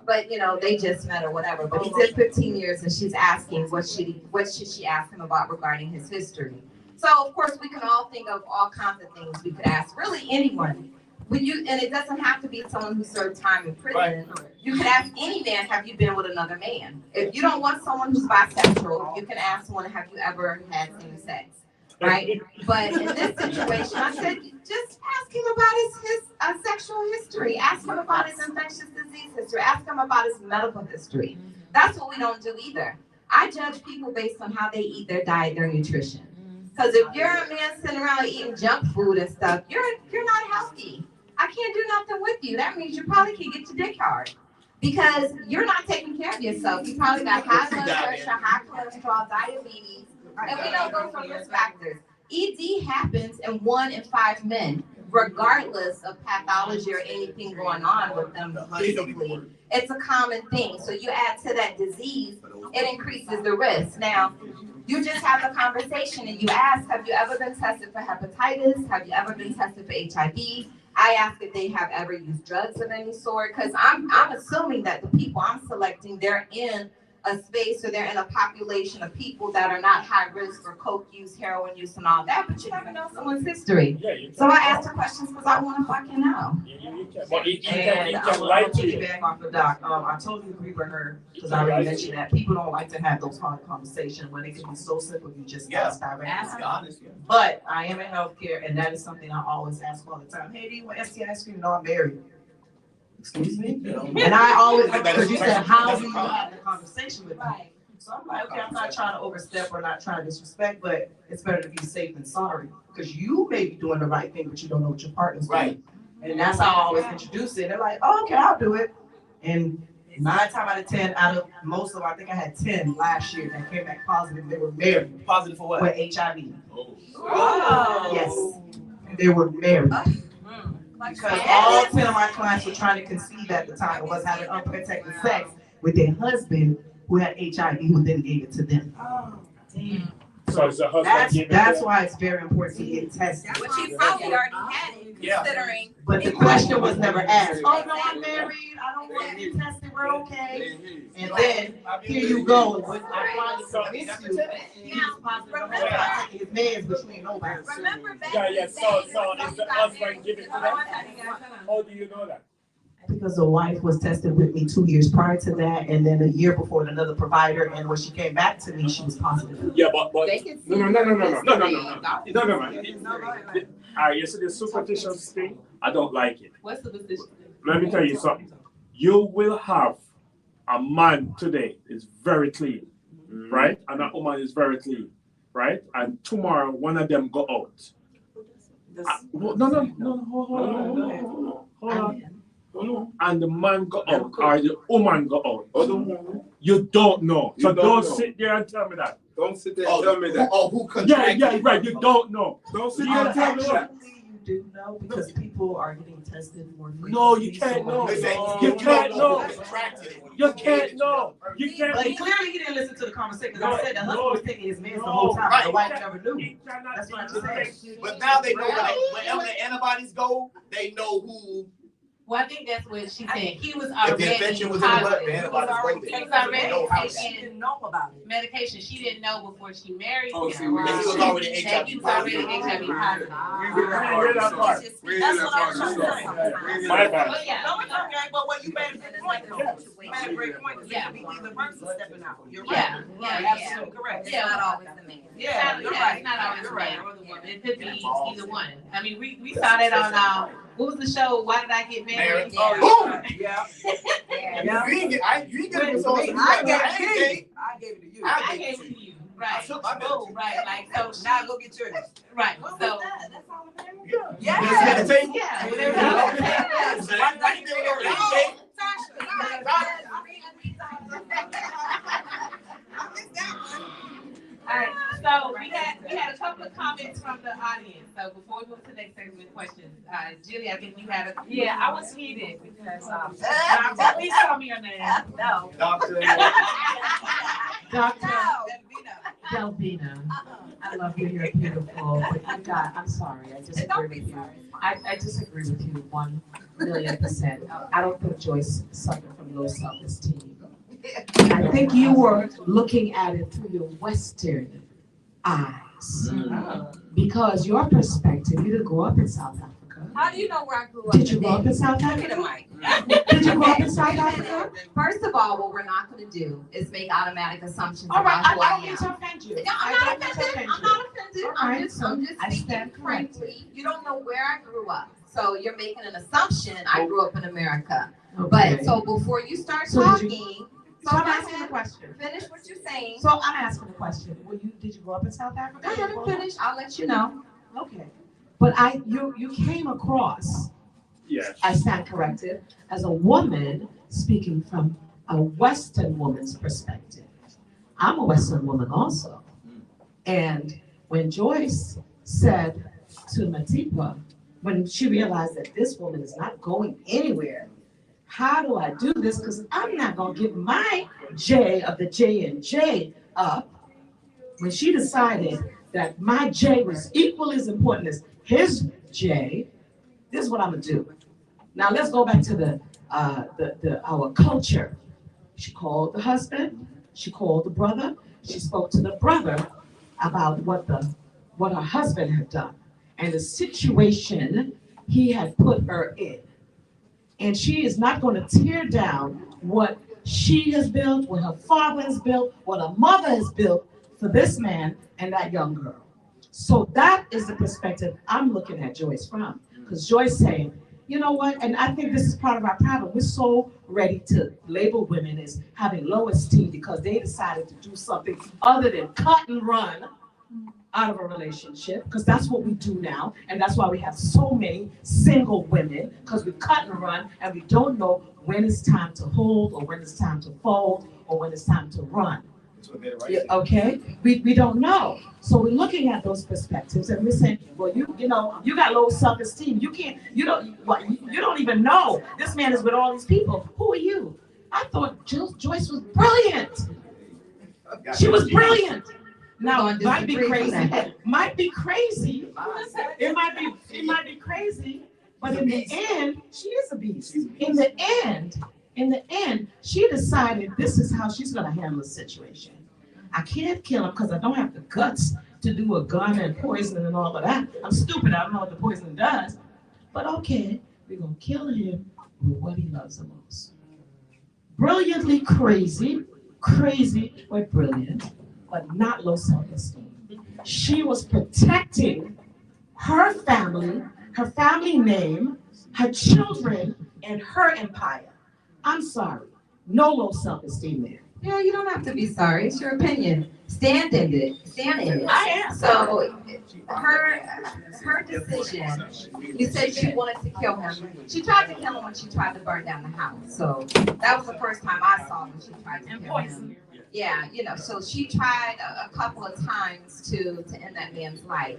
but you know, they just met or whatever, but he did 15 years, and she's asking what should she ask him about regarding his history. So of course we can all think of all kinds of things we could ask, really anyone. And it doesn't have to be someone who served time in prison. You can ask any man, have you been with another man? If you don't want someone who's bisexual, you can ask someone, have you ever had same sex? Right? But in this situation, I said, just ask him about his sexual history. Ask him about his infectious disease history. Ask him about his medical history. That's what we don't do either. I judge people based on how they eat, their diet, their nutrition. Because if you're a man sitting around eating junk food and stuff, you're not healthy. I can't do nothing with you. That means you probably can get your dick hard. Because you're not taking care of yourself. You probably got high blood pressure, high cholesterol, diabetes. And we know those are risk factors. ED happens in 1 in 5 men, regardless of pathology or anything going on with them physically. It's a common thing. So you add to that disease, it increases the risk. Now, you just have a conversation and you ask, have you ever been tested for hepatitis? Have you ever been tested for HIV? I ask if they have ever used drugs of any sort, because I'm assuming that the people I'm selecting, they're in a space or they're in a population of people that are not high risk for coke use, heroin use, and all that, but you never know someone's history. So I ask the questions because I want to fucking know. And I'll piggyback off of Doc. I totally agree with her because I already mentioned that people don't like to have those hard conversations when it can be so simple. You just ask directly. Ask honest. But I am in healthcare, and that is something I always ask all the time. Hey, do you want STI screening? No, I'm married. Excuse me? And I always, because you said, how do you have the conversation with me? So I'm like, okay, I'm not trying to overstep or not trying to disrespect, but it's better to be safe than sorry. Because you may be doing the right thing, but you don't know what your partner's doing. And that's how I always introduce it. They're like, oh, okay, I'll do it. And 9 times out of 10, out of most of them, I think I had 10 last year that came back positive. They were married. Positive for what? For HIV. Oh. Yes. They were married. Because all 10 of my clients were trying to conceive at the time and was having unprotected sex with their husband who had HIV, who then gave it to them. Oh, damn. So it's a husband that's why it's very important to get tested. But you probably already had it, considering. But the question was never asked. Oh no, I'm married. I don't want to be tested. We're okay. And then here you go. With I'm trying to convince you. His man's between nobody. Remember back So is the husband giving to them? How do you know that? Because the wife was tested with me 2 years prior to that, and then a year before with another provider, and when she came back to me, she was positive. Yeah, but no. You see the superstitious thing? I don't like it. What's the position? Let me tell you something. You will have a man today is very clean, right? And a woman is very clean, right? And tomorrow one of them go out. Hold on. And the man go out or the woman go out. You don't know. So don't sit there and tell me that. Don't sit there and tell me that. Oh, who contracted? Yeah, right. You don't know. Don't sit there and tell me that. You do know because people are getting tested more frequently. No, you can't know. You can't know. You can't know. You can't. But clearly he didn't listen to the conversation because I said the husband was taking his meds the whole time. Right. The wife never knew. That's what I'm saying. But now they know whenever the antibodies go, they know who. Well, I think that's what she said. He was If already the infection was in the blood, the antibodies go there. He was already She didn't know about it. medication. She didn't know before she married him. And he was already that he was already HIV HIV positive. That's what I'm trying to say. My bad. But yeah, No, it's okay, but what you made a good point though. You made a great point. Yeah. We either person stepping out. You're right. Yeah, You're right. yeah, Absolutely correct. Yeah. Not always the man. Yeah, you're yeah, right. it's not always You're the right. man or the woman. It could be either one. I mean, we saw that on what was the show? Why Did I Get Married? Oh, Boom! yeah. You ain't get it so I gave it to you. I gave it to you. Right. I took my medicine. Right. Like so. Now go get yours. Right. So. Yeah. Yeah. All right, so we had a couple of comments from the audience. So before we move to the next segment of questions, Julie, I think you had a. Yeah, I was heated because please tell me your name. No. Doctor. Dr. Delvina, I love you, you're beautiful, but you got, I'm sorry, I disagree with you. I disagree with you 1,000,000%. I don't think Joyce suffered from low self-esteem. I think you were looking at it through your Western eyes. Because your perspective, you didn't grow up in South Africa. How do you know where I grew up? Did you grow up in South Africa? Did you grow up in South Africa? First of all, what we're not going to do is make automatic assumptions All right, about who I I don't am. mean to offend you. No, I'm not offended. I'm not offended. All I'm right, just so I speaking stand corrected. frankly. You don't know where I grew up, so you're making an assumption. I grew up in America. Okay. But so before you start So did talking, So I'm asking the question. Finish what you're saying. So I'm asking the question. Did you grow up in South Africa? Go ahead and finish. I'll let you know. Okay. But you came across, Yes. I stand corrected, as a woman speaking from a Western woman's perspective. I'm a Western woman also. And when Joyce said to Matipa, when she realized that this woman is not going anywhere, how do I do this? Because I'm not going to give my J of the J and J up. When she decided that my J was equally as important as his J, this is what I'm going to do. Now let's go back to our culture. She called the husband. She called the brother. She spoke to the brother about what her husband had done and the situation he had put her in. And she is not going to tear down what she has built, what her father has built, what her mother has built for this man and that young girl. So that is the perspective I'm looking at Joyce from. Because Joyce saying, you know what, and I think this is part of our problem. We're so ready to label women as having low esteem because they decided to do something other than cut and run out of a relationship, because that's what we do now, and that's why we have so many single women, because we cut and run, and we don't know when it's time to hold, or when it's time to fold, or when it's time to run. Okay, we don't know. So we're looking at those perspectives, and we're saying, well, you know, you got low self-esteem. You don't even know this man is with all these people. Who are you? I thought Joyce was brilliant. She was brilliant. Now it might be crazy. Might be crazy. It might be crazy. But in the end, she is a beast. In the end, she decided this is how she's gonna handle the situation. I can't kill him because I don't have the guts to do a gun and poison and all of that. I'm stupid. I don't know what the poison does. But okay, we're gonna kill him with what he loves the most. Brilliantly crazy, crazy but brilliant, but not low self-esteem. She was protecting her family name, her children, and her empire. I'm sorry, no low self-esteem there. Yeah, you don't have to be sorry. It's your opinion. Stand in it. Stand in it. I am. So her decision, you said she wanted to kill him. She tried to kill him when she tried to burn down the house. So that was the first time I saw when she tried to kill him. Yeah, so she tried a couple of times to end that man's life.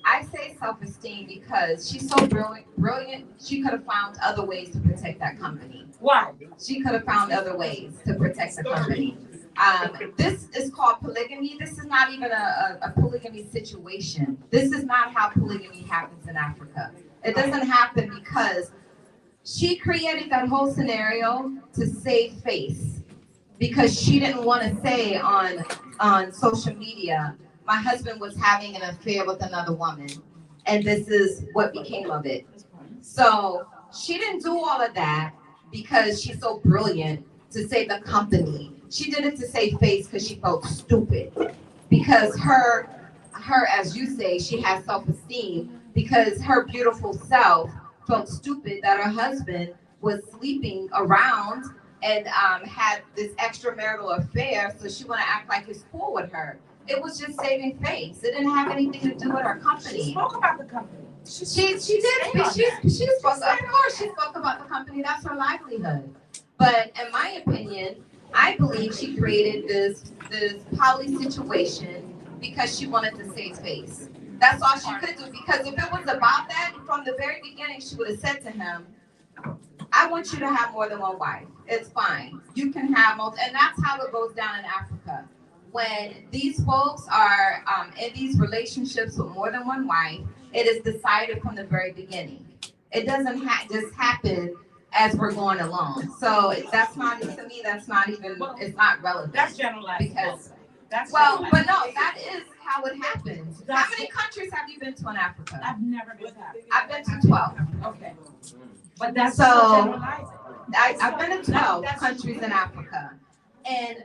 I say self-esteem because she's so brilliant, she could have found other ways to protect that company. Why? She could have found other ways to protect the company. This is called polygamy. This is not even a polygamy situation. This is not how polygamy happens in Africa. It doesn't happen because she created that whole scenario to save face. Because she didn't want to say on social media, my husband was having an affair with another woman, and this is what became of it. So she didn't do all of that because she's so brilliant to save the company. She did it to save face because she felt stupid. Because her, as you say, she has self-esteem because her beautiful self felt stupid that her husband was sleeping around and had this extramarital affair, so she want to act like it's cool with her. It was just saving face. It didn't have anything to do with her company. She spoke about the company. She did. She spoke. Of course, she spoke about the company. That's her livelihood. But in my opinion, I believe she created this poly situation because she wanted to save face. That's all she could do. Because if it was about that, from the very beginning, she would have said to him, I want you to have more than one wife. It's fine. You can have most, and that's how it goes down in Africa. When these folks are in these relationships with more than one wife, it is decided from the very beginning. It doesn't just happen as we're going along. So that's not, to me, that's not even, it's not relevant. That's generalized. Because, but no, that is how it happens. How many countries have you been to in Africa? I've never been to Africa. I've been to 12. Okay. But that's so I've been to 12 countries in Africa. And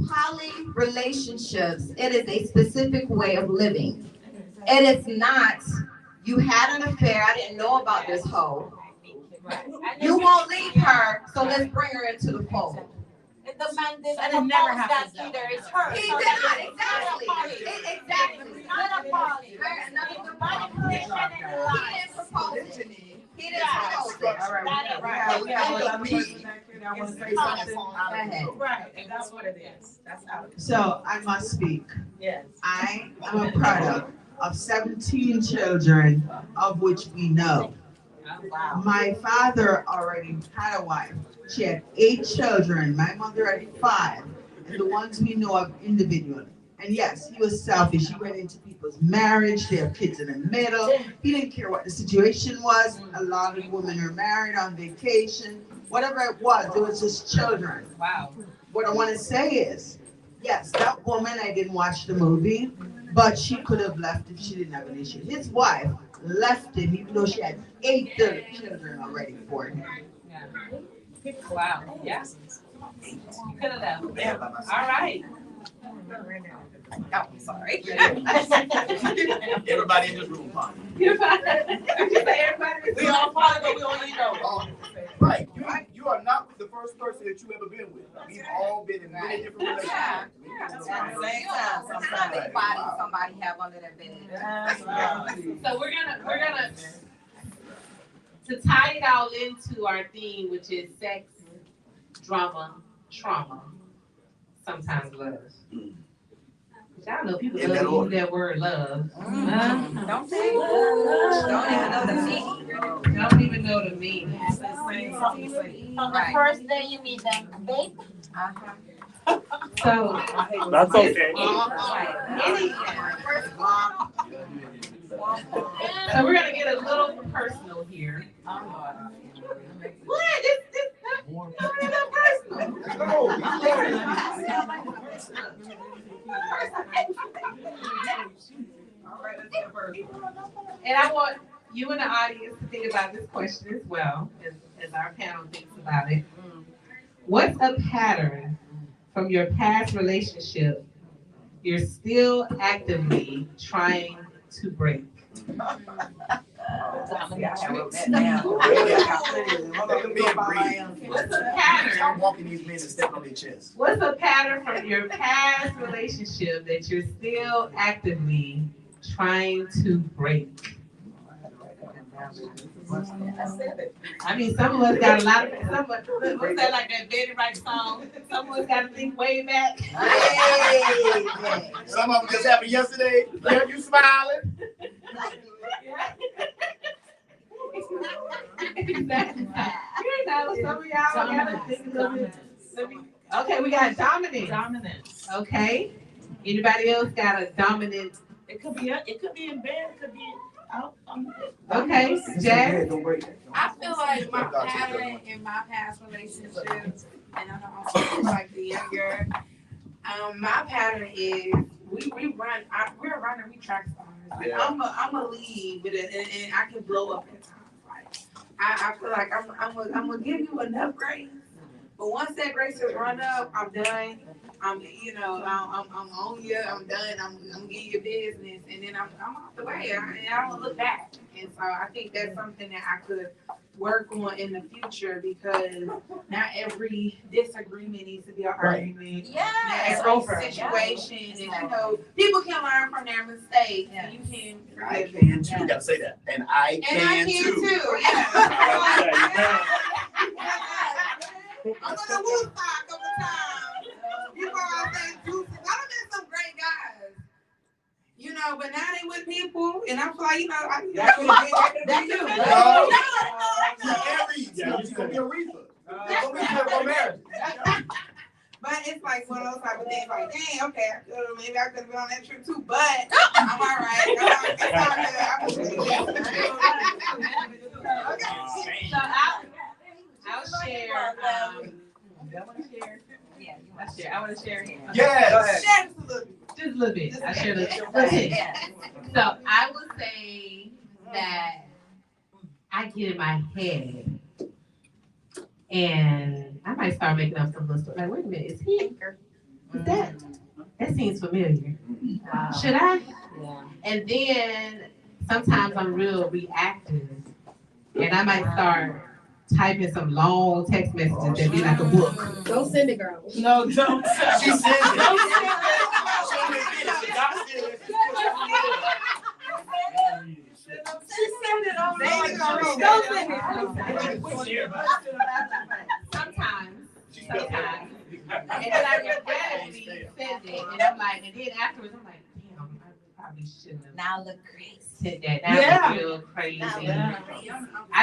poly relationships, it is a specific way of living. It is not, you had an affair, I didn't know about this hoe. You won't leave her, so let's bring her into the fold. If the man didn't And it never propose happens that either, it's her. He did not, exactly. Exactly. Not a poly. Manipulation and lies. He didn't propose it. All right. We have another person back here that wants to say something. Go ahead. Right, and that's what it is. That's how it is. So I must speak. Yes. I am a product of 17 children, of which we know. My father already had a wife. She had 8 children. My mother had 5. And the ones we know of individually. And yes, he was selfish. He went into people's marriage. They have kids in the middle. He didn't care what the situation was. A lot of women are married on vacation. Whatever it was just children. Wow. What I want to say is, yes, that woman, I didn't watch the movie, but she could have left if she didn't have an issue. His wife left him even though she had 8 children already for him. Yeah. Wow. Yes. You could have left. Yeah. All right. Oh, I'm sorry. Everybody in this room, fine. You're fine. Everybody. We all fine, but we only know. Right. You are not the first person that you ever been with. We've all been in many different relationships. Somebody have under their bed. So we're gonna to tie it all into our theme, which is sex, drama, trauma, sometimes love. Y'all know people love that word love. Don't say don't even know the meaning. Don't even know the meaning. On the first day you meet them, babe. So That's okay. So we're gonna get a little personal here. What? This not personal. And I want you in the audience to think about this question as well, as as our panel thinks about it. What's a pattern from your past relationship you're still actively trying to break? What's a pattern? Stop walking these men and stepping on their chest. What's a pattern from your past relationship that you're still actively trying to break? I mean, some of us got a lot of, what's that, like that Betty Wright song? Some of us got to think way back. Hey. Some of them just happened yesterday. Yeah, you smiling. Exactly. You know, some of y'all gotta think a little bit. Okay, we got dominant. Dominance. Okay. Anybody else got a dominant? It could be in bed, it could be out. Okay, Jack. I feel like my pattern in my past relationships, and I know I'm like the younger, my pattern is we run, we're running, we track stars. Like, Yeah. I'm a lead with it, and I can blow up at times. Like I feel like I'm gonna give you enough grace, but once that grace is run up, I'm done. I'm on you. I'm done. I'm getting your business, and then I'm off the way. I don't look back. And so I think that's something that I could work on in the future, because not every disagreement needs to be an argument. Yeah. Not every situation, and people can learn from their mistakes. And you can. I can too. You gotta say that. And I can too. Yeah. I'm gonna Woodstock over time. People are saying juicy. I done met some great guys. But now they with people, and I'm like, that could have been you. It's gonna be a reason. But it's like one of those type of things, like, dang, okay, maybe I could have been on that trip too, but I'm all right. So I'll share. I want to share. Yeah, I want to share. Yes. Go ahead. Share just a little bit. I share a little bit. So I would say that I get in my head, and I might start making up some little stuff. Like, wait a minute, is that seems familiar? Should I? Yeah. And then sometimes I'm real reactive, and I might start typing some long text messages that be like a book. Don't send it, girl. No, don't. She sends it. Don't send it on. Don't send it. Sometimes. And then I regretfully send it, and I'm like, and then afterwards I'm like, damn, I probably shouldn't have. Now look crazy. Said that. Now I feel crazy. I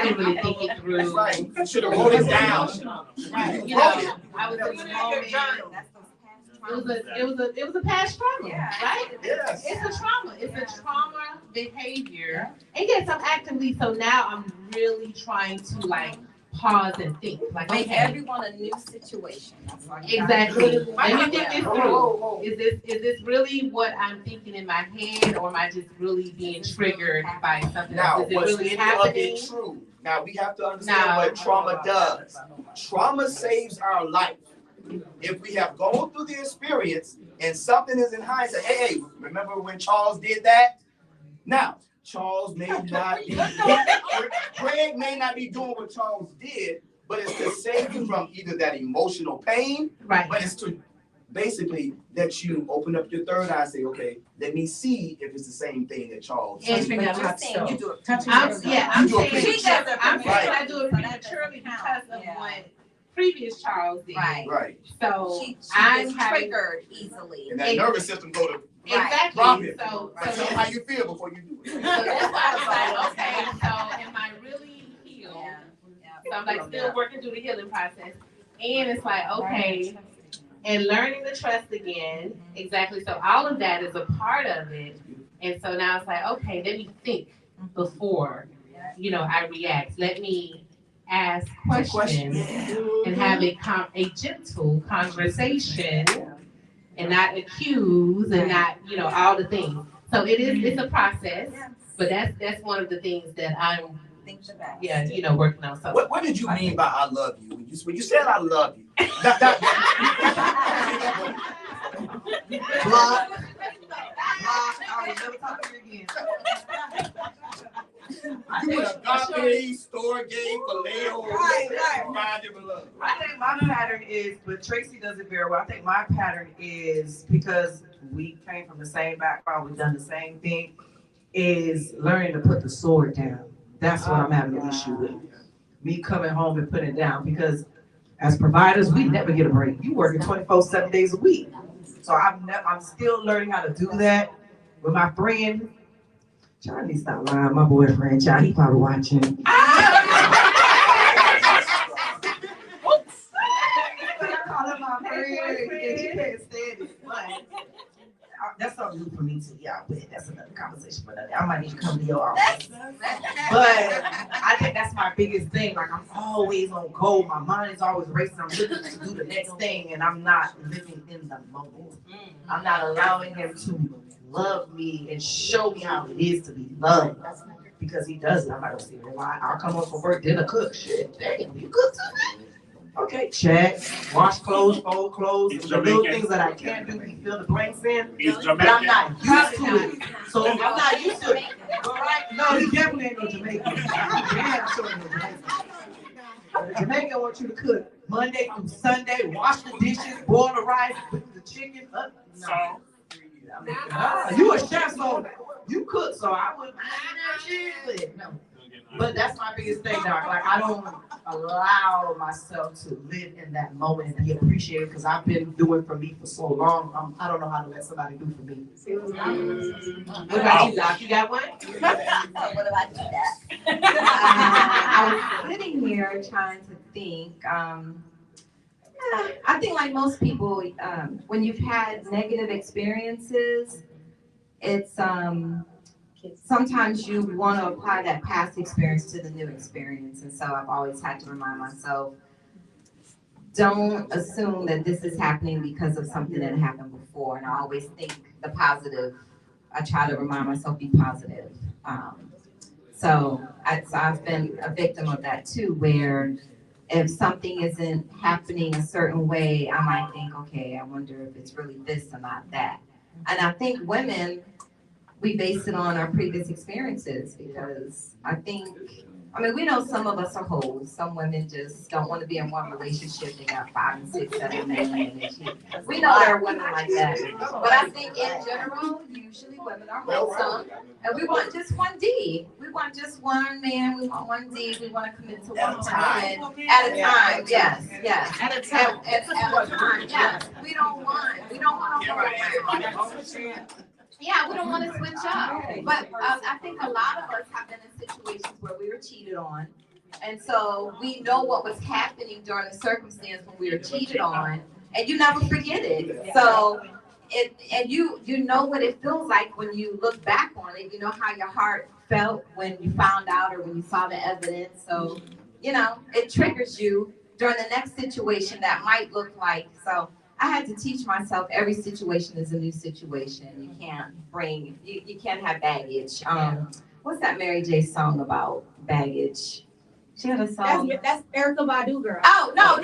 didn't really think it through. You should have wrote it down. Right. I was in the moment. It was a past trauma, right? Yes. It's a trauma. It's a trauma behavior. And yes, I'm actively, so now I'm really trying to pause and think. Like, Make okay. everyone a new situation. Exactly. Let me think this through. Is this really what I'm thinking in my head, or am I just really being triggered by something Now, else? Is it what's really any of happening? it true? Now, we have to understand what trauma does. Trauma saves our life. If we have gone through the experience and something is in hindsight, hey, remember when Charles did that? Now, Charles may not be, Greg may not be doing what Charles did, but it's to save you from either that emotional pain, right? But it's to basically that you open up your third eye and say, okay, let me see if it's the same thing that Charles did. I'm saying I do it prematurely because of what previous Charles did. Right. So I'm triggered easily. And that nervous system go to exactly. drop it. So tell them how you feel before you do it. So that's why I was like, okay, so am I really healed? So I'm still working through the healing process. And it's like, okay, and learning to trust again. Exactly. So all of that is a part of it. And so now it's like, okay, let me think before, I react. Let me ask questions and have a gentle conversation and not accuse and not, all the things. So it's a process, but that's one of the things that I'm think the best. Yeah, you know, working on something. What did you mean by I love you? When you said I love you, Block. I will never talk to you again. you a coffee store game for Leo. Right. Find your love. I think my pattern is, but Tracy does it very well. I think my pattern is because we came from the same background, we've done the same thing, is learning to put the sword down. That's what I'm having an issue with. Me coming home and putting it down, because as providers, we never get a break. You working 24, 7 days a week. So I'm still learning how to do that with my friend. Charlie, stop lying. My boyfriend, Charlie, he probably watching. I call him my friend, and she can't stand it. But that's something new for me too. Yeah, but that's another conversation for another day. I might need to come to your office. But I think that's my biggest thing. Like, I'm always on go. My mind is always racing. I'm looking to do the next thing, and I'm not living in the moment. I'm not allowing him to love me and show me how it is to be loved. Because he doesn't. I'm not gonna see him. I'll come home from work, dinner, cook. Shit, damn, you cook too? Okay, check. Wash clothes, fold clothes. The little things that I can't do, we fill the blanks in. But I'm not used to it. So I'm not used to it. All right? No, he definitely ain't no Jamaican. Damn sure ain't no Jamaican. The Jamaican wants you to cook Monday through Sunday, wash the dishes, boil the rice, cook the chicken up. No. You a chef, so you cook, so I wouldn't no. But that's my biggest thing, Doc. Like, I don't allow myself to live in that moment and be appreciated, because I've been doing for me for so long. I don't know how to let somebody do for me. What about you, Doc? You got one? What about you, Doc? I was sitting here trying to think. I think like most people, when you've had negative experiences, it's sometimes you want to apply that past experience to the new experience. And so I've always had to remind myself, don't assume that this is happening because of something that happened before. And I always think the positive. I try to remind myself, be positive. So I've been a victim of that too, where if something isn't happening a certain way, I might think, okay, I wonder if it's really this or not that. And I think women, we base it on our previous experiences, because we know some of us are hoes. Some women just don't want to be in one relationship. They got 5 and 6, 7 men. We know there are women like that. But I think in general, usually women are wholesome. And we want just one D. We want just one man. We want one D. We want to commit to one woman at a time. Yes. At a time. At a time. Yes. We don't want to go around. Yeah, we don't want to switch up. But I think a lot of us have been in situations where we were cheated on. And so we know what was happening during the circumstance when we were cheated on, and you never forget it. So you know what it feels like when you look back on it. You know how your heart felt when you found out or when you saw the evidence. So, it triggers you during the next situation that might look like. So I had to teach myself every situation is a new situation. You can't have baggage. What's that Mary J song about baggage? She had a song. That's Erykah Badu, girl. Oh, no.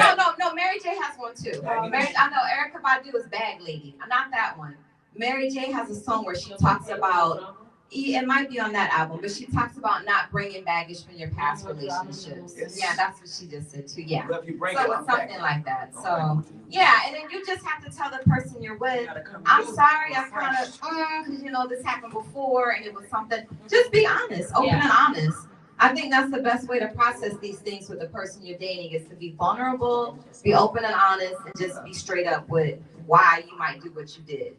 Mary J has one too. I know Erykah Badu is Bag Lady. Not that one. Mary J has a song where she talks about, it might be on that album, but she talks about not bringing baggage from your past relationships. Yeah, that's what she just said too. Yeah. So it's something like that. So yeah, and then you just have to tell the person you're with, I'm sorry, I kind of, because this happened before and it was something. Just be honest, open and honest. I think that's the best way to process these things with the person you're dating, is to be vulnerable, be open and honest, and just be straight up with why you might do what you did.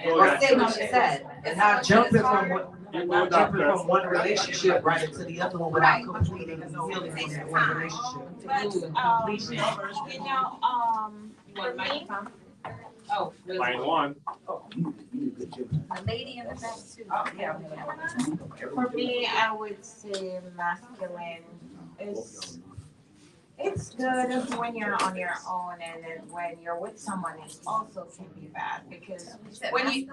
Or say what you said. And not jumping from one relationship right into the other one without completing the feelings in that one relationship. For me, Line one. The lady in the back too. For me, I would say masculine It's good when you're on your own, and then when you're with someone, it also can be bad because when you,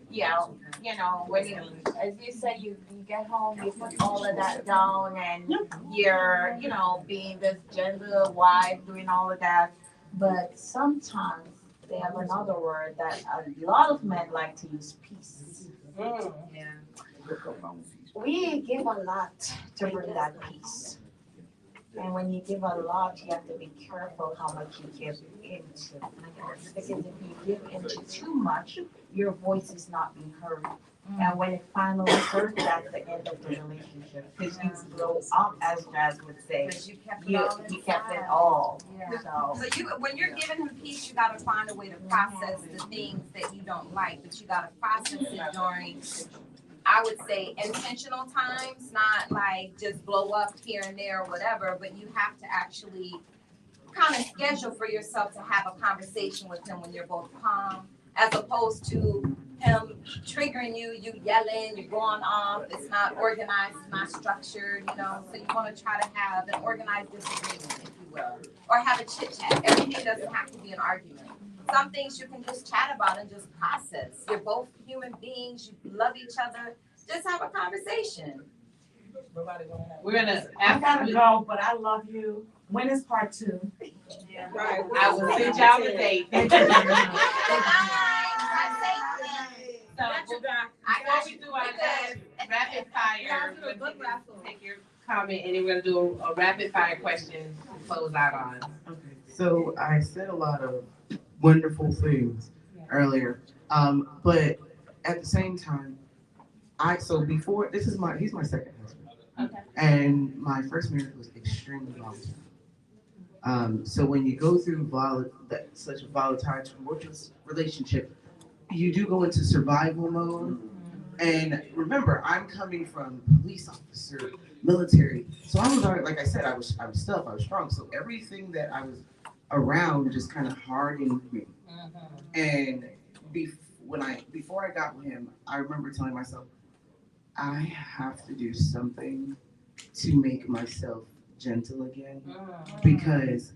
yeah, you know, when you, as you said, you get home, you put all of that down, and you're, you know, being this gentle wife, doing all of that. But sometimes they have another word that a lot of men like to use: peace. Yeah. We give a lot to bring that peace. And when you give a lot, you have to be careful how much you give into. Because if you give into too much, your voice is not being heard. And when it finally hurts, that's the end of the relationship. Because you blow up, as Jazz would say. You kept it all. So you, when you're giving him peace, you gotta find a way to process the things that you don't like, but you gotta process it during, I would say, intentional times, not like just blow up here and there or whatever, but you have to actually kind of schedule for yourself to have a conversation with him when you're both calm, as opposed to him triggering you, you yelling, you're going off, it's not organized, it's not structured, you know, so you want to try to have an organized disagreement, if you will, or have a chit chat. Everything doesn't have to be an argument. Some things you can just chat about and just process. You're both human beings, you love each other, just have a conversation. We're gonna, I gotta go, but I love you. When is part 2? Yeah. Right. I will send y'all the date. So, before we do our last rapid fire, we're gonna take your comment, and then we're gonna do a rapid fire question to close out on. Okay, so I said a lot of wonderful things earlier, but at the same time, so before, he's my second husband. Okay. And my first marriage was extremely volatile. So when you go through such a volatile, tumultuous relationship, you do go into survival mode. And remember, I'm coming from police officer, military. So I was already, like I said, I was tough, I was strong. So everything that I was around just kind of hardened me. And before I got with him, I remember telling myself, I have to do something to make myself gentle again, because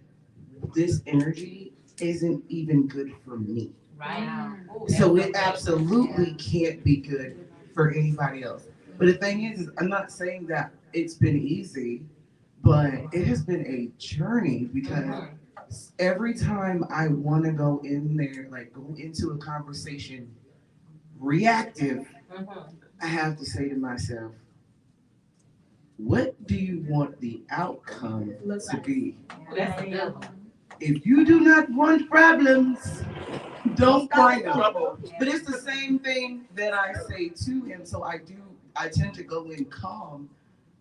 this energy isn't even good for me. Right. So it absolutely can't be good for anybody else. But the thing is I'm not saying that it's been easy, but it has been a journey, because every time I want to go in there, like go into a conversation reactive, I have to say to myself, what do you want the outcome to be? If you do not want problems, don't bring them. But it's the same thing that I say to him. So I tend to go in calm,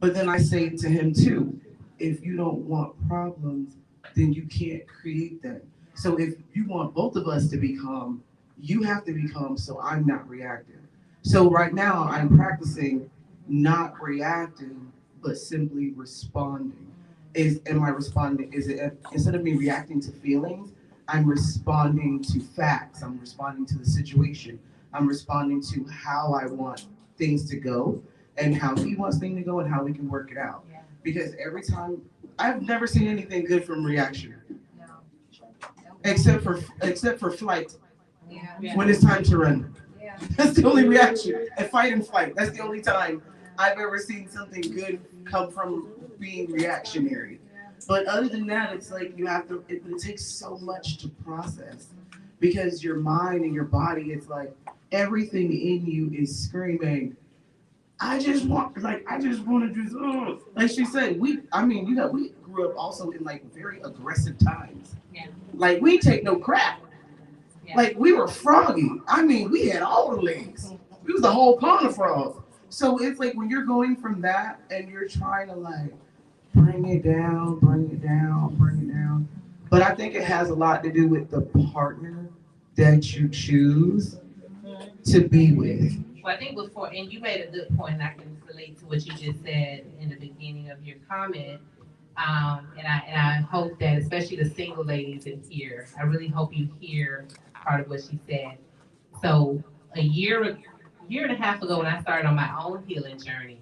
but then I say to him too, if you don't want problems, then you can't create them. So if you want both of us to be calm, you have to be calm so I'm not reactive. So right now I'm practicing not reacting, but simply responding. Am I responding? Instead of me reacting to feelings, I'm responding to facts. I'm responding to the situation. I'm responding to how I want things to go and how he wants things to go and how we can work it out. Because every time, I've never seen anything good from reaction. Except for flight. When it's time to run. That's the only reaction. And fight and flight. That's the only time I've ever seen something good come from being reactionary. But other than that, it's like it takes so much to process, because your mind and your body, it's like everything in you is screaming, I just want to do, like she said, we grew up also in like very aggressive times. Like we take no crap. Like we were froggy. We had all the legs. We was the whole pond of frogs. So it's like when you're going from that and you're trying to like bring it down. But I think it has a lot to do with the partner that you choose to be with. Well, I think before, and you made a good point, and I can relate to what you just said in the beginning of your comment. And I hope that, especially the single ladies in here, I really hope you hear part of what she said. So a year and a half ago, when I started on my own healing journey,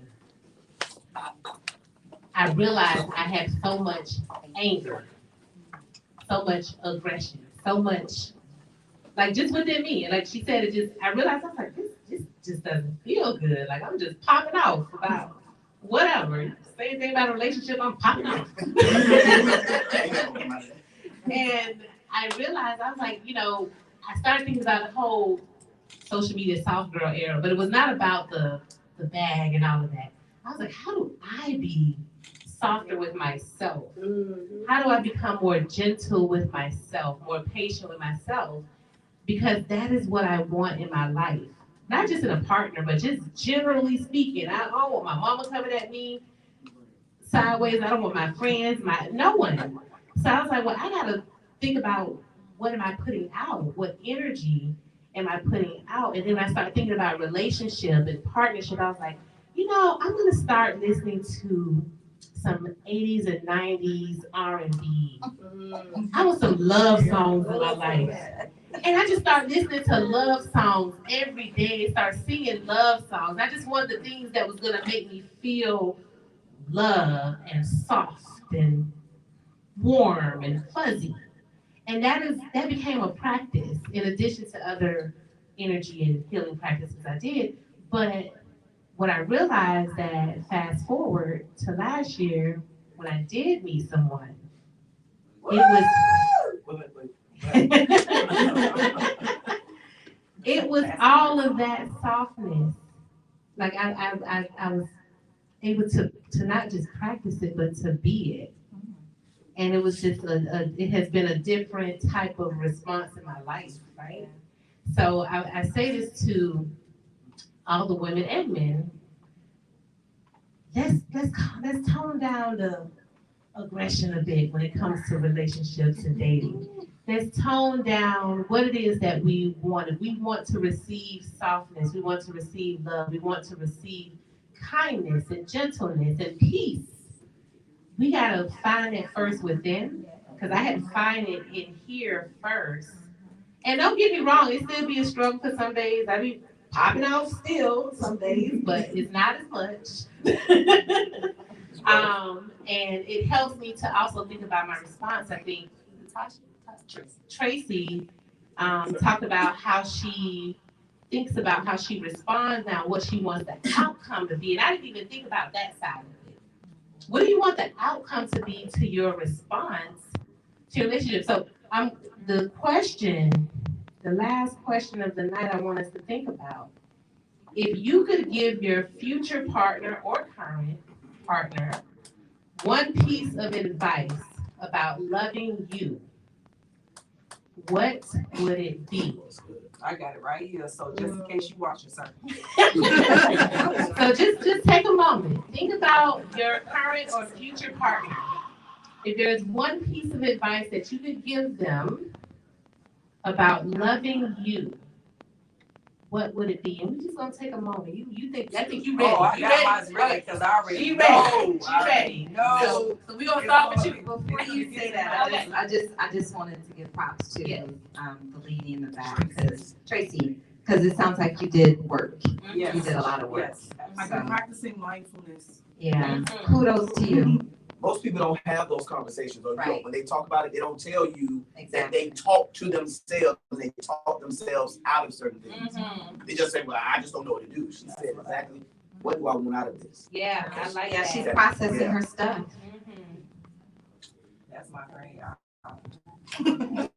I realized I had so much anger, so much aggression, so much, like just within me. And like she said, I realized I was like, this just doesn't feel good. Like I'm just popping off about whatever. Same thing about a relationship, I'm popping off. And I realized, I was like, I started thinking about the whole social media soft girl era, but it was not about the bag and all of that. I was like, how do I be softer with myself? How do I become more gentle with myself, more patient with myself? Because that is what I want in my life. Not just in a partner, but just generally speaking. I don't want my mama coming at me sideways. I don't want my friends, no one. So I was like, well, I gotta think about what am I putting out? What energy am I putting out? And then when I started thinking about relationship and partnership, I was like, I'm gonna start listening to some 80s and 90s R&B. I want some love songs in my life. And I just started listening to love songs every day, start singing love songs. I just wanted the things that was gonna make me feel love and soft and warm and fuzzy. And that became a practice in addition to other energy and healing practices I did. But what I realized that fast forward to last year, when I did meet someone, it was all of that softness. Like I was able to not just practice it, but to be it. And it was just it has been a different type of response in my life, right? So I say this to all the women and men. Let's tone down the aggression a bit when it comes to relationships and dating. Let's tone down what it is that we want. If we want to receive softness, we want to receive love, we want to receive kindness and gentleness and peace. We gotta find it first within, because I had to find it in here first. And don't get me wrong, it still be a struggle for some days. I be popping off still some days, but it's not as much. And it helps me to also think about my response. I think Tracy talked about how she thinks about how she responds now, what she wants the outcome to be. And I didn't even think about that side of it. What do you want the outcome to be to your response to your relationship? So the last question of the night I want us to think about. If you could give your future partner or current partner one piece of advice about loving you, what would it be? I got it right here, so just in case you watch yourself. So just take a moment. Think about your current or future partner. If there's one piece of advice that you could give them about loving you, what would it be? And we're just gonna take a moment. I think you ready. Oh, I you got ready? mine ready because I already She know. ready. No. So we're gonna start with you. Before you say that, I just wanted to give props to the lady in the back, because Tracy, because it sounds like you did work. Yes. You did a lot of work. Yes. I've been practicing mindfulness. Yeah. Kudos to you. Most people don't have those conversations, or Right. when they talk about it, they don't tell you that Exactly. they talk to themselves, they talk themselves out of certain things. They just say, well, I just don't know what to do. She said exactly, what do I want out of this? Yeah, I like that. She's processing her stuff. That's my brain, y'all.